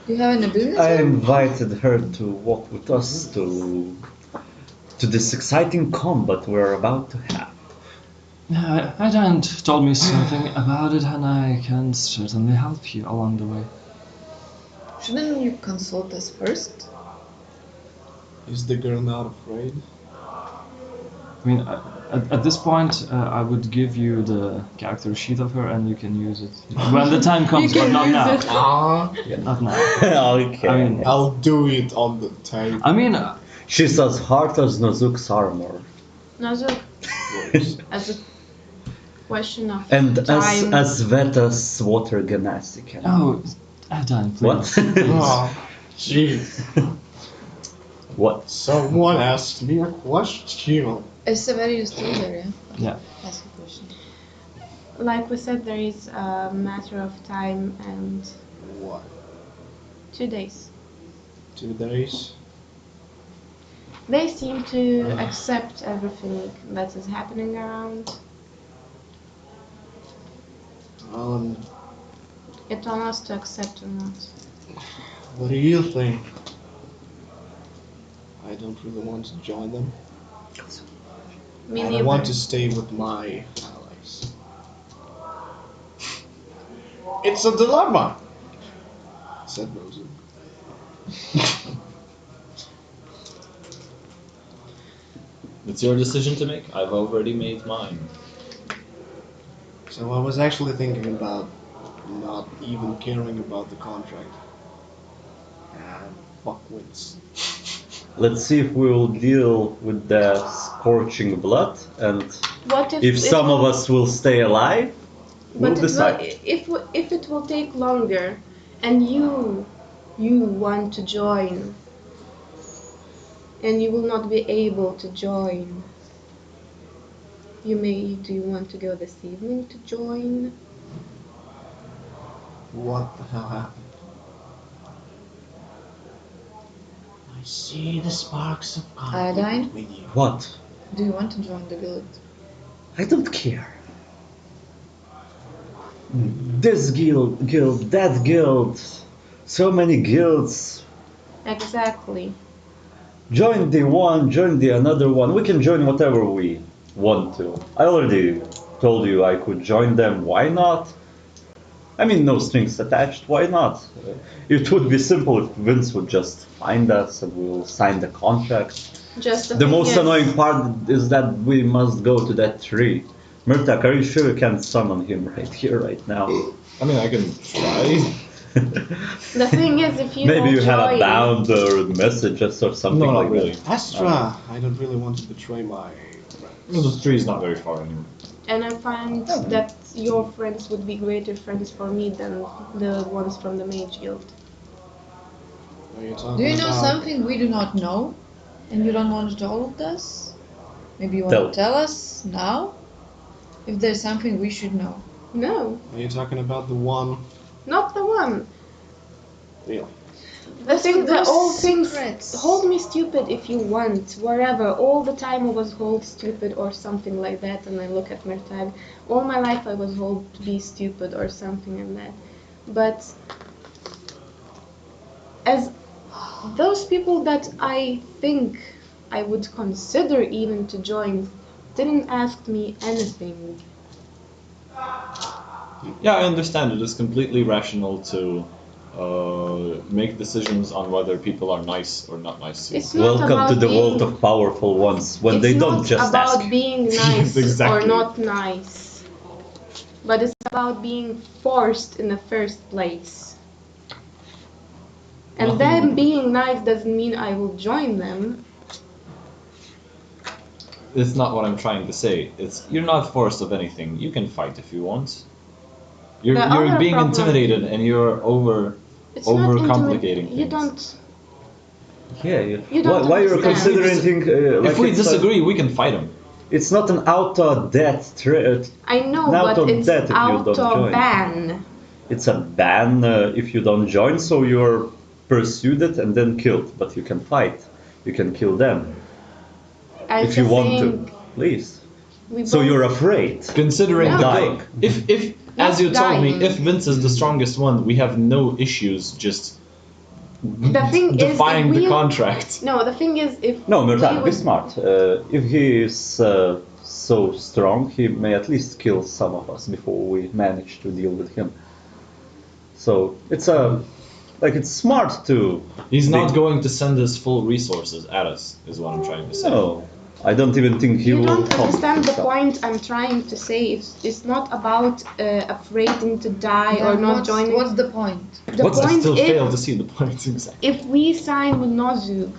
Do you have any business? I invited her to walk with us to this exciting combat we're about to have. Yeah, Aedain told me something about it and I can certainly help you along the way. Shouldn't you consult us first? Is the girl not afraid? I mean, at this point, I would give you the character sheet of her, and you can use it when the time comes, but not now. Ah, Not now. Okay. I mean, I'll do it on the table. I mean, She's as hard as Nozug's armor. Nozug, as a question of And time. as wet as water gymnastic. oh, Aedain, please. What? Oh, jeez. What? Someone asked me a question. Is Severius still there, yeah? Yeah. Ask a question. Like we said, there is a matter of time and What? 2 days. 2 days? They seem to accept everything that is happening around. It's on us to accept or not. What do you think? I don't really want to join them. Me And I neither. want to stay with my allies. It's a dilemma, said Nozug. It's your decision to make. I've already made mine. So I was actually thinking about not even caring about the contract. Fuck wins. Let's see if we will deal with the scorching blood, and What if, if some of us will stay alive, we'll but it will, decide. if it will take longer, and you want to join, and you will not be able to join. Do you want to go this evening to join? What the hell happened? I see the sparks of conflict Aedain? between you. What? Do you want to join the guild? I don't care. This guild, that guild, so many guilds. Exactly. Join the one, join the another one. We can join whatever we want to. I already told you I could join them. Why not? I mean, no strings attached. Why not? It would be simple if Vince would just find us and we'll sign the contract. Just The thing most is- annoying part is that we must go to that tree. Mirtag, are you sure you can summon him right here, right now? I mean, I can try. The thing is, if you Maybe don't you have a join- bound or messages or something No, not like really. that. Astra, I don't really want to betray my friends. The tree is not very far anymore. And I find that your friends would be greater friends for me than the ones from the Mage Guild. Are you talking Do you know about- something we do not know? And you don't want to tell us? Maybe you want Tell. to tell us now? If there's something we should know. No, Are you talking about the one? not the one. Really? The thing that those all things secrets. hold me stupid if you want, wherever. All the time I was hold stupid or something like that, and I look at Mirtag. All my life I was hold to be stupid or something like that. But as those people that I think I would consider even to join didn't ask me anything. Yeah, I understand. It is completely rational to make decisions on whether people are nice or not nice to you. It's not Welcome about to the being, world of powerful ones, when it's they not don't just about ask. being nice Exactly. or not nice, but it's about being forced in the first place. And Nothing- them being nice doesn't mean I will join them. It's not what I'm trying to say. It's you're not forced of anything. You can fight if you want. You're The you're other being problem- intimidated and you're It's overcomplicating not you things. don't. Yeah, You don't why you're understand. considering like If we it's a- disagree, we can fight them. it's not an auto-death threat. I know, Now but to it's that if you don't auto join. ban. It's a ban if you don't join, so you're pursued and then killed. But you can fight. You can kill them if you want to. Please. So you're afraid. Considering No. the Dying. if Not as you told me, dying. if Vince is the strongest one, we have no issues just The thing is, defying if the we- contract. No, the thing is, if No, we Mirtag, be would- smart. If he is so strong, he may at least kill some of us before we manage to deal with him. So it's a Like it's smart to. He's not be- going to send his full resources at us, is what I'm trying to say. No, I don't even think he You will. don't come understand the himself. point I'm trying to say. It's not about afraid to die or Then not what's, joining. what's the point? The I point still is, fail to see the point exactly. if we sign with Nozug,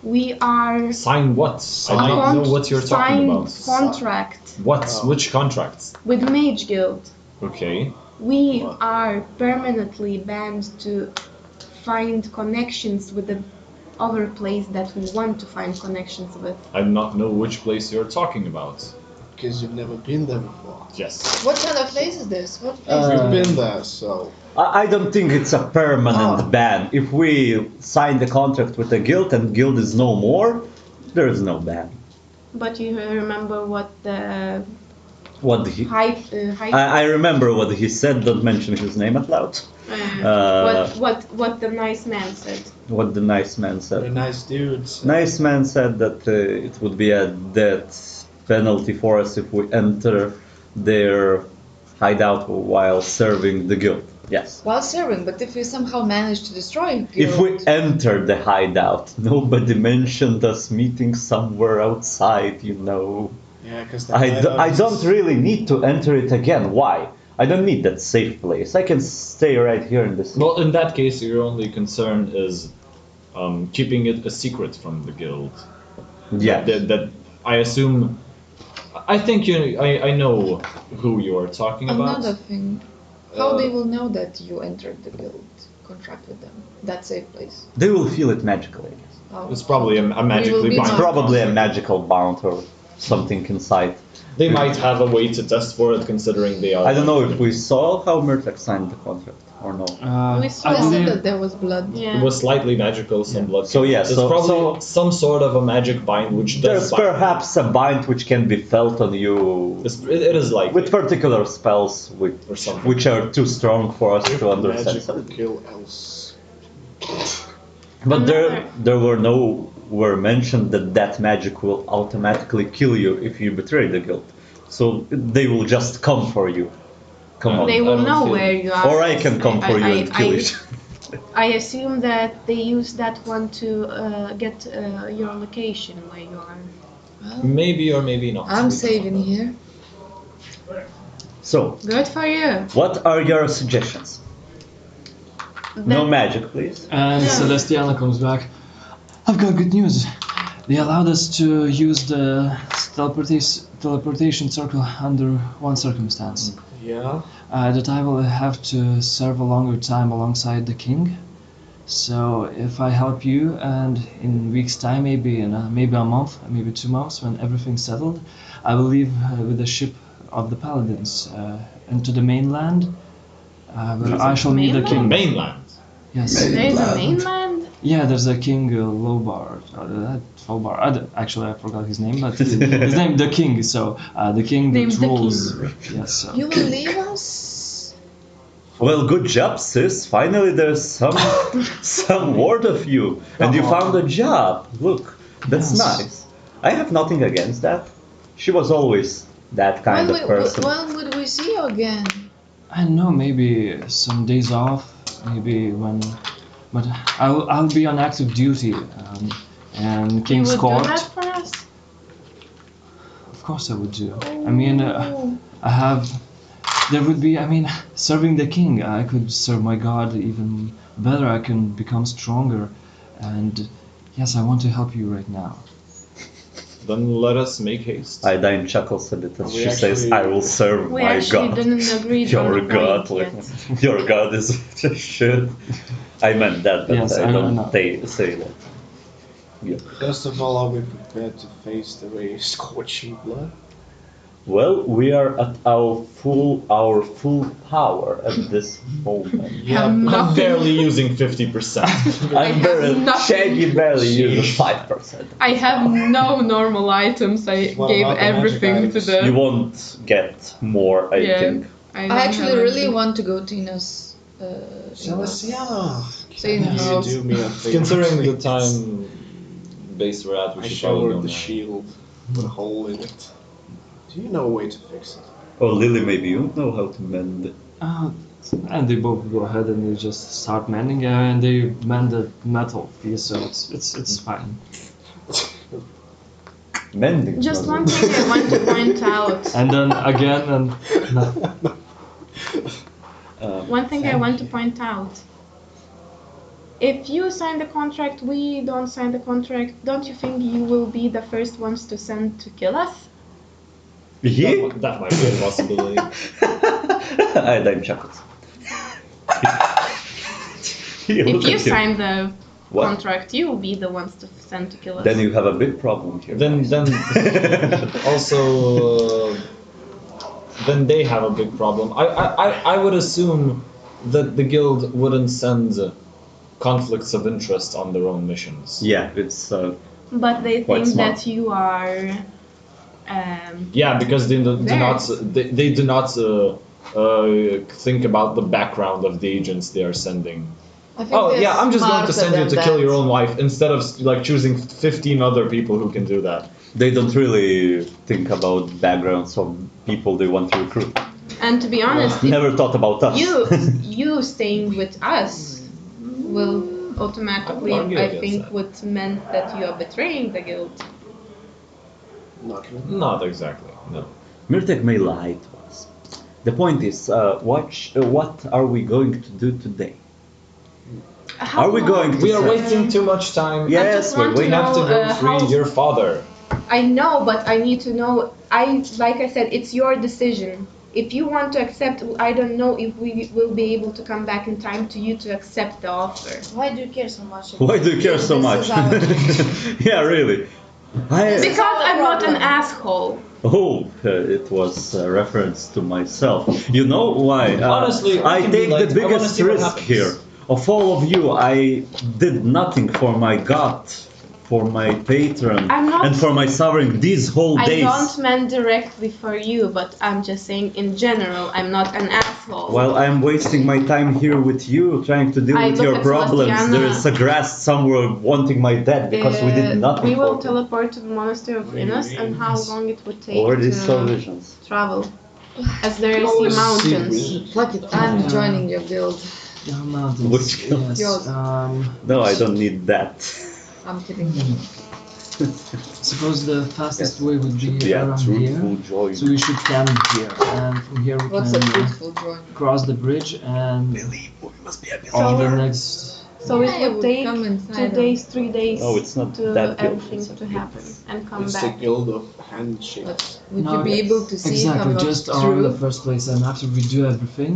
we are Sign what? I don't know what you're talking about. contract What? Which contracts? with Mage Guild. Okay. We are permanently banned to find connections with the other place that we want to find connections with. I do not know which place you're talking about. Because you've never been there before. Yes. What kind of place is this? What place? You've been there, so I don't think it's a permanent Oh. ban. If we sign the contract with the guild and guild is no more, there is no ban. But you remember what the What he? hype, I remember what he said. Don't mention his name out loud. what the nice man said. What the nice man they're said. nice dudes. Nice man said that it would be a death penalty for us if we enter their hideout while serving the guild. Yes. While serving, but if we somehow manage to destroy If we guild, enter the hideout, nobody mentioned us meeting somewhere outside, you know. Yeah, because I don't really need to enter it again. Why? I don't need that safe place. I can stay right here in this. Well, in that case, your only concern is keeping it a secret from the guild. Yeah. That I assume. I think I know who you are talking about. another thing. How they will know that you entered the guild contract with them? That safe place. They will feel it magically. Oh. It's probably a magically be bound. not- Probably a magical bound or something inside. They might have a way to test for it, considering they are. I don't know if we saw how Mirtag signed the contract or no. We saw I I said believe that there was blood. Yeah. It was slightly magical, some blood. So yeah, There's so- probably some sort of a magic bind which There's does bind. perhaps a bind which can be felt on you It is like with particular spells or something. which are too strong for us to understand. Magic will kill else. But there were mentioned that magic will automatically kill you if you betray the guild. So they will just come for you. Come on. They I will don't know feel- where you are. Or I can come for you and kill you. I assume that they use that one to get your location where you are. Well, Maybe or maybe not. I'm saving here. So, Good for you. what are your suggestions? No magic, please. And Celestiana comes back. I've got good news. They allowed us to use the teleportation circle under one circumstance. Yeah. That I will have to serve a longer time alongside the king. So if I help you, and in weeks' time, maybe in maybe a month, maybe 2 months, when everything's settled, I will leave with the ship of the paladins into the mainland, where I shall meet the king. Mainland. Yes. There's a mainland? Yeah, there's a king Lobar, Folbar. Actually, I forgot his name, but his name the king. So the king Named that the rules. king. Yes. So. You will leave us? Well, good job, sis. Finally, there's some word of you, and you found a job. Look, that's Yes. nice. I have nothing against that. She was always that kind of person. When would we see you again? I don't know, maybe some days off, maybe when, but I'll be on active duty, and You King's would Court. do that for us? Of course, I would do. I mean, I have. There would be. I mean, serving the king. I could serve my god even better. I can become stronger, and yes, I want to help you right now. Then let us make haste. Aedain chuckles a bit as We she says, actually- I will serve We my actually god. didn't agree on Your the god, point like, yet. your god is shit. I meant that, but Yes, I I don't know. say that. Yeah. First of all, are we prepared to face the way scorching blood? Well, we are at our full power at this moment. Yeah, I'm but I'm Nothing. barely using 50%. I'm have very nothing. Shaggy barely uses 5%. I have no normal items. I Well, gave not the magic everything to items. the. You won't get more, I Yeah. think. don't I actually have really anything. want to go to Ina's. Celestiana, Say in can the you house. do me a favor? Considering the please? time base we're at, we I should probably showered go the now. shield with a hole in it. Do you know a way to fix it? Oh, Lily, maybe you know how to mend. And they both go ahead and they just start mending, and they mend the metal piece, so it's fine. Mending. Just one thing I want to point out. And then again, and One thing I want to point out. If you sign the contract, we don't sign the contract, don't you think you will be the first ones to send to kill us? Yeah. That might be a possibility. Aedain chuckles. If you sign the What? contract, you will be the ones to send to kill us. Then you have a big problem here. then also then they have a big problem. I would assume that the guild wouldn't send conflicts of interest on their own missions. Yeah, it's But they Quite think smart. that you are. Yeah, because they do Very. not they do not think about the background of the agents they are sending. I think Oh they're yeah, I'm just going to smarter send you to than kill your that. own wife instead of like choosing 15 other people who can do that. they don't really think about backgrounds of people they want to recruit. And to be honest, Never thought about us. you staying with us will automatically, I would argue I against think, that. would meant that you are betraying the guild. Not really. Not exactly. No. Mirtag may lie to us. The point is, what are we going to do today? How Are we long- going to We are say- wasting too much time. I Yes, just we're want to We waiting. have to know, go free how- your father. I know, but I need to know. Like I said, it's your decision. If you want to accept, I don't know if we will be able to come back in time to you to accept the offer. Why do you care so much? Why do you care so This much? is our- Yeah, really. Because I'm not an asshole. Oh, it was a reference to myself. You know why? Honestly, we I can be take like, the I wanna biggest see what risk happens. here. Of all of you, I did nothing for my god, for my patron, I'm not- and for my sovereign these whole I days. don't mean directly for you, but I'm just saying in general, I'm not an asshole. While I'm wasting my time here with you, trying to deal I with look your at problems, Sebastiana. there is a grass somewhere wanting my death because we did nothing We will for it. teleport to the monastery of Innis, and how long it would take Already to saw visions. travel, as there is the mountains. Fuck it, I'm joining your guild. yeah, mountains. Which Yes. Yours. No, I don't need that. I'm kidding. Suppose the fastest way would be Yeah, around truthful here. joy. So we should camp here, and from here we What's a can fruitful joy? cross the bridge and Believe we must be a bit. on the next. So Yeah, it I would would take come inside 2 and- days, 3 days No, it's not to that guild, everything it's a to guild. happen and come It's the back. guild of handshakes. But would No, you be able to see if exactly I'm not just around the true? first place, and after we do everything,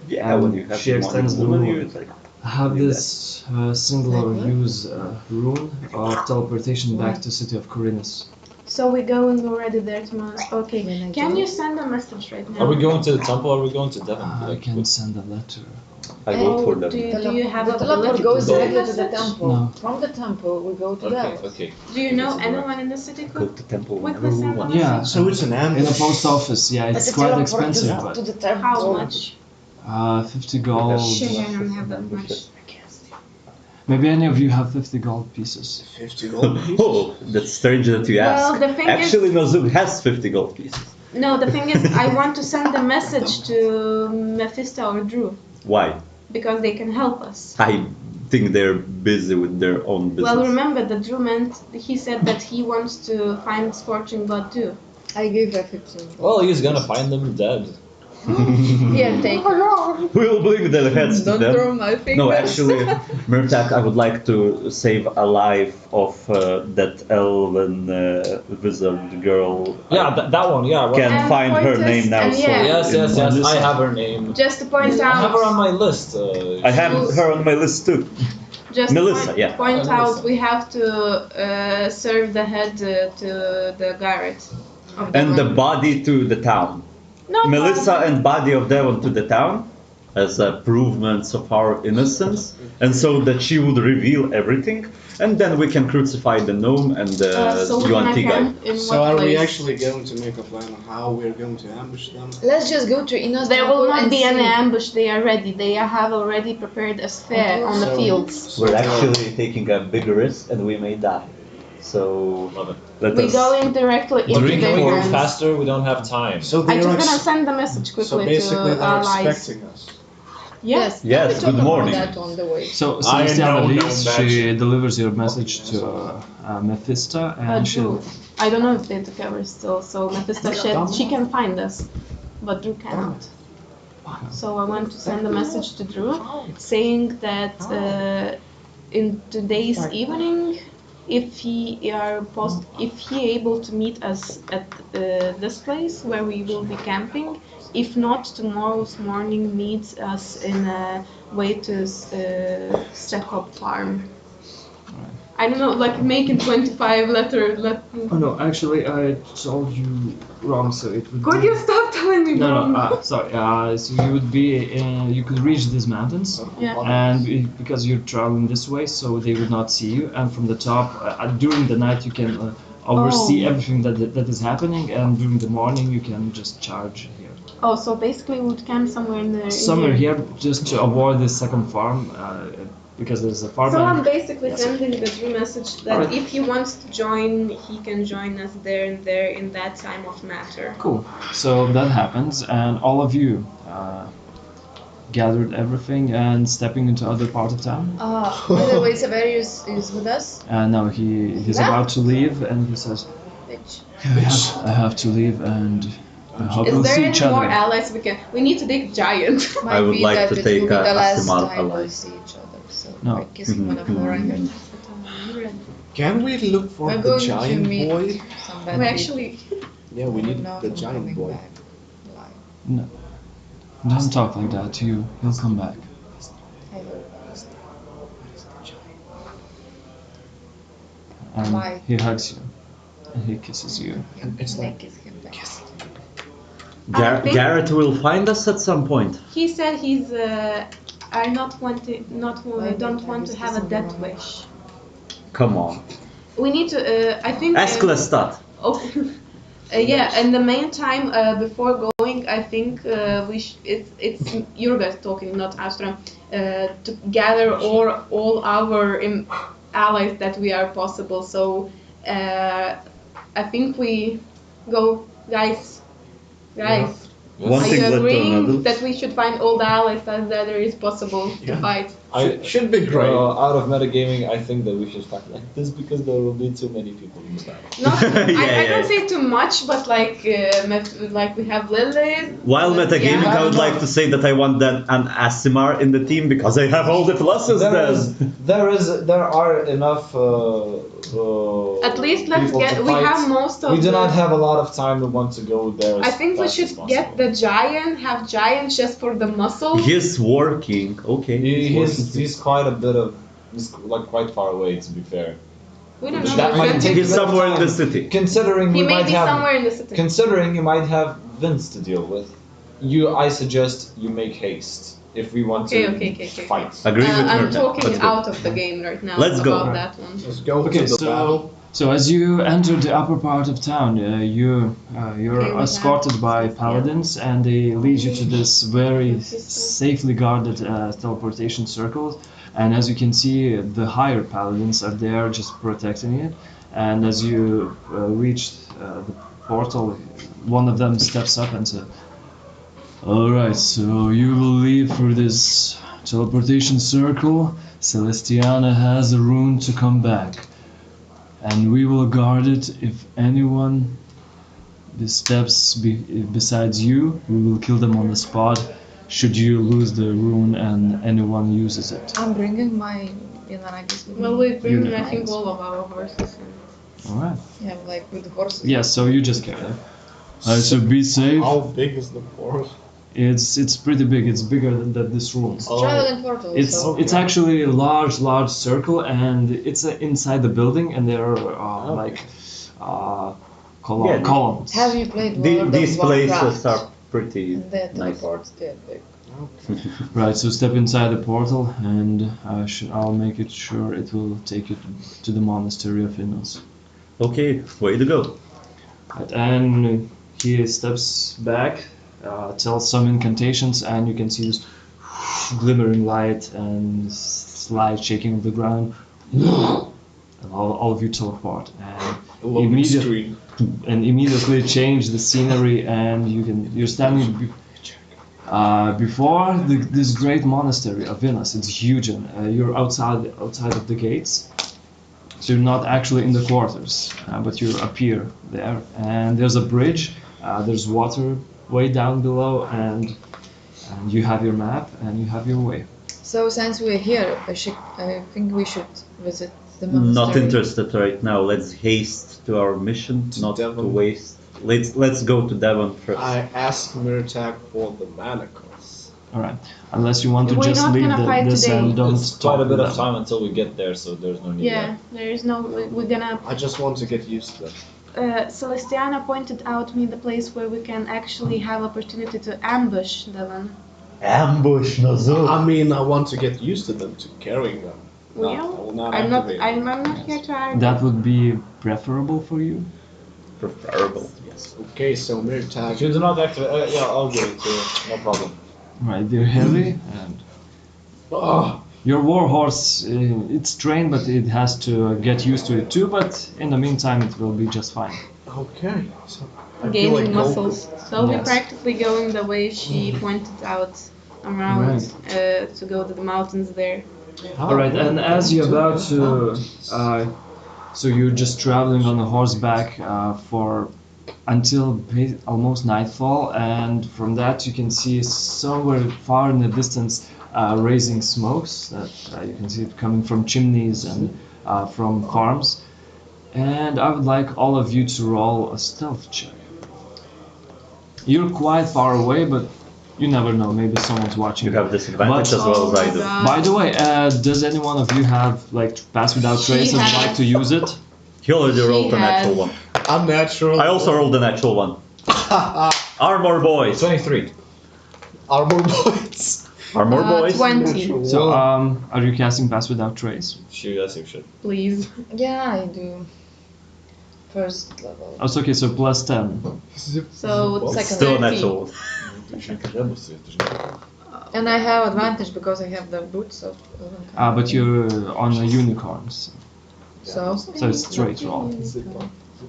Yeah, when you have she extends the woman, rule. you like, I have do this singular Like what? use rune of teleportation back to city of Corinus. So we're going already there tomorrow. Okay. When I Can join? you send a message right now? Are we going to the temple? Or are we going to Devon? I can send a letter. I vote for Oh, them. do you have the ability teleport to goes send directly to the message? temple. No. From the temple, we go to Okay, that. okay. Do you know anyone in the city Go could to temple quickly whenever we send want. a Yeah, message? So it's an in ambush. a post office. Yeah, it's But the quite teleport expensive, to but the temple. How much? 50 gold. Shit, I don't have that much. Maybe any of you have 50 gold pieces. 50 gold pieces. Oh, that's strange that you Well, ask. the thing is- Actually, Nozug has 50 gold pieces. No, the thing is, I want to send a message to Mephisto or Drew Why? because they can help us. I think they're busy with their own business. Well, remember the Drew meant he said that he wants to find Scorching Blood too. I gave her 15. Well, he's gonna find them dead. Here, take her. We'll bring their heads to Don't them. throw my fingers. No, actually, Mirtag, I would like to save a life of that elven wizard girl. Yeah, that one. Yeah. Well, Can't And find her Paulius, name now. and so yeah. yes, yes, yes. I Melissa. have her name. Just to point I have her on out, my list. I have her on my list too. just Melissa, to yeah. point Melissa. out, we have to serve the head to the Garrett. Of And the Devon. body to the town. No Melissa problem. and body of Devon to the town as provements of our innocence, and so that she would reveal everything, and then we can crucify the gnome and the So we're gonna Yuan-Ti guy. camp in So what are we place? actually going to make a plan on how we're going to ambush them? Let's just go to Inna's There temple will not and be any see. ambush. They are ready. They have already prepared a sphere on the So- fields. We're So- actually taking a bigger risk, and we may die. So Love it. let We're us. going directly into Drink their more hands. faster. We don't have time. So I'm they're just gonna ex- send the message so quickly basically to they're allies. expecting us. Yes. Yes, we talked good about morning. that on the way. So I Celestiana know leaves. no She magic. delivers your message to Mephisto, and she. Drew. I don't know if they're together still, so Mephisto said she can find us, but Drew cannot. So I want to send a message to Drew saying that in today's evening, if he able to meet us at this place where we will be camping, if not, tomorrow's morning meets us in a way to Sekop farm. I don't know, like making 25 letter. Oh no, actually I told you wrong. So it would. Could be... you stop telling me wrong? No, sorry. So you would be. You could reach these mountains, Yeah. and because you're traveling this way, so they would not see you. And from the top, during the night, you can oversee everything that is happening, and during the morning, you can just charge here. Oh, so basically we would camp somewhere in the. Somewhere here, just to avoid the second farm, because there's a farm. So I'm and- basically Yes. sending the Drew message that Alright. if he wants to join, he can join us there and there in that time of matter. Cool. So that happens, and all of you gathered everything and stepping into other part of town. By the way, Severius is with us. And now he's Yeah. about to leave, and he says, Which I have to leave, and I hope Is we'll there see any each more other. allies we can? We need to dig giant. might would be like that to it take will be the a last Asimal time ally. we'll see each other. So No. by kissing one of our fingers. Can we look for We're the going to giant meet boy? some bad We people. actually. Yeah, we I need don't know the if I'm giant coming boy. back alive. Don't talk like that to you. He'll come back. I hope. And Bye. he hugs you, and he kisses you. It's And I like- kiss him back. I think- Garrett will find us at some point. He said he's. I don't want to have a death wish. Come on. We need to. I think. Ask Lestat. Oh. Yeah, in the meantime, before going, I think it's Jurgita talking, not Astra, to gather all our allies that we are possible. So I think we go, guys. One Are thing you left to agreeing another. that we should find all the allies that there is possible to Yeah. fight? Should be great. Out of metagaming, I think that we should fight like this because there will be too many people in the battle. Not, I Yeah. don't say too much, but like we have Lilith. While metagaming, Yeah. I would like to say that I want an Asimar in the team because I have all the pluses then. There are enough. At least let's people get. to We fight. have most of. We do the- not have a lot of time to want to go there. I think we fast should as get possible. the giant. Have giant just for the muscle. He's working. Okay. He's quite a bit of. He's like quite far away, to be fair. We don't know. That we're might going take to- He's somewhere in the city. Considering He we may might be have. somewhere in the city. Considering you might have Vince to deal with, I suggest you make haste if we want to Okay. fight. Agree with I'm Mirtag. talking Let's go. out of the game right now. Let's go. about that one. Let's go Okay, to the battle. so as you enter the upper part of town, you're Okay, we escorted have- by yeah. paladins, and they lead you to this very safely guarded teleportation circle. And as you can see, the higher paladins are there just protecting it. And as you reach the portal, one of them steps up and says, "All right, so you will leave through this teleportation circle. Celestiana has a rune to come back, and we will guard it. If anyone steps besides you, we will kill them on the spot. Should you lose the rune and anyone uses it." I'm bringing my Yanaragis with Well, me. we bring, Unit I think, lines. all of our horses. All right. Yeah, like with the horses. Yeah, so you just carry them. So be safe. How big is the forest? It's pretty big. It's bigger than this room. Oh. Traveling portal. It's actually a large circle, and it's inside the building, and there are like Yeah, columns. Have you played World These of Warcraft? places are pretty And the nice. teleports there. Like, Right, so step inside the portal, and I'll make it sure it will take you to the monastery of Innos. Okay, way to go. Right, and he steps back, tells some incantations, and you can see this glimmering light and slight shaking of the ground. And all of you teleport, and immediately change the scenery, and you're standing before this great monastery of Venus. It's huge, and you're outside of the gates. So you're not actually in the quarters, but you appear there. And there's a bridge. There's water way down below, and you have your map and you have your way. So since we're here, I think we should visit the monastery. Not interested right now. Let's haste to our mission, To not to Devon. waste. Let's go to Devon first. I asked Mirtag for the manacles. All right. Unless you want to We're just not leave gonna fight this today. and don't It's talk quite a bit with of them. time until we get there, so there's no need. Yeah, there is no. We're gonna. I just want to get used to them. Celestiana pointed out me the place where we can actually have opportunity to ambush Devon. Ambush, Nozug. I mean, I want to get used to them, to carrying them. No, I Well, will not I'm not. activate I'm them. not here to argue. That would be preferable for you. Preferable, yes. Okay, so If you Mirtag. do not activate, yeah, I'll give it to you. No problem. Right. They're heavy, and Oh, your war horse, it's trained, but it has to get used to it too. But in the meantime, it will be just fine. okay. So I feel Gaining like muscles. So we're Yes. practically going the way she pointed out around to go to the mountains there. All right, and as you're about to, so you're just traveling on a horseback for until almost nightfall, and from that you can see somewhere far in the distance raising smokes that you can see it coming from chimneys and from farms. And I would like all of you to roll a stealth check. You're quite far away, but you never know. Maybe someone's watching. You have disadvantage But- as well as I Oh do. my God. By the way, does any one of you have like pass without She trace and has. like to use it? He already rolled a She natural has- one. unnatural. I also rolled a natural one. Armor boys. 23. Armor points. Armor boys. 20, Natural So, one. are you casting pass without trace? Shoot, yes, you should. please. Yeah, I do. First level. Oh, so okay, so plus 10. So it's like Still a 30. natural one. And I have advantage because I have the boots of But you're on a unicorn, so So it's straight roll.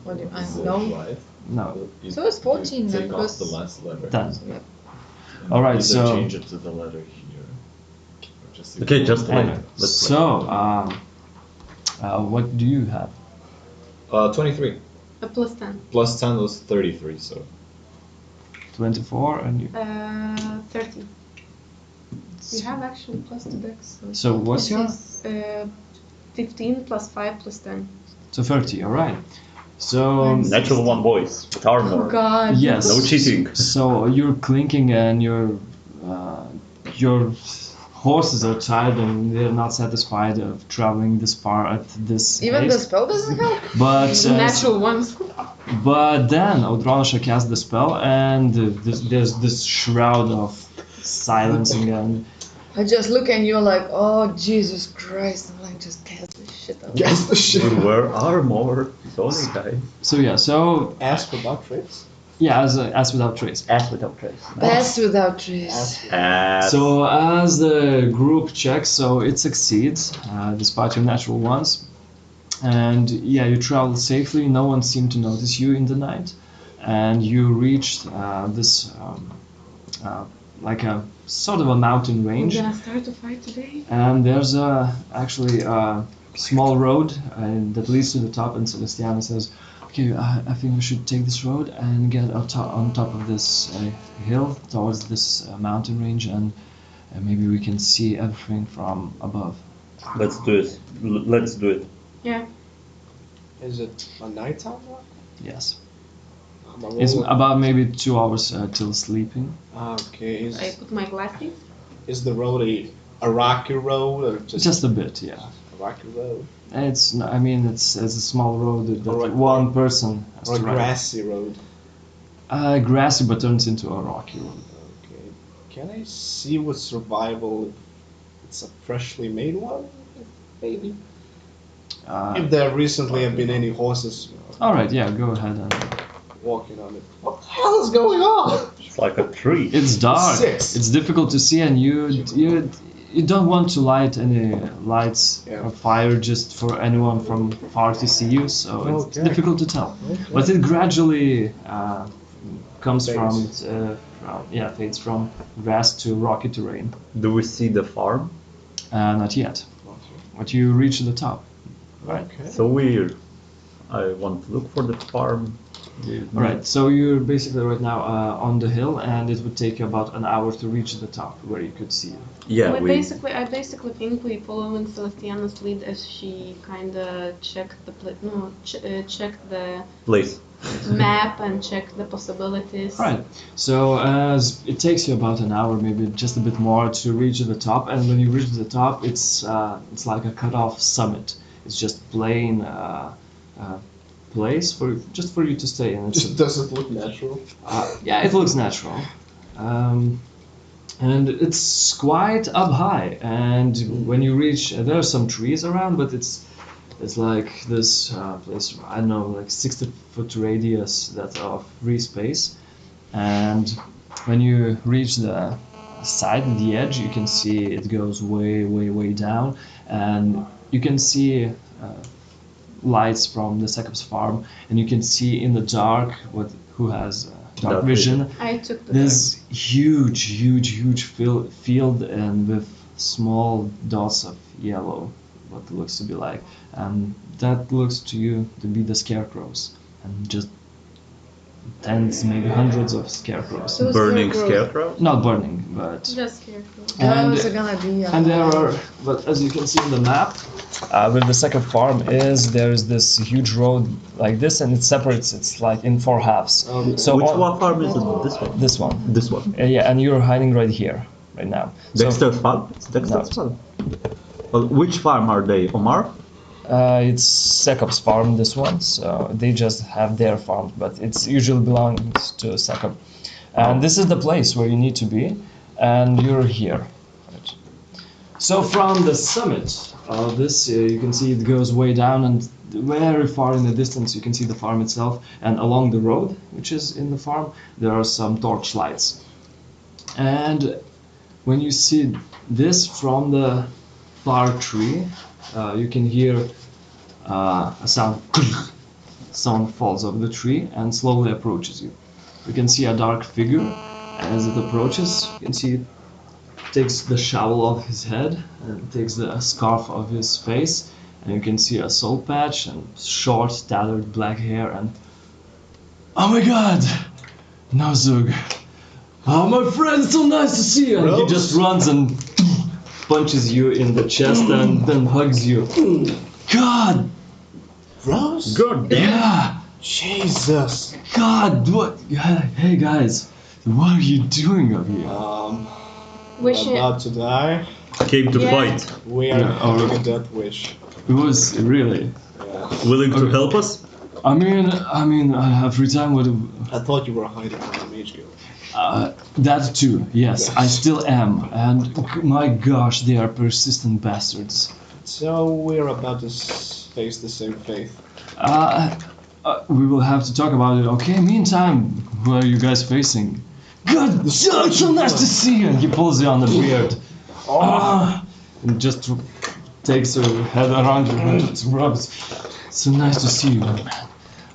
what do I know? No. So it's 14 then, Take off because- the last letter. 10. Yep. All right, Either so- change it to the letter here. Or just Okay, just wait. Anyway, Let's so what do you have? 23. A plus 10. Plus 10 was 33, so. 24, and you. 30. You have actually plus 2 dex. So what's your? 15 plus 5 plus 10. So 30. All right. So Natural one boys with armor. Oh god. yes. No cheating. So you're clinking, and your horses are tired, and they're not satisfied of traveling this far at this Even the pace. spell doesn't help? But Natural ones. But then Audronasha casts the spell, and there's this shroud of silencing, and I just look and you're like, oh Jesus Christ, I'm like, just cast this shit out. Guess the shit. You wear armor. Sorry, guys. so yeah, so Ask without traits. yeah, as without trace. Ass without trace. Pass without trace. Ask. Ass. So as the group checks, so it succeeds despite your natural ones, and yeah, you traveled safely. No one seemed to notice you in the night, and you reached this like a sort of a mountain We're range. gonna start to fight today. And there's actually a small road that leads to the top, and Celestiana says, okay, I think we should take this road and get on top of this hill towards this mountain range, and maybe we can see everything from above. Let's do it. Let's do it. Yeah. Is it a nighttime walk? Yes. I'm It's rolling. about maybe 2 hours till sleeping. Okay. I put my glasses. Is the road a rocky road or Just a bit, yeah. a rocky road It's not, I mean, it's a small road that Or a- one person has or a to ride. grassy road? Grassy, but turns into a rocky road. Okay. Can I see with survival if it's a freshly made one? Maybe. If there recently have been any horses All right, yeah, go ahead and. walking on it. What the hell is going on? It's like a tree. It's dark. 6. It's difficult to see, and you don't want to light any lights Yeah. or fire just for anyone from far to see you. So it's Okay. difficult to tell. But it gradually comes from Fades. fades from vast to rocky terrain. Do we see the farm? Not yet. But you reach the top, right? Okay. So weird. I want to look for the farm. All right. So you're basically right now on the hill, and it would take you about an hour to reach the top, where you could see it. Yeah, I we. basically think we following Celestiana's lead as she kind of checked the Place. map and checked the possibilities. Right. So as it takes you about an hour, maybe just a bit more, to reach the top, and when you reach the top, it's like a cut-off summit. It's just plain place for you to stay in. Just doesn't look natural. Yeah, it looks natural. And it's quite up high, and when you reach, there are some trees around, but it's like this place, I don't know, like 60-foot radius that's of free space. And when you reach the side, the edge, you can see it goes way, way, way down, and you can see lights from the Sekop's farm, and you can see in the dark who has dark vision. I took the This huge field, and with small dots of yellow, what looks to be like, and that looks to you to be the scarecrows, and just tens, maybe hundreds of scarecrows. So Burning scarecrows. scarecrow? Not burning, but just careful. And- Those are gonna be. and there are, but as you can see in the map, with the second farm there's this huge road like this, and it separates. It's like in 4 halves. So Which on- one farm is it? This one? This one. This one. Yeah, and you're hiding right here, right now. So, Dexter's farm? It's Dexter's farm. Well, which farm are they? Omar? it's Sekop's farm, this one. So they just have their farm, but it usually belongs to Sekop. And this is the place where you need to be, and you're here. Right. So from the summit of this, you can see it goes way down, and very far in the distance you can see the farm itself, and along the road, which is in the farm, there are some torch lights. And when you see this from the far tree, you can hear a sound. Someone falls off the tree and slowly approaches you. You can see a dark figure. As it approaches, you can see it takes the shovel off his head and takes the scarf off his face, and you can see a soul patch and short, tattered black hair, and oh my god! Nozug! Oh my friend, so nice to see you! And he just runs and punches you in the chest and then hugs you. God! Rose? Good. Yeah! Jesus. God, what? Hey guys, what are you doing up here? We're Wishing- about to die. Came to Yeah. fight. We are Yeah, having alright. a death wish. It was really. Yeah. Willing to Okay. help us? I mean, every time what. I thought you were hiding from the mage guild. That too, yes, I still am, and my gosh, they are persistent bastards. So we're about to face the same fate. We will have to talk about it, okay? Meantime, who are you guys facing? God, it's so nice to see you! And he pulls you on the beard. And just takes your head around your head and rubs. So nice to see you, man.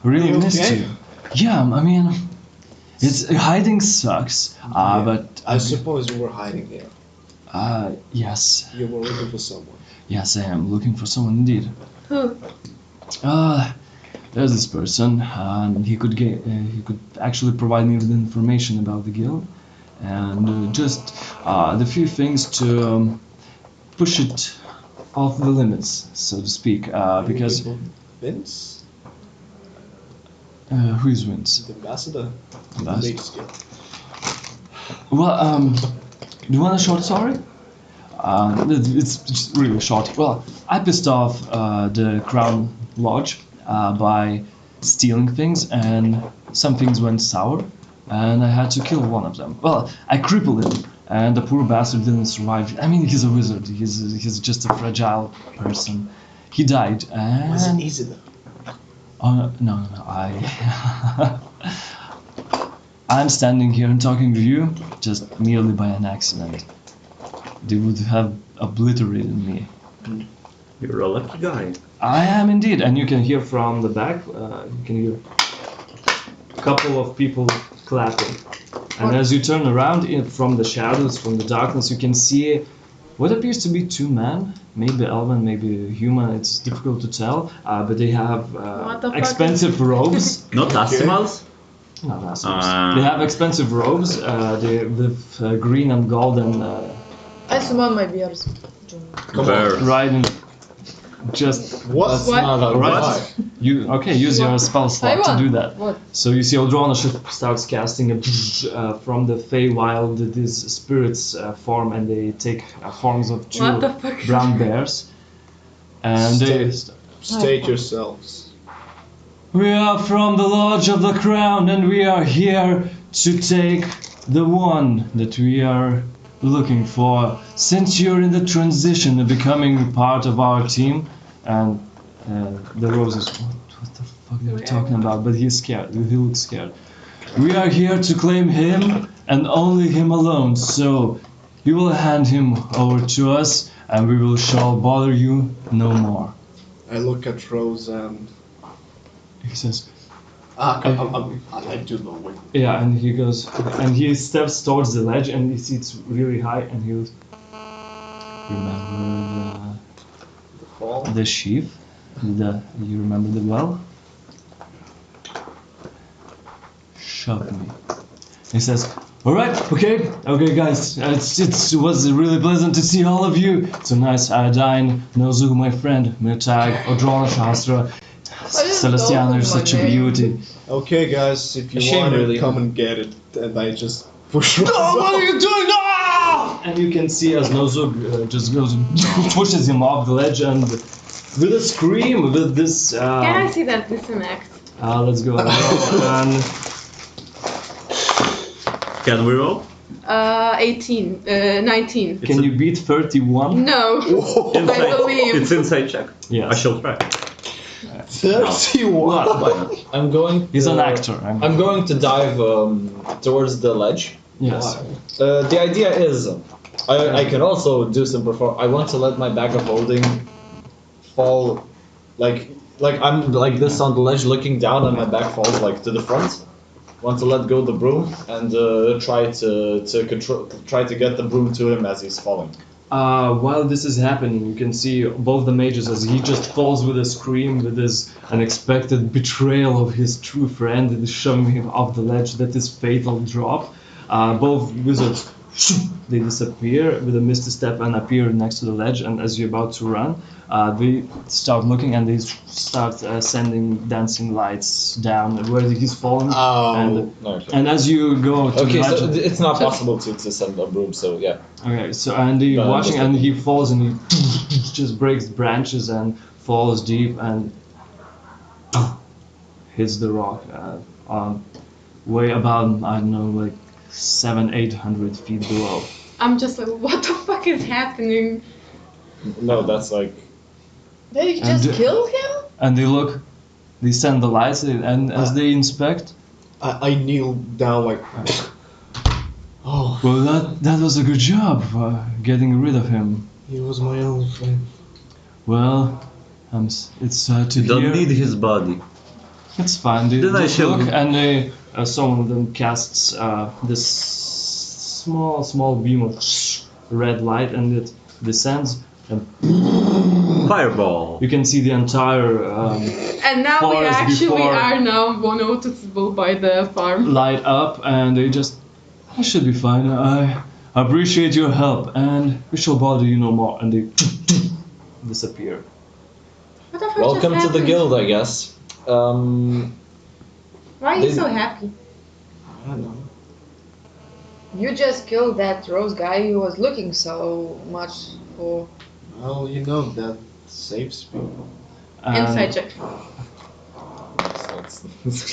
Really You missed okay? you. Yeah, I mean, it's hiding sucks, but I suppose you were hiding here. yes, You were looking for someone. yes, I am looking for someone indeed. Who? There's this person, and he could actually provide me with information about the guild, and just the few things to push it off the limits, so to speak. Because Vince? who is Vince? The ambassador? The Ambassador. mage guild. Well, do you want a short story? It's just really short. Well, I pissed off the Crown Lodge by stealing things, and some things went sour, and I had to kill one of them. Well, I crippled him, and the poor bastard didn't survive. I mean, he's a wizard. He's just a fragile person. He died, and... Was it easy though? Oh, no, I'm standing here and talking with you just merely by an accident. They would have obliterated me. You're a lucky guy. I am indeed, and you can hear from the back, you can hear a couple of people clapping. And as you turn around from the shadows, from the darkness, you can see what appears to be two men, maybe elven, maybe human, it's difficult to tell, but they have What the fuck? expensive robes. Not Asimals? Not assholes. They have expensive robes, they with green and golden I summon my bears. Bear. riding. Just That's What? not a Right. lie. you use your spell slot to do that. What? So you see Audronasha starts casting from the Feywild these spirits form, and they take forms of two What the fuck? brown bears. And they State yourselves. We are from the Lodge of the Crown, and we are here to take the one that we are looking for. Since you're in the transition of becoming part of our team, and the roses, what the fuck are they talking about? But he's scared. He looks scared. We are here to claim him and only him alone. So you will hand him over to us, and we shall bother you no more. I look at Rose and He says. I do know when. Yeah, and he goes, and he steps towards the ledge, and he sees really high, and he goes, remember Fall. the sheaf? You remember the well? Shove me. He says, alright, okay, guys, it was really pleasant to see all of you. So nice, Aedain, Nozug, my friend, Mirtag, Audronasha, Astra, Celestiana, you're such a beauty. Okay, guys, if you Shame, want really. it, come and get it. And I just push Rose What are off. you doing? No! And you can see as Nozug just goes and pushes him off the ledge, and with a scream, with this. Can I see that this an act? Let's go and roll. And Can we roll? 18, 19. can you beat 31? No, I believe. It's inside check. Yes. I shall try. 31. What? I'm going. He's an actor. I'm going to dive towards the ledge. Yes. The idea is, I can also do some perform. I want to let my bag of holding fall, like I'm like this on the ledge, looking down, and my back falls like to the front. Want to let go the broom and try to get the broom to him as he's falling. While this is happening, you can see both the mages as he just falls with a scream, with this unexpected betrayal of his true friend, and is shoving him off the ledge. That is fatal drop. Both wizards, they disappear with a misty step and appear next to the ledge. And as you're about to run, they start looking, and they start sending dancing lights down where he's falling. Oh. And as you go to Okay, the ledge, so it's not possible to send a broom. So yeah. okay, so and you're No, watching, I'm and just- he falls, and he just breaks branches and falls deep and hits the rock, way about, I don't know, like 700-800 feet below. I'm just like, what the fuck is happening? No, that's like. Did you And just do- kill him? And they look, they send the lights, and as they inspect, I kneel down like. Oh, well, that was a good job getting rid of him. he was my only friend. Well, it's sad to You don't hear. need his body. It's fine. They Then I just shall- look, and they, some of them casts this small beam of red light, and it descends, and Fireball. you can see the entire And now we Forest actually before- are now more noticeable by the farm. light up, and they just, I should be fine. I appreciate your help, and we shall bother you no more. And they disappear. What the fuck Welcome just to the happened? guild, I guess. Why are you They- so happy? I don't know. You just killed that rose guy who was looking so much for. Well, you know that saves people. And Inside check.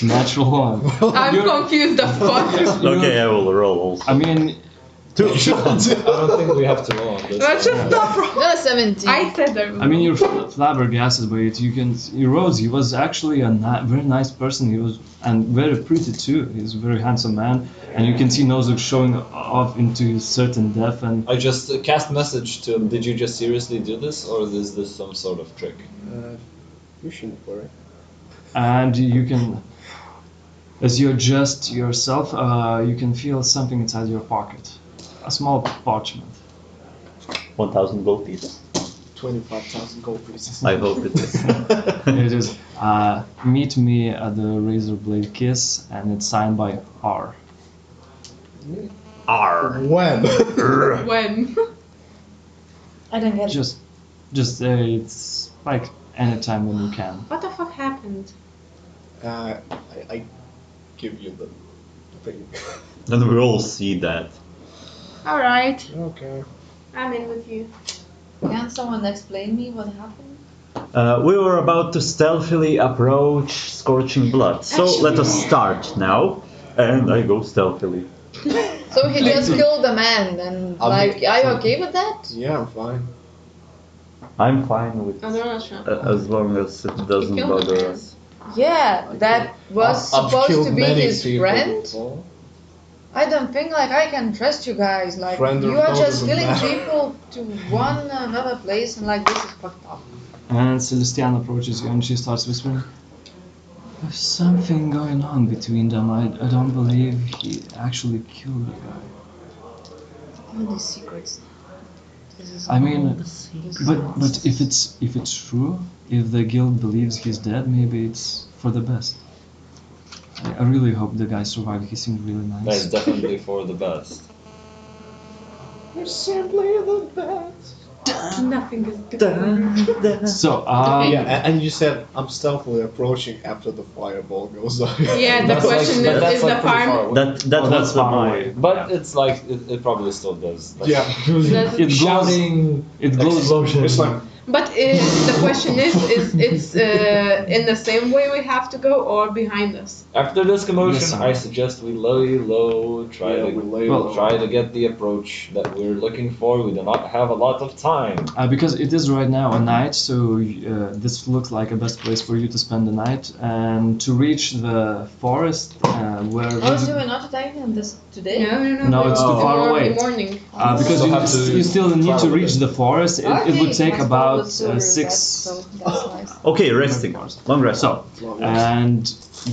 natural one. I'm You're- confused the fuck. Okay, I will roll also. I mean, I don't think we have to roll on this. Let's just stop. Just 17. I said that. I mean, you're flabbergasted by it. You can. Rose, he was actually a very nice person. He was, and very pretty too. He's a very handsome man, and you can see Nozug showing off into certain depth. And I just cast message to him. Did you just seriously do this, or is this some sort of trick? You shouldn't worry. and you can. As you adjust yourself, you can feel something inside your pocket. A small parchment. 1,000 gold pieces. 25,000 gold pieces. I hope it is. It is, meet me at the Razorblade Kiss, and it's signed by R. R. When? When? I don't get it. Just it's like anytime when you can. What the fuck happened? I give you the thing. And we all see that. Alright, Okay. I'm in with you. Can someone explain me what happened? We were about to stealthily approach Scorching Blood, so let us start now. And I go stealthily. So he just killed a man, and are you okay with that? Yeah, I'm fine. I'm fine with Audronasha. as long as it doesn't killed bother a man. us. Yeah, that was I've supposed killed to be many his people friend. before. I don't think I can trust you guys. Like Friend or you are foe just doesn't killing matter. people to one another place, and this is fucked up. And Celestian approaches you and she starts whispering, "There's something going on between them. I don't believe he actually killed the guy." All these secrets. This is I mean, all the secrets. but if it's true, if the guild believes he's dead, maybe it's for the best. I really hope the guy survived. He seemed really That's nice. definitely for the best. You're simply the best. Nothing is different. So, Yeah, and you said I'm stealthily approaching after the fireball goes off. Yeah, the That's question like- is that's the like pretty far farm. away. That Oh, was that's far my. away. But it's like it probably still does. Like, Yeah. That's- it glows. shouting, It glows. explosions. It's like But the question is it's in the same way we have to go or behind us? After this commotion, Listen. I suggest we lay low, try Yeah, to we lay well, low. try to get the approach that we're looking for. We do not have a lot of time. Because it is right now a night, so this looks like a best place for you to spend the night. And to reach the forest where Oh, so we're not attacking them this today? No, it's too far away. Morning. Because So have to you still need to travel reach there. the forest. It Okay, would take my about spell was silver, 6. So that's nice. Okay, resting. Long rest. So, and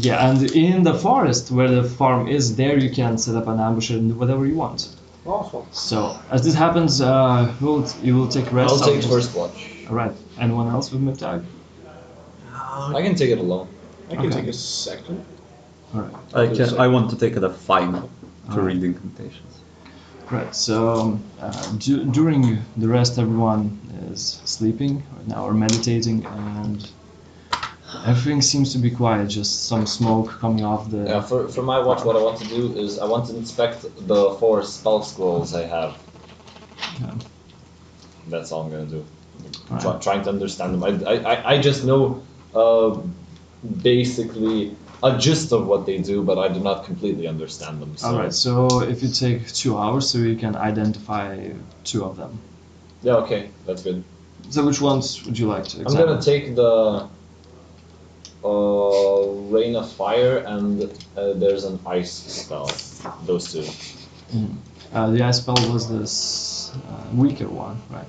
yeah, and in the forest where the farm is, there you can set up an ambush and do whatever you want. awesome. So, as this happens, you will take rest. I'll take first watch. Alright. Anyone else with Mirtag? I can take it alone. I can Okay. take a second. Alright. I want to take it a final to Alright. read incantations. Right, so during the rest, everyone is sleeping right now or meditating, and everything seems to be quiet. Just some smoke coming off the. Yeah, for my watch, what I want to do is I want to inspect the 4 spell scrolls I have. Yeah. That's all I'm gonna do. Alright. Trying to understand them. I just know basically a gist of what they do, but I do not completely understand them. So. Alright, so if you take 2 hours, so you can identify 2 of them. Yeah, okay, that's good. So which ones would you like to I'm examine? gonna take the Rain of Fire and there's an Ice spell. Those 2. The ice spell was this weaker one, right?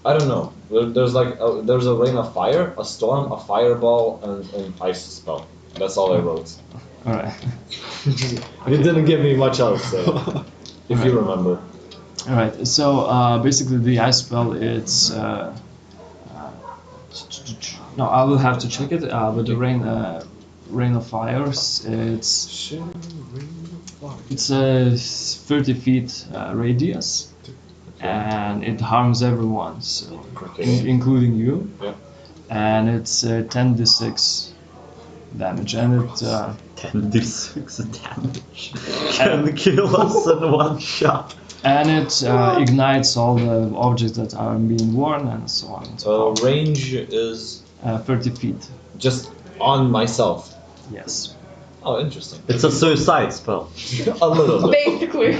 I don't know. There's like there's a Rain of Fire, a Storm, a Fireball, and an Ice spell. That's all I wrote. Alright. It didn't give me much else, so, if you remember. Alright, so basically the ice spell, it's... no, I will have to check it, but the rain of fires, it's a 30 feet radius, and it harms everyone, so including you. Yeah. And it's 10d6 damage, and it 10d6 damage. Can kill us in one shot. and it ignites all the objects that are being worn and so on. And so So forth. range is 30 feet. just on myself. Yes. Oh, interesting. It's a suicide spell. A little bit. Basically.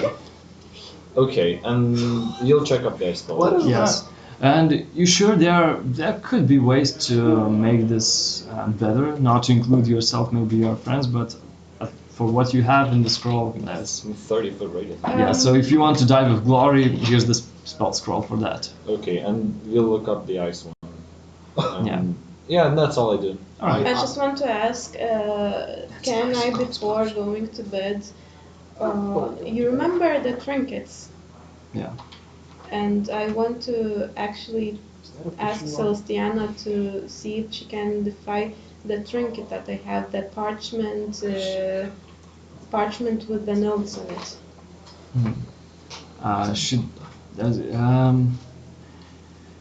Okay, and you'll check up their spell. What is Yes. And you sure there could be ways to make this better, not to include yourself, maybe your friends, but for what you have in the scroll, that's 30-foot radius. yeah. So if you want to die with glory, here's the spell scroll for that. Okay, and we'll look up the ice one. And Yeah. Yeah, and that's all I do. I just want to ask, can I, before going to bed, you remember the trinkets? Yeah. And I want to actually ask Celestiana to see if she can defy the trinket that I have, that parchment with the notes on it. She does.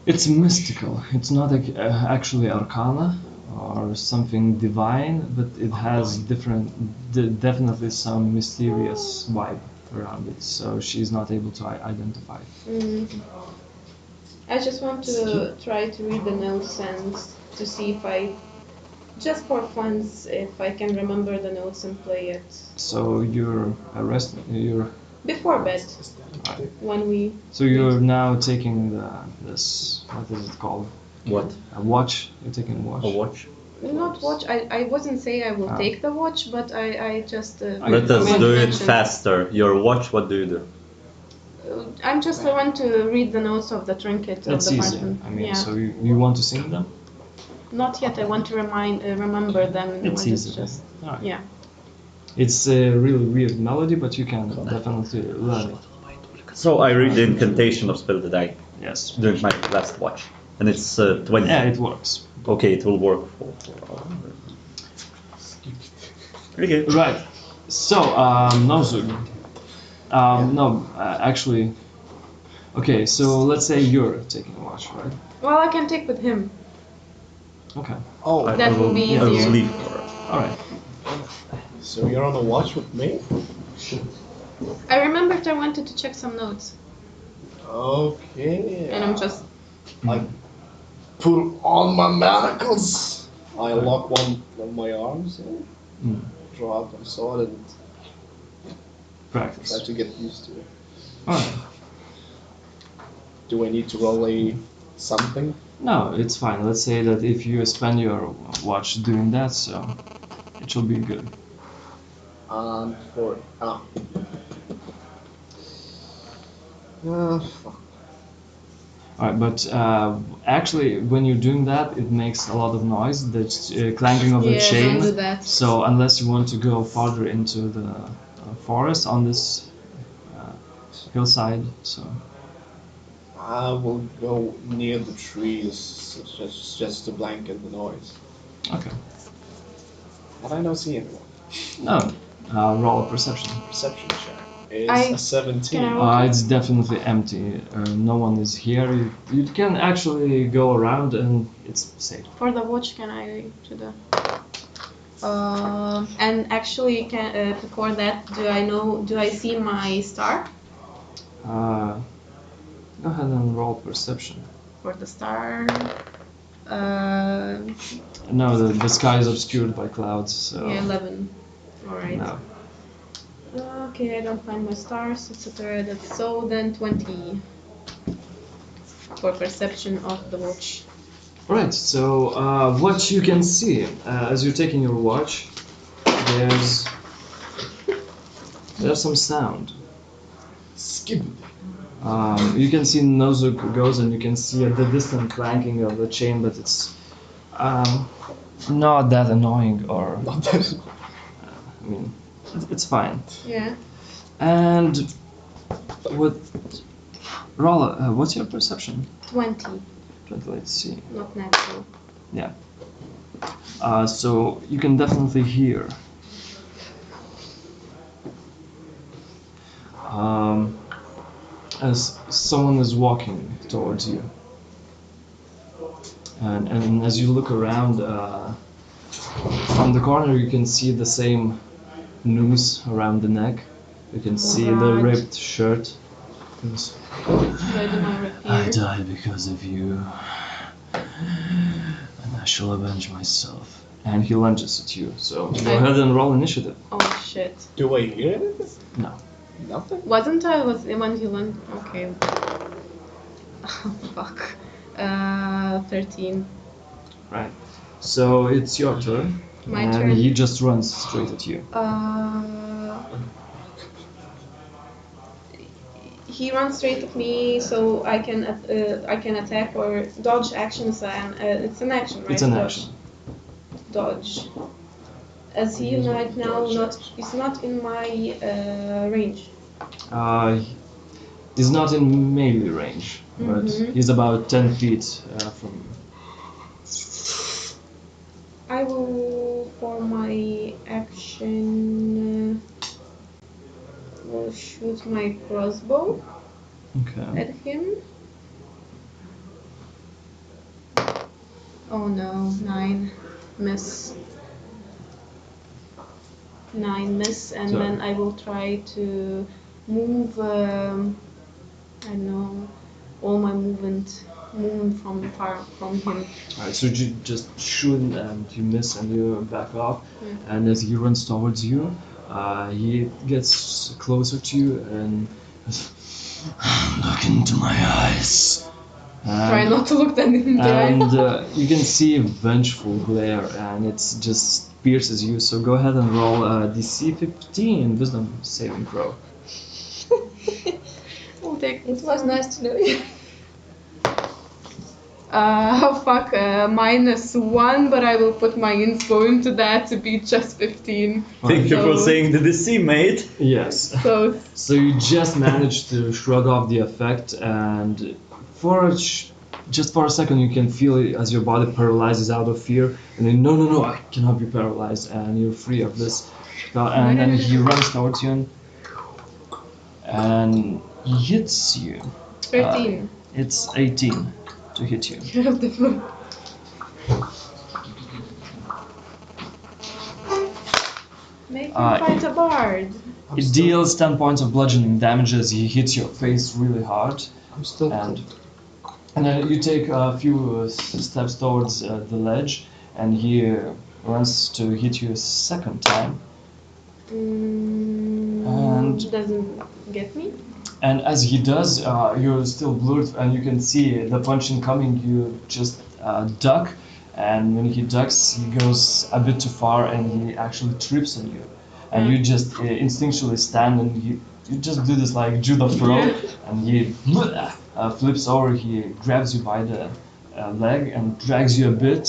It's mystical. It's not actually arcana or something divine, but it has definitely some mysterious vibe around it. So she's not able to identify. I just want to try to read the notes and to see if I, just for fun, if I can remember the notes and play it. So you're Before bed, when we. So you're now taking this. What is it called? What? A watch. You're taking a watch. A watch? Not watch. I wasn't saying I will take the watch, but I just. Let us do it faster. Your watch. What do you do? I'm just the one to read the notes of the trinket. That's of the easy. parchment. I mean, Yeah. so you want to sing them? Not yet. I want to remember them. It's easy. Just, Alright. yeah. It's a really weird melody, but you can definitely learn it. So I read the incantation of Spell the Die Yes. during my last watch, and it's 20. Yeah, it works. Okay, it will work for. Okay. Right. So, Nozug. No, actually. Okay, so let's say you're taking a watch, right? Well, I can take with him. Okay. Oh, That will be I will easier. leave for it. All right. so you're on a watch with me? I remembered I wanted to check some notes, Okay. and I'm just. I put on my manacles. I lock one of my arms in, Mm. draw out my sword, and Practice. try to get used to it. All right. Do I need to roll a something? No, it's fine. Let's say that if you spend your watch doing that, so it should be good. For fuck. All right, but actually, when you're doing that, it makes a lot of noise. The clanking of the Yeah, chain. don't do that. So unless you want to go farther into the forest on this hillside, so I will go near the trees just to blanket the noise. okay. But I don't see anyone. No, roll a perception. Perception check is a 17. Can I- It's definitely empty. No one is here. You can actually go around and it's safe. For the watch, can I to the? And actually, before that, do I see my star? Go ahead and roll perception. For the star, No, the sky is obscured by clouds, so yeah, 11. All right. no. Okay, I don't find my stars, etc. That's so then 20 for perception of the watch. Alright, so what you can see as you're taking your watch, there's some sound. Skip. You can see Nozug goes and you can see at the distant clanking of the chain, but it's not that annoying or Not that. I mean it's fine. Yeah. And what Rolla, what's your perception? 20, Let's see. not natural. So you can definitely hear as someone is walking towards you. And as you look around from the corner, you can see the same noose around the neck. You can see the God. ripped shirt. Yes. Should I do my rapier? died because of you, and I shall avenge myself. And he lunges at you. So go ahead and roll initiative. Oh shit. Do I hear anything? No. Nothing? Wasn't I? Was the one he went? Okay. Fuck. 13. Right. So it's your turn. My and turn. he just runs straight at you. he runs straight at me, so I can attack or dodge actions, and it's an action, right? It's an Dodge. action. Dodge. As he right now is not in my range. He's not in melee range, but he's about 10 feet from you. I will, for my action, will shoot my crossbow Okay. at him. Oh no, 9 miss. 9 miss, and So- then I will try to move. I don't know, all my movement from far from him. Alright, so you just shoot and you miss and you back off. And as he runs towards you, he gets closer to you and look into my eyes. Try And, not to look them in the eye. and you can see a vengeful glare and it just pierces you. So go ahead and roll DC 15 Wisdom saving throw. I'll take It was nice to know you. Fuck, -1, but I will put my inspo into that to be just 15. Thank you for So- saying the DC, mate. Yes. So, So you just managed to shrug off the effect, and just for a second you can feel it as your body paralyzes out of fear, and then no, I cannot be paralyzed, and you're free of this. And then he runs towards you, and he hits you. 13. It's 18 to hit you. Make him Uh, fight a bard. It deals 10 points of bludgeoning damage as he hits your face really hard. I'm still And then you take a few steps towards the ledge, and he runs to hit you a second time. And- Doesn't get me. And as he does, you're still blurred, and you can see the punch incoming. You just duck, and when he ducks, he goes a bit too far, and he actually trips on you. And you just instinctually stand, and you just do this like judo throw, and he flips over. He grabs you by the leg and drags you a bit,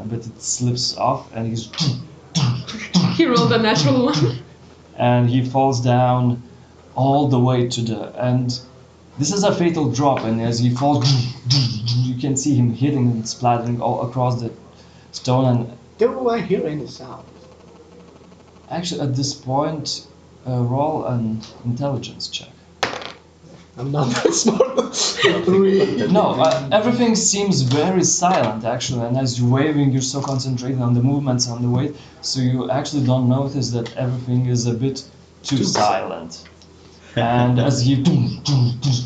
but it slips off, and he's He rolled a natural one. and he falls down all the way to the end. This is a fatal drop, and as he falls, you can see him hitting and splattering all across the stone. And Do I hear any sound? actually, at this point, roll an intelligence check. I'm not that smart. 3. No, everything seems very silent actually, and as you're waving, you're so concentrated on the movements on the weight, so you actually don't notice that everything is a bit too silent. And as he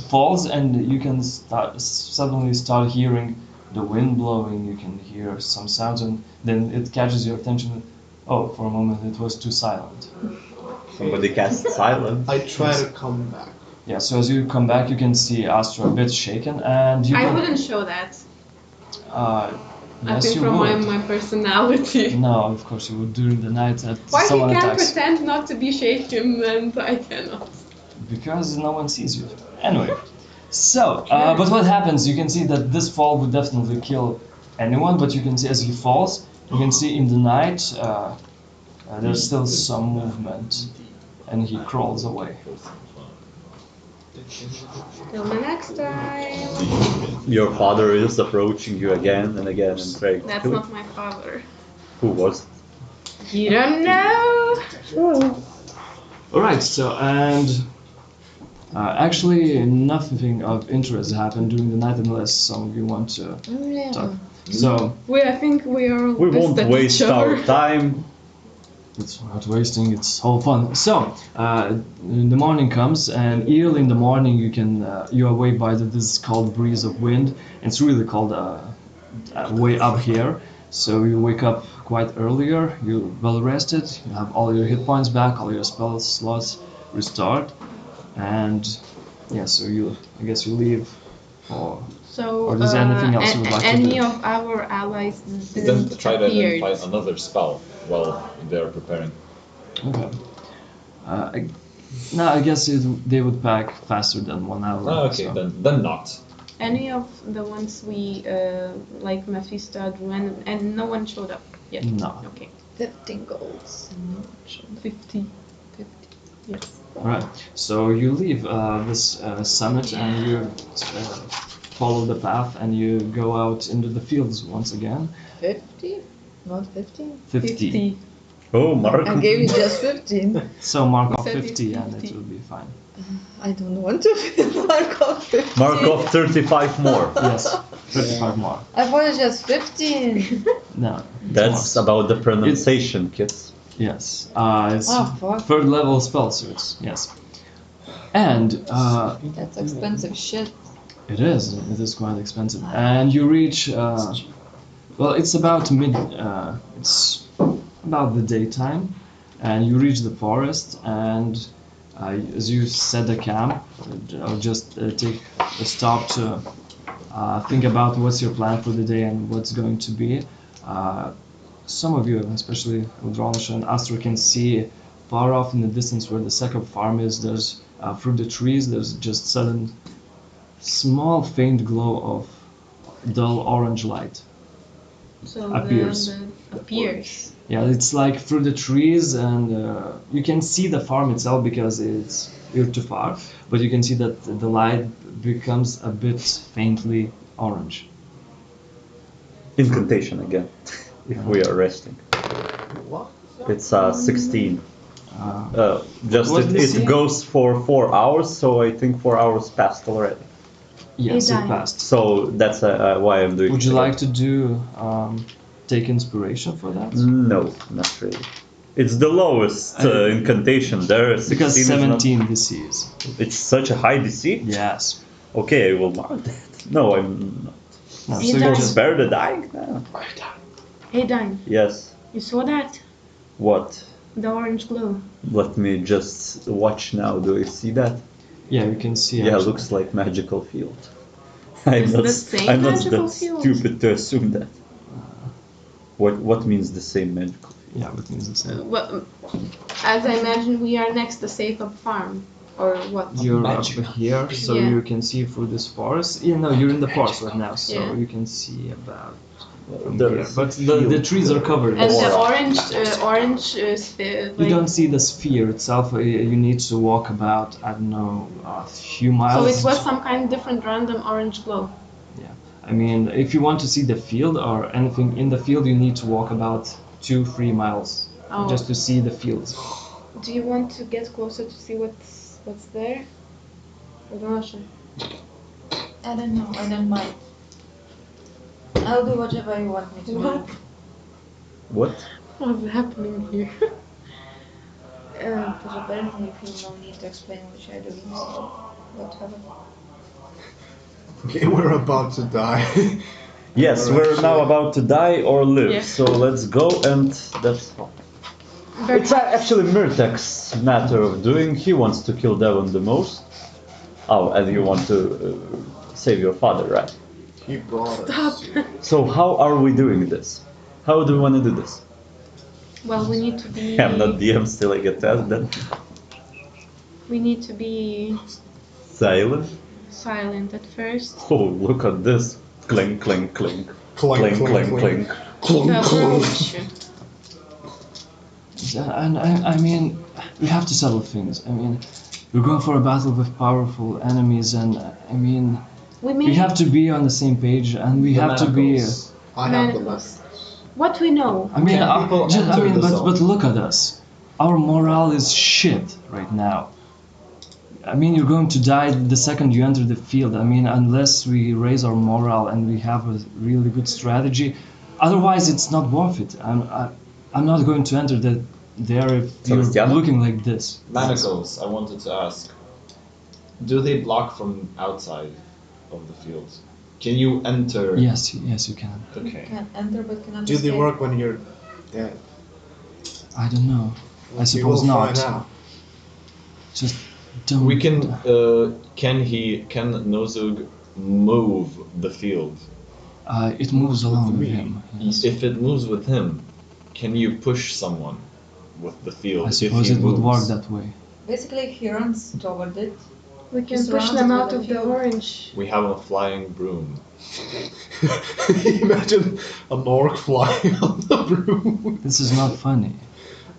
falls, and you can suddenly start hearing the wind blowing, you can hear some sounds, and then it catches your attention. Oh, for a moment it was too silent. Somebody cast silence. I try to come back. Yeah, so as you come back, you can see Astra a bit shaken, and you I can... wouldn't show that. I I think from my personality. No, of course you would during the night that Why he someone can attacks. pretend not to be shaken and I cannot? Because no one sees you. Anyway, so, but what happens, you can see that this fall would definitely kill anyone, but you can see as he falls, you can see in the night there's still some movement, and he crawls away. Till the next time. Your father is approaching you again and again and trying to That's kill you. not my father. Who was? You don't know. Alright, so, and actually nothing of interest happened during the night unless some of you want to talk. So, I think we are. We pissed won't at waste each other. our time. it's not wasting, it's all fun. So, the morning comes, and early in the morning you can you are awake by this cold breeze of wind. It's really cold way up here. So you wake up quite earlier. You're well rested. You have all your hit points back, all your spell slots restored, and yeah. So I guess you leave. So, Or is there anything else you would like to any do? of our allies Then didn't try to appear. identify another spell while they're preparing. Okay. No, I guess they would pack faster than 1 hour. Oh, okay, so. then not. Any of the ones we like Mephisto, and no one showed up yet. No. Okay. 15 golds. 50. Yes. Alright, so you leave this summit and you follow the path and you go out into the fields once again. 50? Not 15? 50. Oh, Mark. I gave you just 15. So mark off said 50 and 50. it will be fine. I don't want to mark off 15. Mark off 35 more. Yes, 35 more. I thought it's just 15. No. That's about the pronunciation, kids. Yes. It's Oh, fuck. third level spell suits. Yes. And That's expensive shit. it is quite expensive. And you reach, well, it's about it's about the daytime, and you reach the forest, and as you set the camp, or just take a stop to think about what's your plan for the day and what's going to be. Some of you, especially Audronasha and Astra, can see far off in the distance where the Sekop farm is. There's through the trees, there's just sudden small faint glow of dull orange light. So Appears. appears. Yeah, it's like through the trees, and you can see the farm itself because you're too far, but you can see that the light becomes a bit faintly orange. Incantation again, if we are resting. What? It's 16. Uh, Just What did you see? it goes for 4 hours, so I think 4 hours passed already. yes, it Aedain. passed. So that's why I'm doing Would it you again. like to do take inspiration for that? No, not really. It's the lowest incantation there. 16 Because is not- 17 DC is. It's such a high DC? Yes. Okay, I will mark that. No, I'm not. No, so Aedain. you For just spare the dying? No. Aedain, Yes. you saw that? What? The orange glow. Let me just watch now. Do I see that? yeah, you can see. Yeah, actually. looks like magical field. I'm It's not, the same I'm not magical that field. stupid to assume that. What means the same magical field? Yeah, what means the same. Well, as I imagine, we are next to Safe Up Farm, or what? You're Magic. up here, so Yeah. you can see through this forest. Yeah, no, you're in the forest right now, so Yeah. you can see about from There here. is But a the field. trees are covered. And the Aura. orange sphere, You like, don't see the sphere itself. You need to walk about, I don't know, a few miles. so it was some kind of different random orange glow. I mean, if you want to see the field or anything in the field, you need to walk about 2-3 miles Oh. just to see the fields. Do you want to get closer to see what's there? Audronasha. I don't know, I don't mind. I'll do whatever you want me to What? do. What? What's happening here? Because apparently you feel no need to explain what you're doing, so whatever. Okay, we're about to die. Yes, we're now about to die or live. Yeah. So let's go, and that's all. It's actually Mirtag's matter of doing. He wants to kill Devon the most. Oh, and you want to save your father, right? He brought us. Stop. So how are we doing this? How do we want to do this? Well, we need to be. I'm not DM still, I get that. Then We need to be silent. silent at first. Oh, look at this! Clink, clink, clink, Clink, clink, clink, clink. To approach. And I mean, we have to settle things. I mean, we're going for a battle with powerful enemies, and I mean, We we may have to be on the same page, and we The have to be. manacles. I have the Manacles. message. What we know. I mean, Can people just, I enter mean, the but zone? look at us. Our morale is shit right now. I mean, you're going to die the second you enter the field. I mean, unless we raise our morale and we have a really good strategy, otherwise it's not worth it. I'm not going to enter there if you're Sebastiano? looking like this. Manacles, I wanted to ask. Do they block from outside of the field? Can you enter? Yes, you can. Okay. Can enter but cannot Do they escape. work when you're dead? I don't know. I We suppose will not. find out. Just don't. We can. Can Nozug move the field? It moves along with me. him. Yes. If it moves with him, can you push someone with the field? I if suppose he it would work moves? that way. Basically, he runs toward it. We can He's push surrounded them by out the of the field. orange. We have a flying broom. Imagine an orc flying on the broom. This is not funny.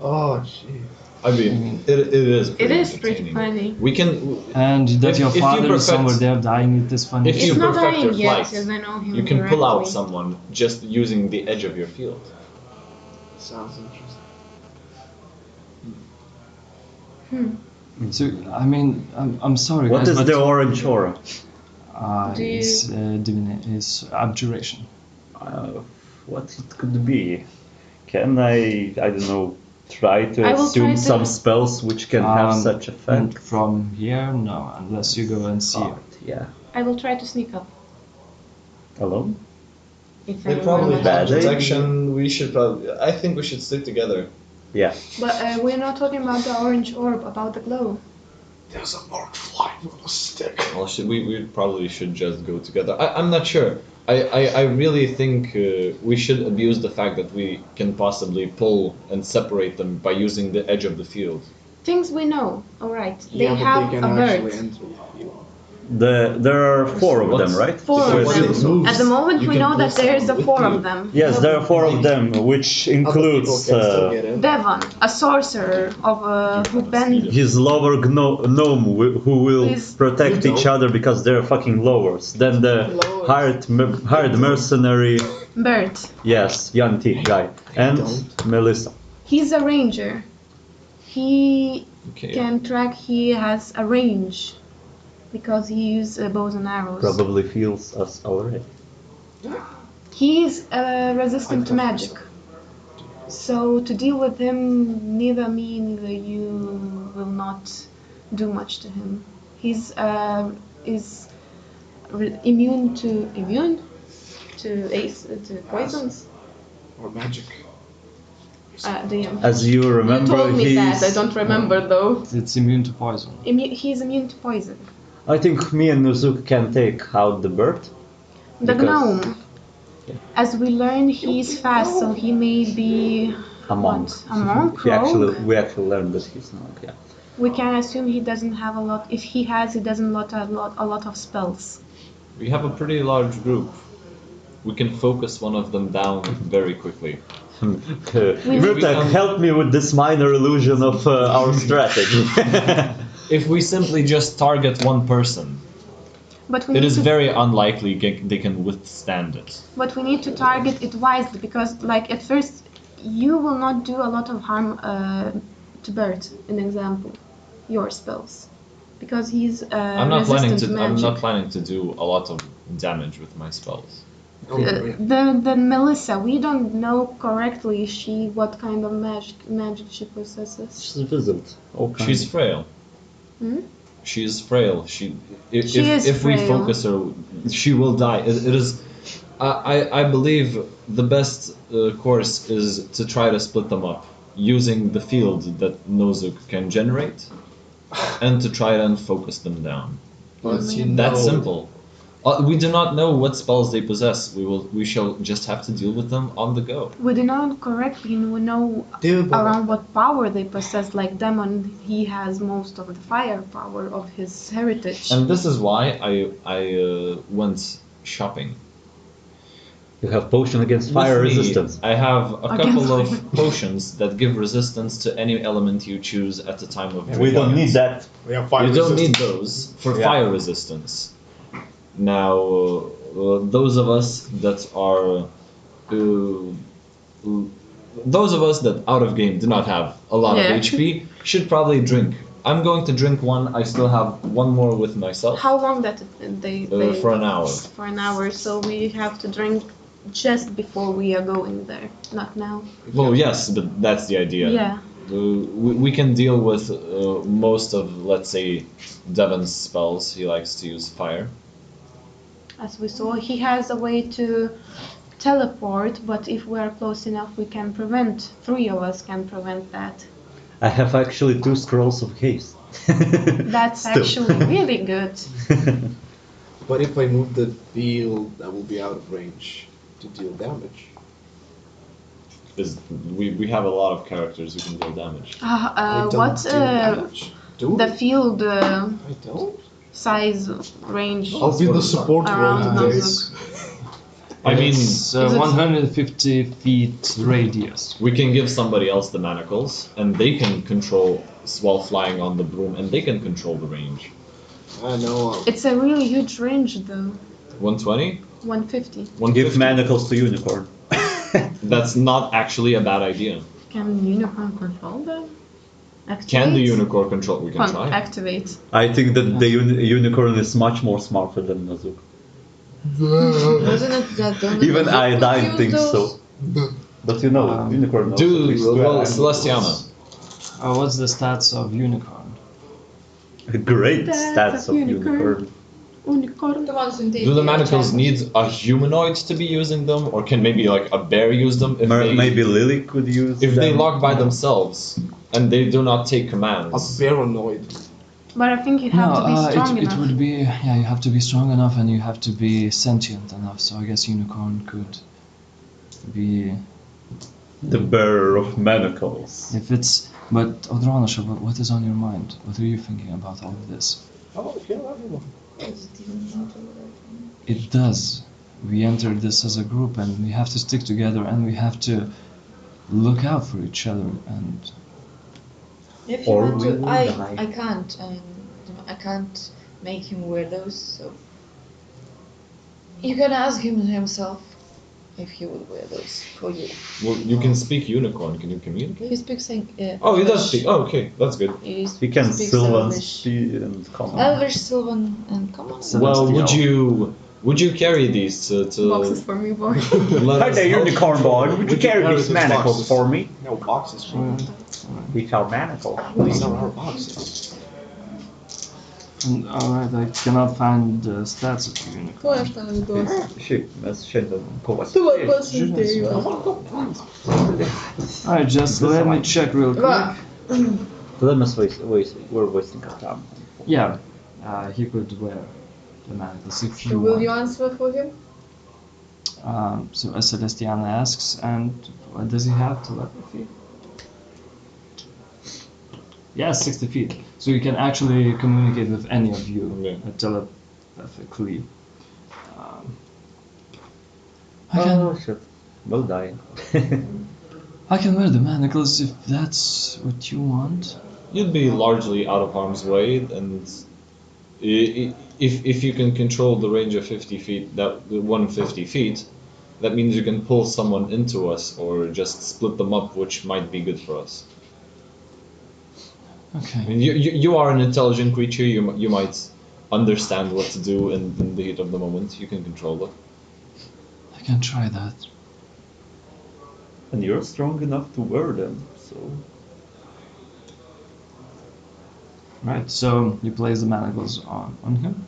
Oh, jeez. I mean, it is. It is pretty entertaining. funny. We can. And that If- your if you father is perfect- somewhere there dying, it is funny. If It's you not perfect your dying yet, flight, as I know him you can pull out directly. someone just using the edge of your field. Sounds interesting. So, I mean, I'm sorry, What guys, is but the orange aura? Do you- it's abjuration. What it could be? Can I don't know, try to I will assume try to- some spells which can have such And effect? from here, no, unless you go and see. Oh, yeah. I will try to sneak up. Alone? If They I probably remember. Bad have idea. protection. We should probably. I think we should stick together. Yeah. But we're not talking about the orange orb, about the glow. There's an orc flying on a stick. Well, we probably should just go together. I'm not sure. I really think we should abuse the fact that we can possibly pull and separate them by using the edge of the field. Things we know, alright. They Yeah, but have they can a actually bird. enter the field. There are 4 of them, right? Four of Once them. it moves, At the moment, you we can know pull that there is someone a with 4 you. of them. Yes, there are 4 of them, which Other people includes can still get in. Devon, a sorcerer of who bend. his lower gnome who will Please. protect You each don't. other because they're fucking lowers. Then the Lowers. hired mercenary, Bird. yes, Yanti guy, and don't. Melissa. He's a ranger. He Okay. can track. He has a range because he uses bows and arrows. Probably feels us already. He is resistant to I magic. So to deal with him, neither me, neither you will not do much to him. He's immune to poisons. Or magic. As you You remember, told me that. I he's. don't remember though. It's immune to poison. He's immune to poison. I think me and Nozug can take out the bird. The Because- gnome. As we learn, he's fast, so he may be A monk. what? A monk, we rogue? actually learned that he's a monk. Yeah. We can assume he doesn't have a lot. If he has, he doesn't a lot of spells. We have a pretty large group. We can focus one of them down very quickly. Mirtag, help me with this minor illusion of our strategy. If we simply just target one person, But we it need is to, very unlikely they can withstand it. but we need to target it wisely because, like at first, you will not do a lot of harm to Bert. An example, your spells, because he's I'm not resistant to I'm magic. not planning to do a lot of damage with my spells. Oh, yeah. The Melissa, we don't know correctly what kind of magic she possesses. She's visible. She's frail. Hmm? She is frail. If She is if we frail. focus her, she will die. It is. I believe the best course is to try to split them up using the field that Nozug can generate, and to try and focus them down. But you That's know- simple. We do not know what spells they possess. We shall just have to deal with them on the go. We do not correctly know Dude, but- around what power they possess. Like Demon, he has most of the firepower of his heritage. And this is why I went shopping. You have potion against With fire me, resistance. I have a Against couple of fire. potions that give resistance to any element you choose at the time of We don't need deployment. that. We have fire You don't need resistance. those for Yeah. fire resistance. Now, those of us that are, those of us that out of game do not have a lot Yeah. of HP should probably drink. I'm going to drink one. I still have one more with myself. How long that they For an hour. For an hour, so we have to drink just before we are going there, not now. Well, yes, but that's the idea. Yeah. We can deal with most of, let's say, Devon's spells. He likes to use fire. As we saw, he has a way to teleport, but if we are close enough, we can prevent. 3 of us can prevent that. I have actually 2 scrolls of haste. That's Still. actually really good. But if I move the field, I will be out of range to deal damage. We have a lot of characters who can deal damage. I don't What deal damage. Do the it. field I don't. size range. I'll be the support Around role Nozug. days. I mean, it's Is it- 150 feet radius. we can give somebody else the manacles, and they can control while flying on the broom, and they can control the range. I know. It's a really huge range though. 120? 150. 150. Give manacles to unicorn. That's not actually a bad idea. Can unicorn control them? Activate? Can the unicorn control? We can try. Activate. I think that the unicorn is much more smarter than Nozug. Wasn't it that don't Even Nozug Aedain use thinks those? so. But you know, unicorn knows at Do least well, where Celestiana. What's the stats of unicorn? Great Stats stats of of unicorn. unicorn. Unicorn. The ones in Do the manacles need a humanoid to be using them, or can maybe like a bear use them? If they, Maybe Lily could use if they them. lock by themselves and they do not take A commands. paranoid. But I think you have to be strong it enough. would be, yeah, you have to be strong enough and you have to be sentient enough, so I guess unicorn could be, The bearer of manacles. if it's, but Audronasha, what is on your mind? What are you thinking about all of this? Oh, kill everyone. Does it even matter what I think? It does. We entered this as a group and we have to stick together and we have to look out for each other and If you Or want we to, will die. I can't. I can't make him wear those. So you can ask him himself if he would wear those for you. Well, you can speak unicorn. Can you communicate? He speaks. Oh, he does speak. Oh, okay, that's good. He can speaks Sylvan Elvish. speak and common. Elvish, Sylvan, and common. Well, would you carry these to Boxes for me, boy. let Hi us there, help? unicorn boy. Would you carry carry these these manacles boxes? for me? No boxes. Which are manacles? These are our boxes. alright, I cannot find the stats of the unicorn. Ko aš tau duosiu? Šiaip mes šiandien kovas. Tu man pasiuntei juos. Alright, just let me check real quick. Va. Tada mes we're wasting our time. Yeah, he could wear the manacles if you So will want. you answer for him? So as Celestiana asks, and what does he have? Telepathy? Yeah, 60 feet. So you can actually communicate with any of you telepathically. Shit. We'll die. I can wear the manacles if that's what you want. You'd be largely out of harm's way, and if you can control the range of 50 feet, that 150 feet, that means you can pull someone into us or just split them up, which might be good for us. I Okay. mean, you are an intelligent creature. You might understand what to do in the heat of the moment. You can control it. I can try that. And you're strong enough to wear them, so. Right, so you place the manacles on him.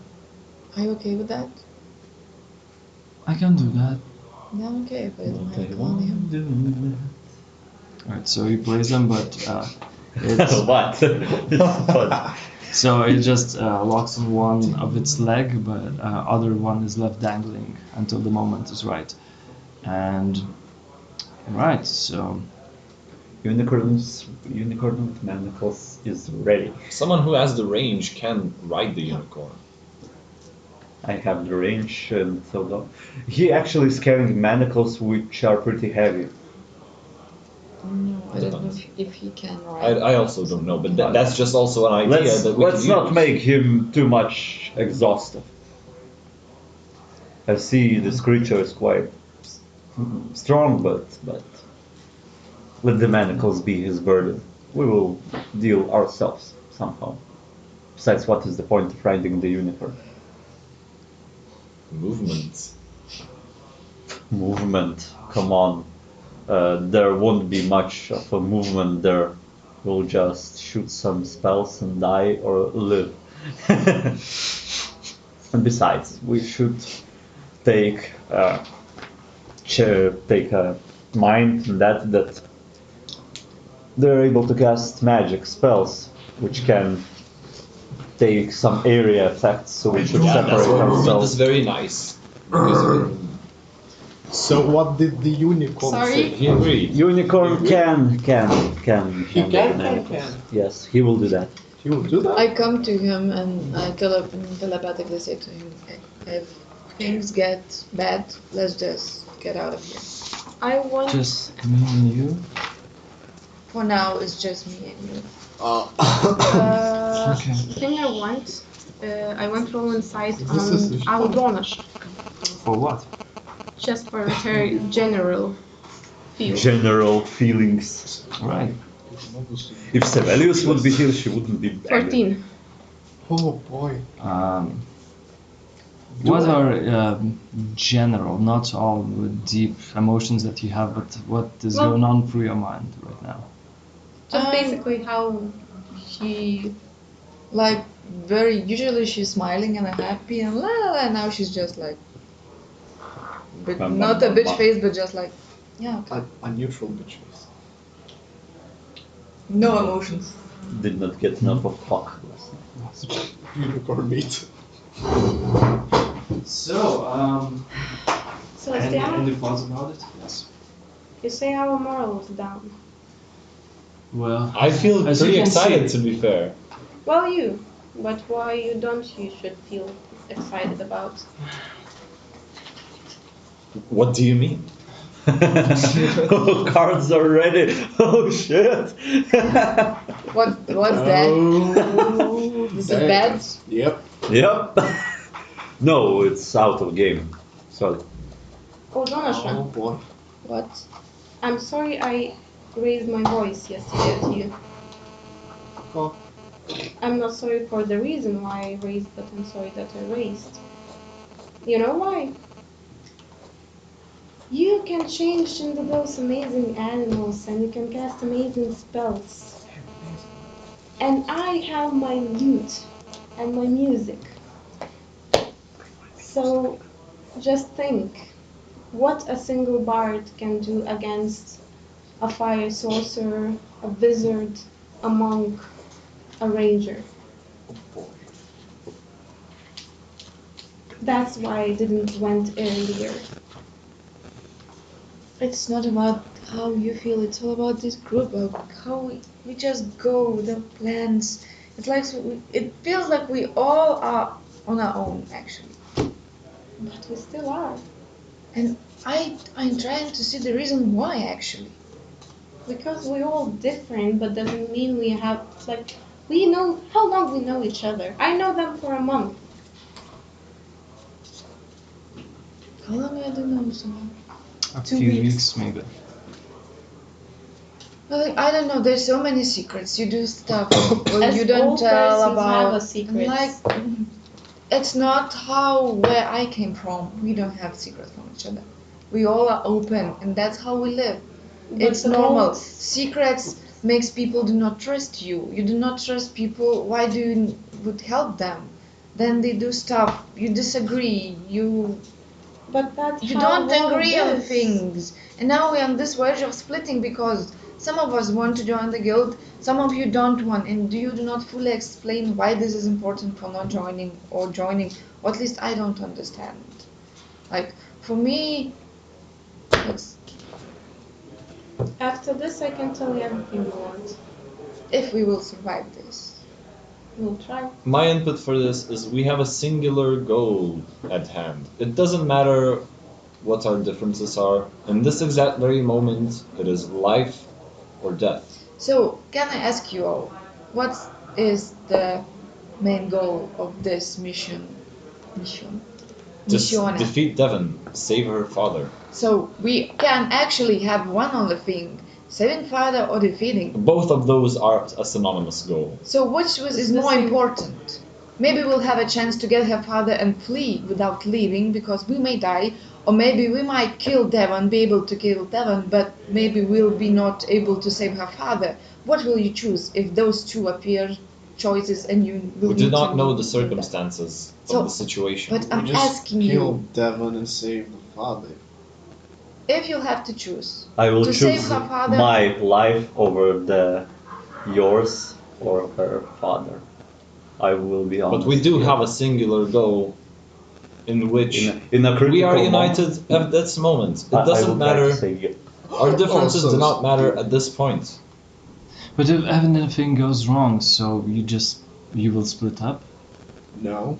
Are you okay with that? I can do that. Yeah, I'm okay with Okay, it. On him. Alright, so you place them, but it's What? What? so it just locks on one of its leg, but other one is left dangling until the moment is right. And right, so Unicorn with manacles is ready. Someone who has the range can ride the unicorn. I have the range and so on. He actually is carrying manacles which are pretty heavy. No, I don't know Depends. if he can ride. I also don't know, but that's just also an idea Let's that we let's can not use. make him too much exhausted. I see this creature is quite strong, but let the manacles be his burden. We will deal ourselves somehow. Besides, what is the point of riding the unicorn? Movement. Movement, come on. There won't be much of a movement there. We'll just shoot some spells and die or live. And besides, we should take a mind that they're able to cast magic spells, which can take some area effects. So we should Yeah, that's separate why movement is ourselves. very nice. Because you can- So what did the unicorn Sorry? say? he agreed. Unicorn can He handle can. manacles. Yes, he will do that. He will do that? I come to him and I telepathically say to him, if things get bad, let's just get out of here. I want. Just me and you? For now, it's just me and you. Okay. Thing I want to roll insight This is- on Audronasha, For what? just for her general feel. General feelings. Right. If Sevelius would be here, she wouldn't be begging. 14. Oh boy. What are general, not all the deep emotions that you have, but what is Well- going on through your mind right now? Just basically how She, like, usually she's smiling and happy and la la la, now she's just like, but Bum, not bum, a bitch bum. face, but just like, yeah, okay. A neutral bitch face. No emotions. Did not get enough of fuck. Unicorn meat. So, Celestia, any thoughts about it? Yes. you say our morals down. Well, I feel As you pretty can excited, see- to be fair. Well, you. But why you don't, you should feel excited about. What do you mean? Oh, cards are ready. Oh shit. What's that? Oh, This is bad? Yep. Yep. No, it's out of game. So Audronasha, Oh boy. What? I'm sorry I raised my voice yesterday at you. Oh. I'm not sorry for the reason why I raised, but I'm sorry that I raised. You know why? You can change into those amazing animals and you can cast amazing spells. And I have my lute and my music. So just think what a single bard can do against a fire sorcerer, a wizard, a monk, a ranger. That's why I didn't went earlier. It's not about how you feel, it's all about this group, about how we just go, the plans. It's like, it feels like we all are on our own, actually. But we still are. And I'm trying to see the reason why, actually. Because we're all different, but doesn't mean we have, like, we know how long we know each other. I know them for a month. How long I don't know someone? a 2 few weeks. weeks maybe. Well, I don't know, there's so many secrets. You do stuff or As you don't all tell persons about. have a secret. Like, it's not where I came from. We don't have secrets from each other. We all are open, and that's how we live. But It's the normal. moment- Secrets makes people do not trust you. You do not trust people. Why do you would help them? Then they do stuff. You disagree. But that's You how don't all agree on is. things. And now we're on this verge of splitting because some of us want to join the guild, some of you don't want, and you do not fully explain why this is important for not joining or joining, or at least I don't understand. Like, for me, it's, After this, I can tell you everything you want. if we will survive this. We'll try. My input for this is we have a singular goal at hand. It doesn't matter what our differences are. In this exact very moment, it is life or death. So, can I ask you all, what is the main goal of this mission? Mission? Just Missione. defeat Devon, save her father. So, we can actually have one only thing, saving father or defeating. Both of those are a synonymous goal. So which is more important? Maybe we'll have a chance to get her father and flee without leaving because we may die, or maybe we might kill Devon, be able to kill Devon, but maybe we'll be not able to save her father. What will you choose if those two appear choices and you will We do need not to know the do that? circumstances So, of the situation. But I'm We just asking kill you, Devon and save the father. if you'll have to choose, I will to choose save her father, my life over yours or her father. I will be honest. But we do here. have a singular goal in which in a critical we are moment, united at this moment. It I doesn't would like to matter. say Our differences Oh, so do not matter at this point. But if anything goes wrong, so you will split up? No,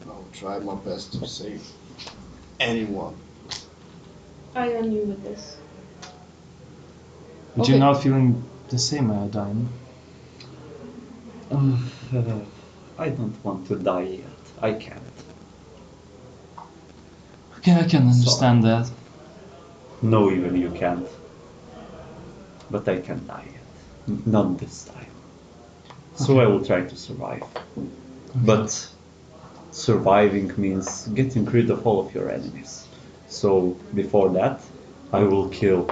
I'll try my best to save anyone. I on you with this. But you're not feeling the same, Aedain. I don't want to die yet. I can't. Okay, I can understand that. No, even you can't. But I can die yet. Not this time. So I will try to survive. But surviving means getting rid of all of your enemies. So before that, I will kill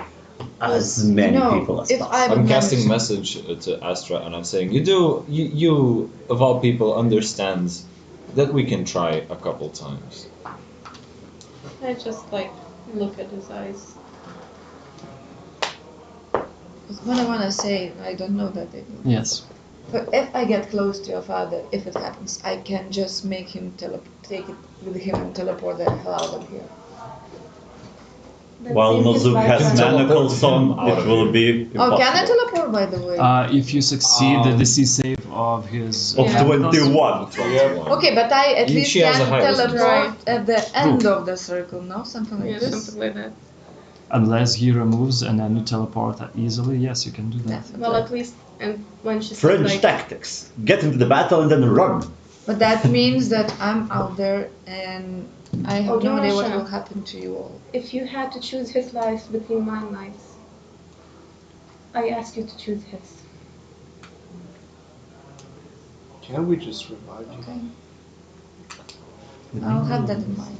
as many people as if possible. I would I'm casting manage- message to Astra and I'm saying, you of all people understand that we can try a couple times. I just like look at his eyes. What I want to say, I don't know that they will. Yes. But if I get close to your father, if it happens, I can just make him take it with him and teleport the hell out of here. Then While save his Nozug life has and- manacles on, Out it of will here. be Oh, impossible. can I teleport, by the way? If you succeed the DC save of his... Of Yeah. 21. Okay, but I at least She has a can high wisdom. teleport at the end of the circle, no? Something like Yeah, this? something like that. Unless he removes and then you teleport easily, yes, you can do that. Yeah. Well, at least, and when she said French like, tactics. Get into the battle and then run. But that means that I'm out there and I have no idea what Audronasha. will happen to you all. if you had to choose his life between my lives, I ask you to choose his. Can we just revive you? Okay. I'll have that in mind.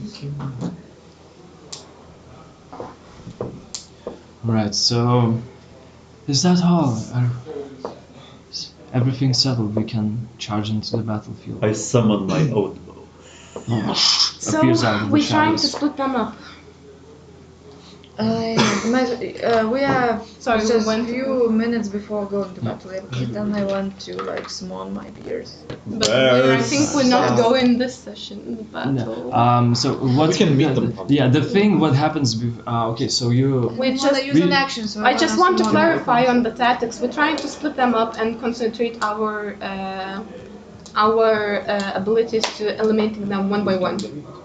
Right, so... Is that all? Is everything settled? We can charge into the battlefield. I summon my own bow. So Appears out of the we're trying to shadows. split them up. We are Sorry, we just a went. few minutes before going to battle. Then I want to like summon my beers. But I think we're not going this session, the battle. So what... We can meet them. Yeah, the thing, what happens... okay, so you... We I just wanna use an we- action, so I just want to summon clarify everyone. on the tactics. We're trying to split them up and concentrate our abilities to eliminating them one by one.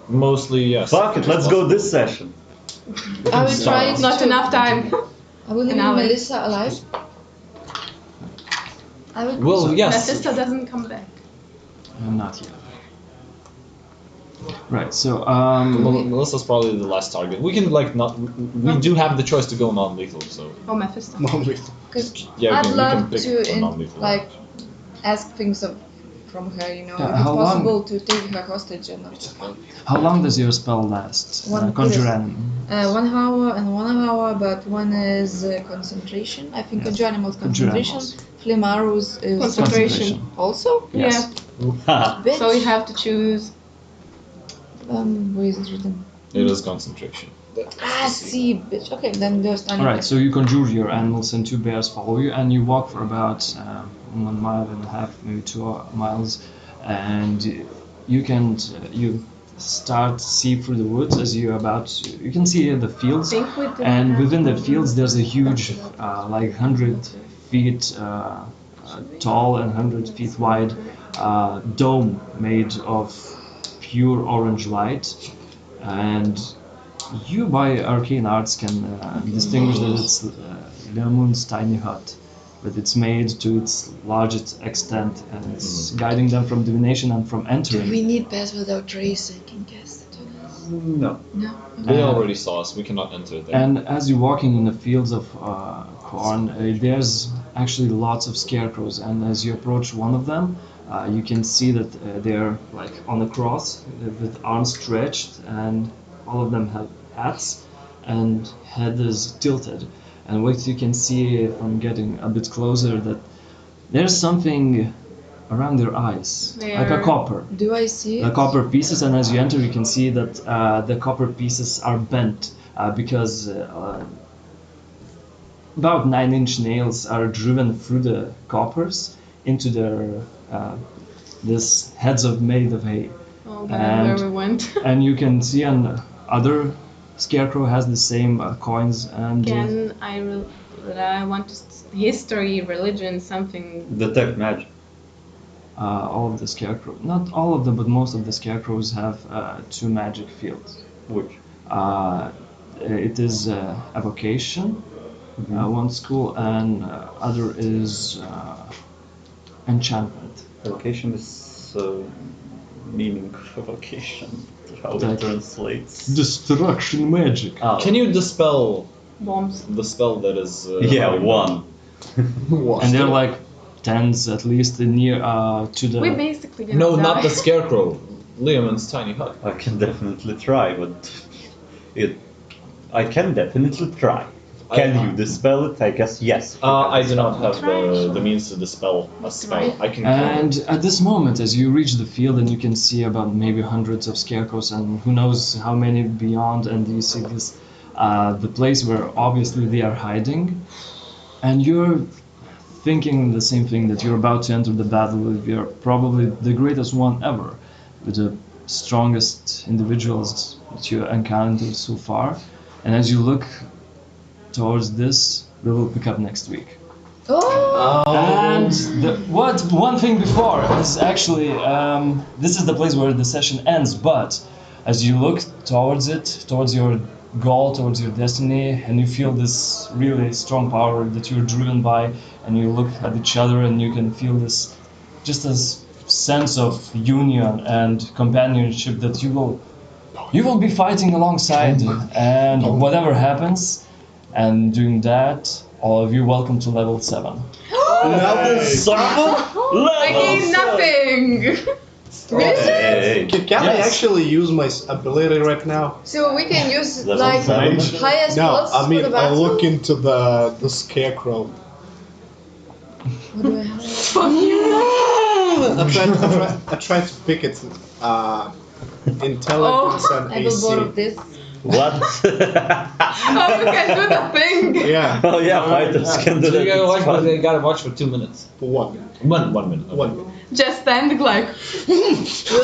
Mostly, yes. Fuck it, let's go this session. I will try It's not to- enough time. I will leave An hour. Melissa alive. I will. Well, yes. Sister doesn't come back. Not yet. Right, so... Melissa's probably the last target. We can like not. We do have the choice to go non-lethal, so Oh, Mephisto. Non-lethal. Because yeah, I'd we can love pick to a non-lethal. like ask things from her. You know, Yeah, if it's how long- possible to take her hostage and not to kill. How long does your spell last? Conjure yes. Animal. 1 hour and 1 hour, but one is concentration. I think Conjure Animals Conjure concentration. Animals. Flame Arrows is Concentration. also. Yes. Bitch. So we have to choose. Where is it written? it is concentration. See, bitch. Okay, then there's none. Alright, so you conjure your animals and 2 bears follow you and you walk for about 1.5 miles, maybe 2 miles, and you can you start see through the woods as you're about to, you can see the fields, Think we did and have- within the fields there's a huge like 100 feet tall and 100 feet wide dome made of pure orange light, and you by arcane arts can distinguish that it's Leomun's tiny hut, but it's made to its largest extent and it's guiding them from divination and from Do entering. we need pass without trace? I can cast it on us. No. No. They already saw us. We cannot enter there. And as you're walking in the fields of corn, there's actually lots of scarecrows, and as you approach one of them, you can see that they're like on a cross with arms stretched, and all of them have hats and head is tilted. And what you can see from getting a bit closer that there's something around their eyes, like a copper. Do I see it? The copper pieces, and as you enter you can see that the copper pieces are bent because about 9-inch nails are driven through the coppers into their this heads of made of hay. Oh, And- where we went. And you can see an other scarecrow has the same coins and Can I But I want history, religion, something. Detect magic. All of the scarecrow, not all of them, but most of the scarecrows have 2 magic fields. Which? It is evocation, one school, and other is enchantment. Evocation is meaning of evocation. How That- it translates. Destruction magic. Oh. Can you dispel Bombs. the spell that is? Yeah, one. What? And they're like 10s at least near to the. We basically gonna No, die. not the scarecrow. Leomund's tiny hut. I can definitely try, but I can definitely try. Can you dispel it? I guess yes. I do not have the means to dispel a spell. I can. And at this moment, as you reach the field and you can see about maybe hundreds of scarecrows and who knows how many beyond, and you see this, the place where obviously they are hiding, and you're thinking the same thing, that you're about to enter the battle with you're probably the greatest one ever, with the strongest individuals that you encountered so far. And as you look towards this, we will pick up next week. Oh! And one thing before is actually this is the place where the session ends. But as you look towards it, towards your goal, towards your destiny, and you feel this really strong power that you're driven by, and you look at each other and you can feel this, just this sense of union and companionship that you will be fighting alongside, and whatever happens. And doing that, all of you, welcome to level 7. Level I gained nothing. Hey. Can I Yes. actually use my ability right now? So we can use Level like 7. highest No, plus I mean for the I battle. look into the scarecrow. What do I have? Fuck you. I try to pick its intelligence and I will borrow AC. this. What? Oh, we can do the thing. Yeah, Oh yeah, fighters can do So you that. gotta watch, It's but fun. they gotta watch for 2 minutes. one. 1 minute. Okay. 1 minute. Just standing like.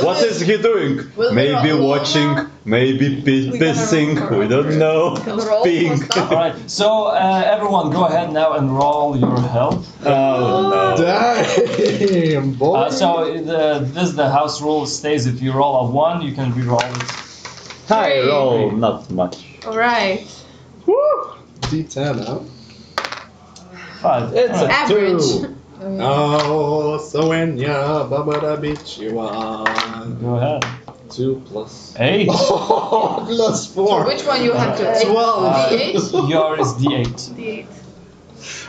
What is he doing? Will we Maybe roll watching, now? maybe pissing, we don't know. Roll Peeing. for stuff. Alright, so everyone go ahead now and roll your health. Oh no. Damn, boy. This the house rule stays, if you roll a 1, you can re-roll it. High roll, not much. Alright. D10, huh? 5. It's Alright. a Average. 2. Oh, Sowenya, babada bichiwa. Go ahead. 2 plus. 8. Oh, plus 4. So which one you have to take? 12. D8? Yours is D8. D8.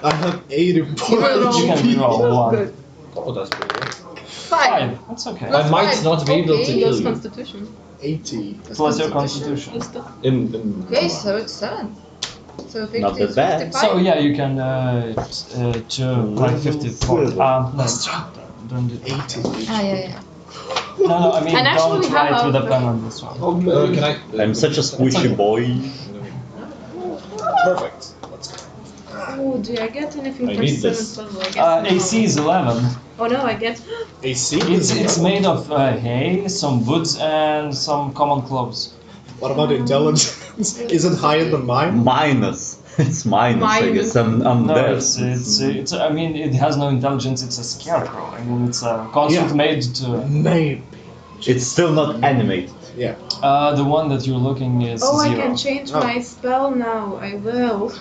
I have 80 points. You can re-roll 1. Good. Oh, that's pretty good. 5. That's okay. Plus I might five. not be able to Okay. kill Plus you. constitution. 80. Plus your constitution. Plus the. In Okay, so it's 7. So 50 Not that is bad. 55. So yeah, you can to like 54. No, don't do 80. Ah, yeah. No, I mean And actually don't we try have to a- depend on this one. can I? I'm such a squishy boy. Perfect. Let's go. Oh, do I get anything I for need 7th this. level? I guess AC is 11. Oh no, I get. AC? It's made of hay, some woods, and some common clothes. What about intelligence? Is it higher than mine? Minus. It's minus, I Minus. guess. I'm No, there. it's. I mean, it has no intelligence. It's a scarecrow. I mean, it's a construct Yeah. made to. Maybe. It's still not animated. Yeah. The one that you're looking is Oh, 0. I can change Oh. my spell now. I will.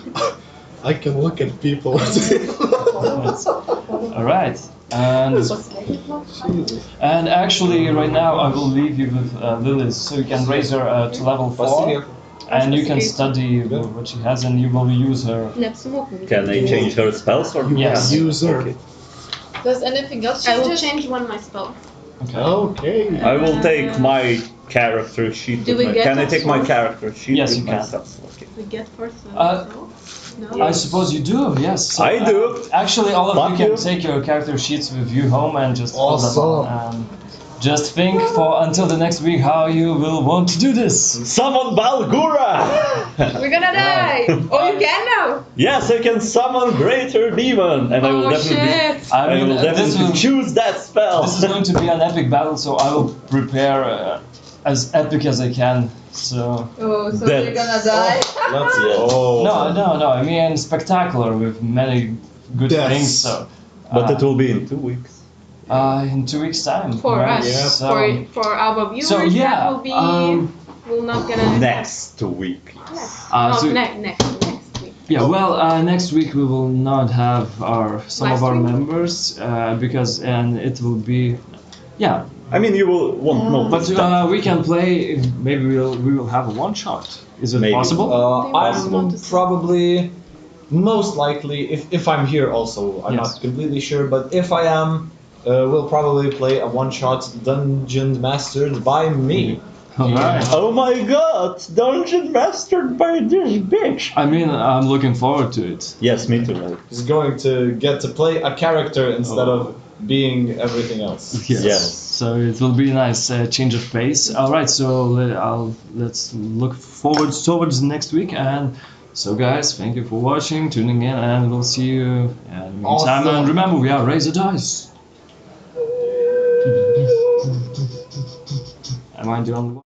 I can look at people. All right, and actually, right now I will leave you with Lili's, so you can raise her to level 4, and you can study what she has, and you will use her. Can I change her spells or Yes. User. Does anything else I will change? change one my spell. Okay. Okay. I will take my character sheet. Do with we my- get Can I take my also- character sheet? Yes, with you can. myself? Okay. We get first. No. I suppose you do, yes. So, I do. Actually, all of Fuck you can you. take your character sheets with you home and just fill them Awesome. on, and just think for until the next week how you will want to do this. Summon Balgura! We're gonna die! Oh, you can now! Yes, I can summon Greater Demon, and I will Oh definitely, shit! I mean, will this definitely will, choose that spell. this is going to be an epic battle, so I will prepare as epic as I can. So Oh, so Death. we're gonna die? Let's Oh. no. I mean spectacular with many good Yes. things. So But it will be in 2 weeks. in 2 weeks time. For right? us, Yeah. So, for our viewers, so yeah. that will be. We're not gonna. Next week. Yes. Uh, Not so- next week. Yeah, well, next week we will not have some of Last our week? members because it will be, yeah. I mean, you won't know. But we can play. Maybe we will have a one shot. Is it Maybe. possible? I'm probably most likely if I'm here also. I'm Yes. not completely sure, but if I am, we'll probably play a one shot dungeon mastered by me. All right. Oh my god! Dungeon mastered by this bitch! I mean, I'm looking forward to it. Yes, me too. Right? He's going to get to play a character instead of being everything else. Yes. So it will be a nice change of pace. All right. So let's look forward towards next week. And so, guys, thank you for watching, tuning in, and we'll see you in the meantime. Awesome. And remember, we are Raise the Dice. Am I the only one?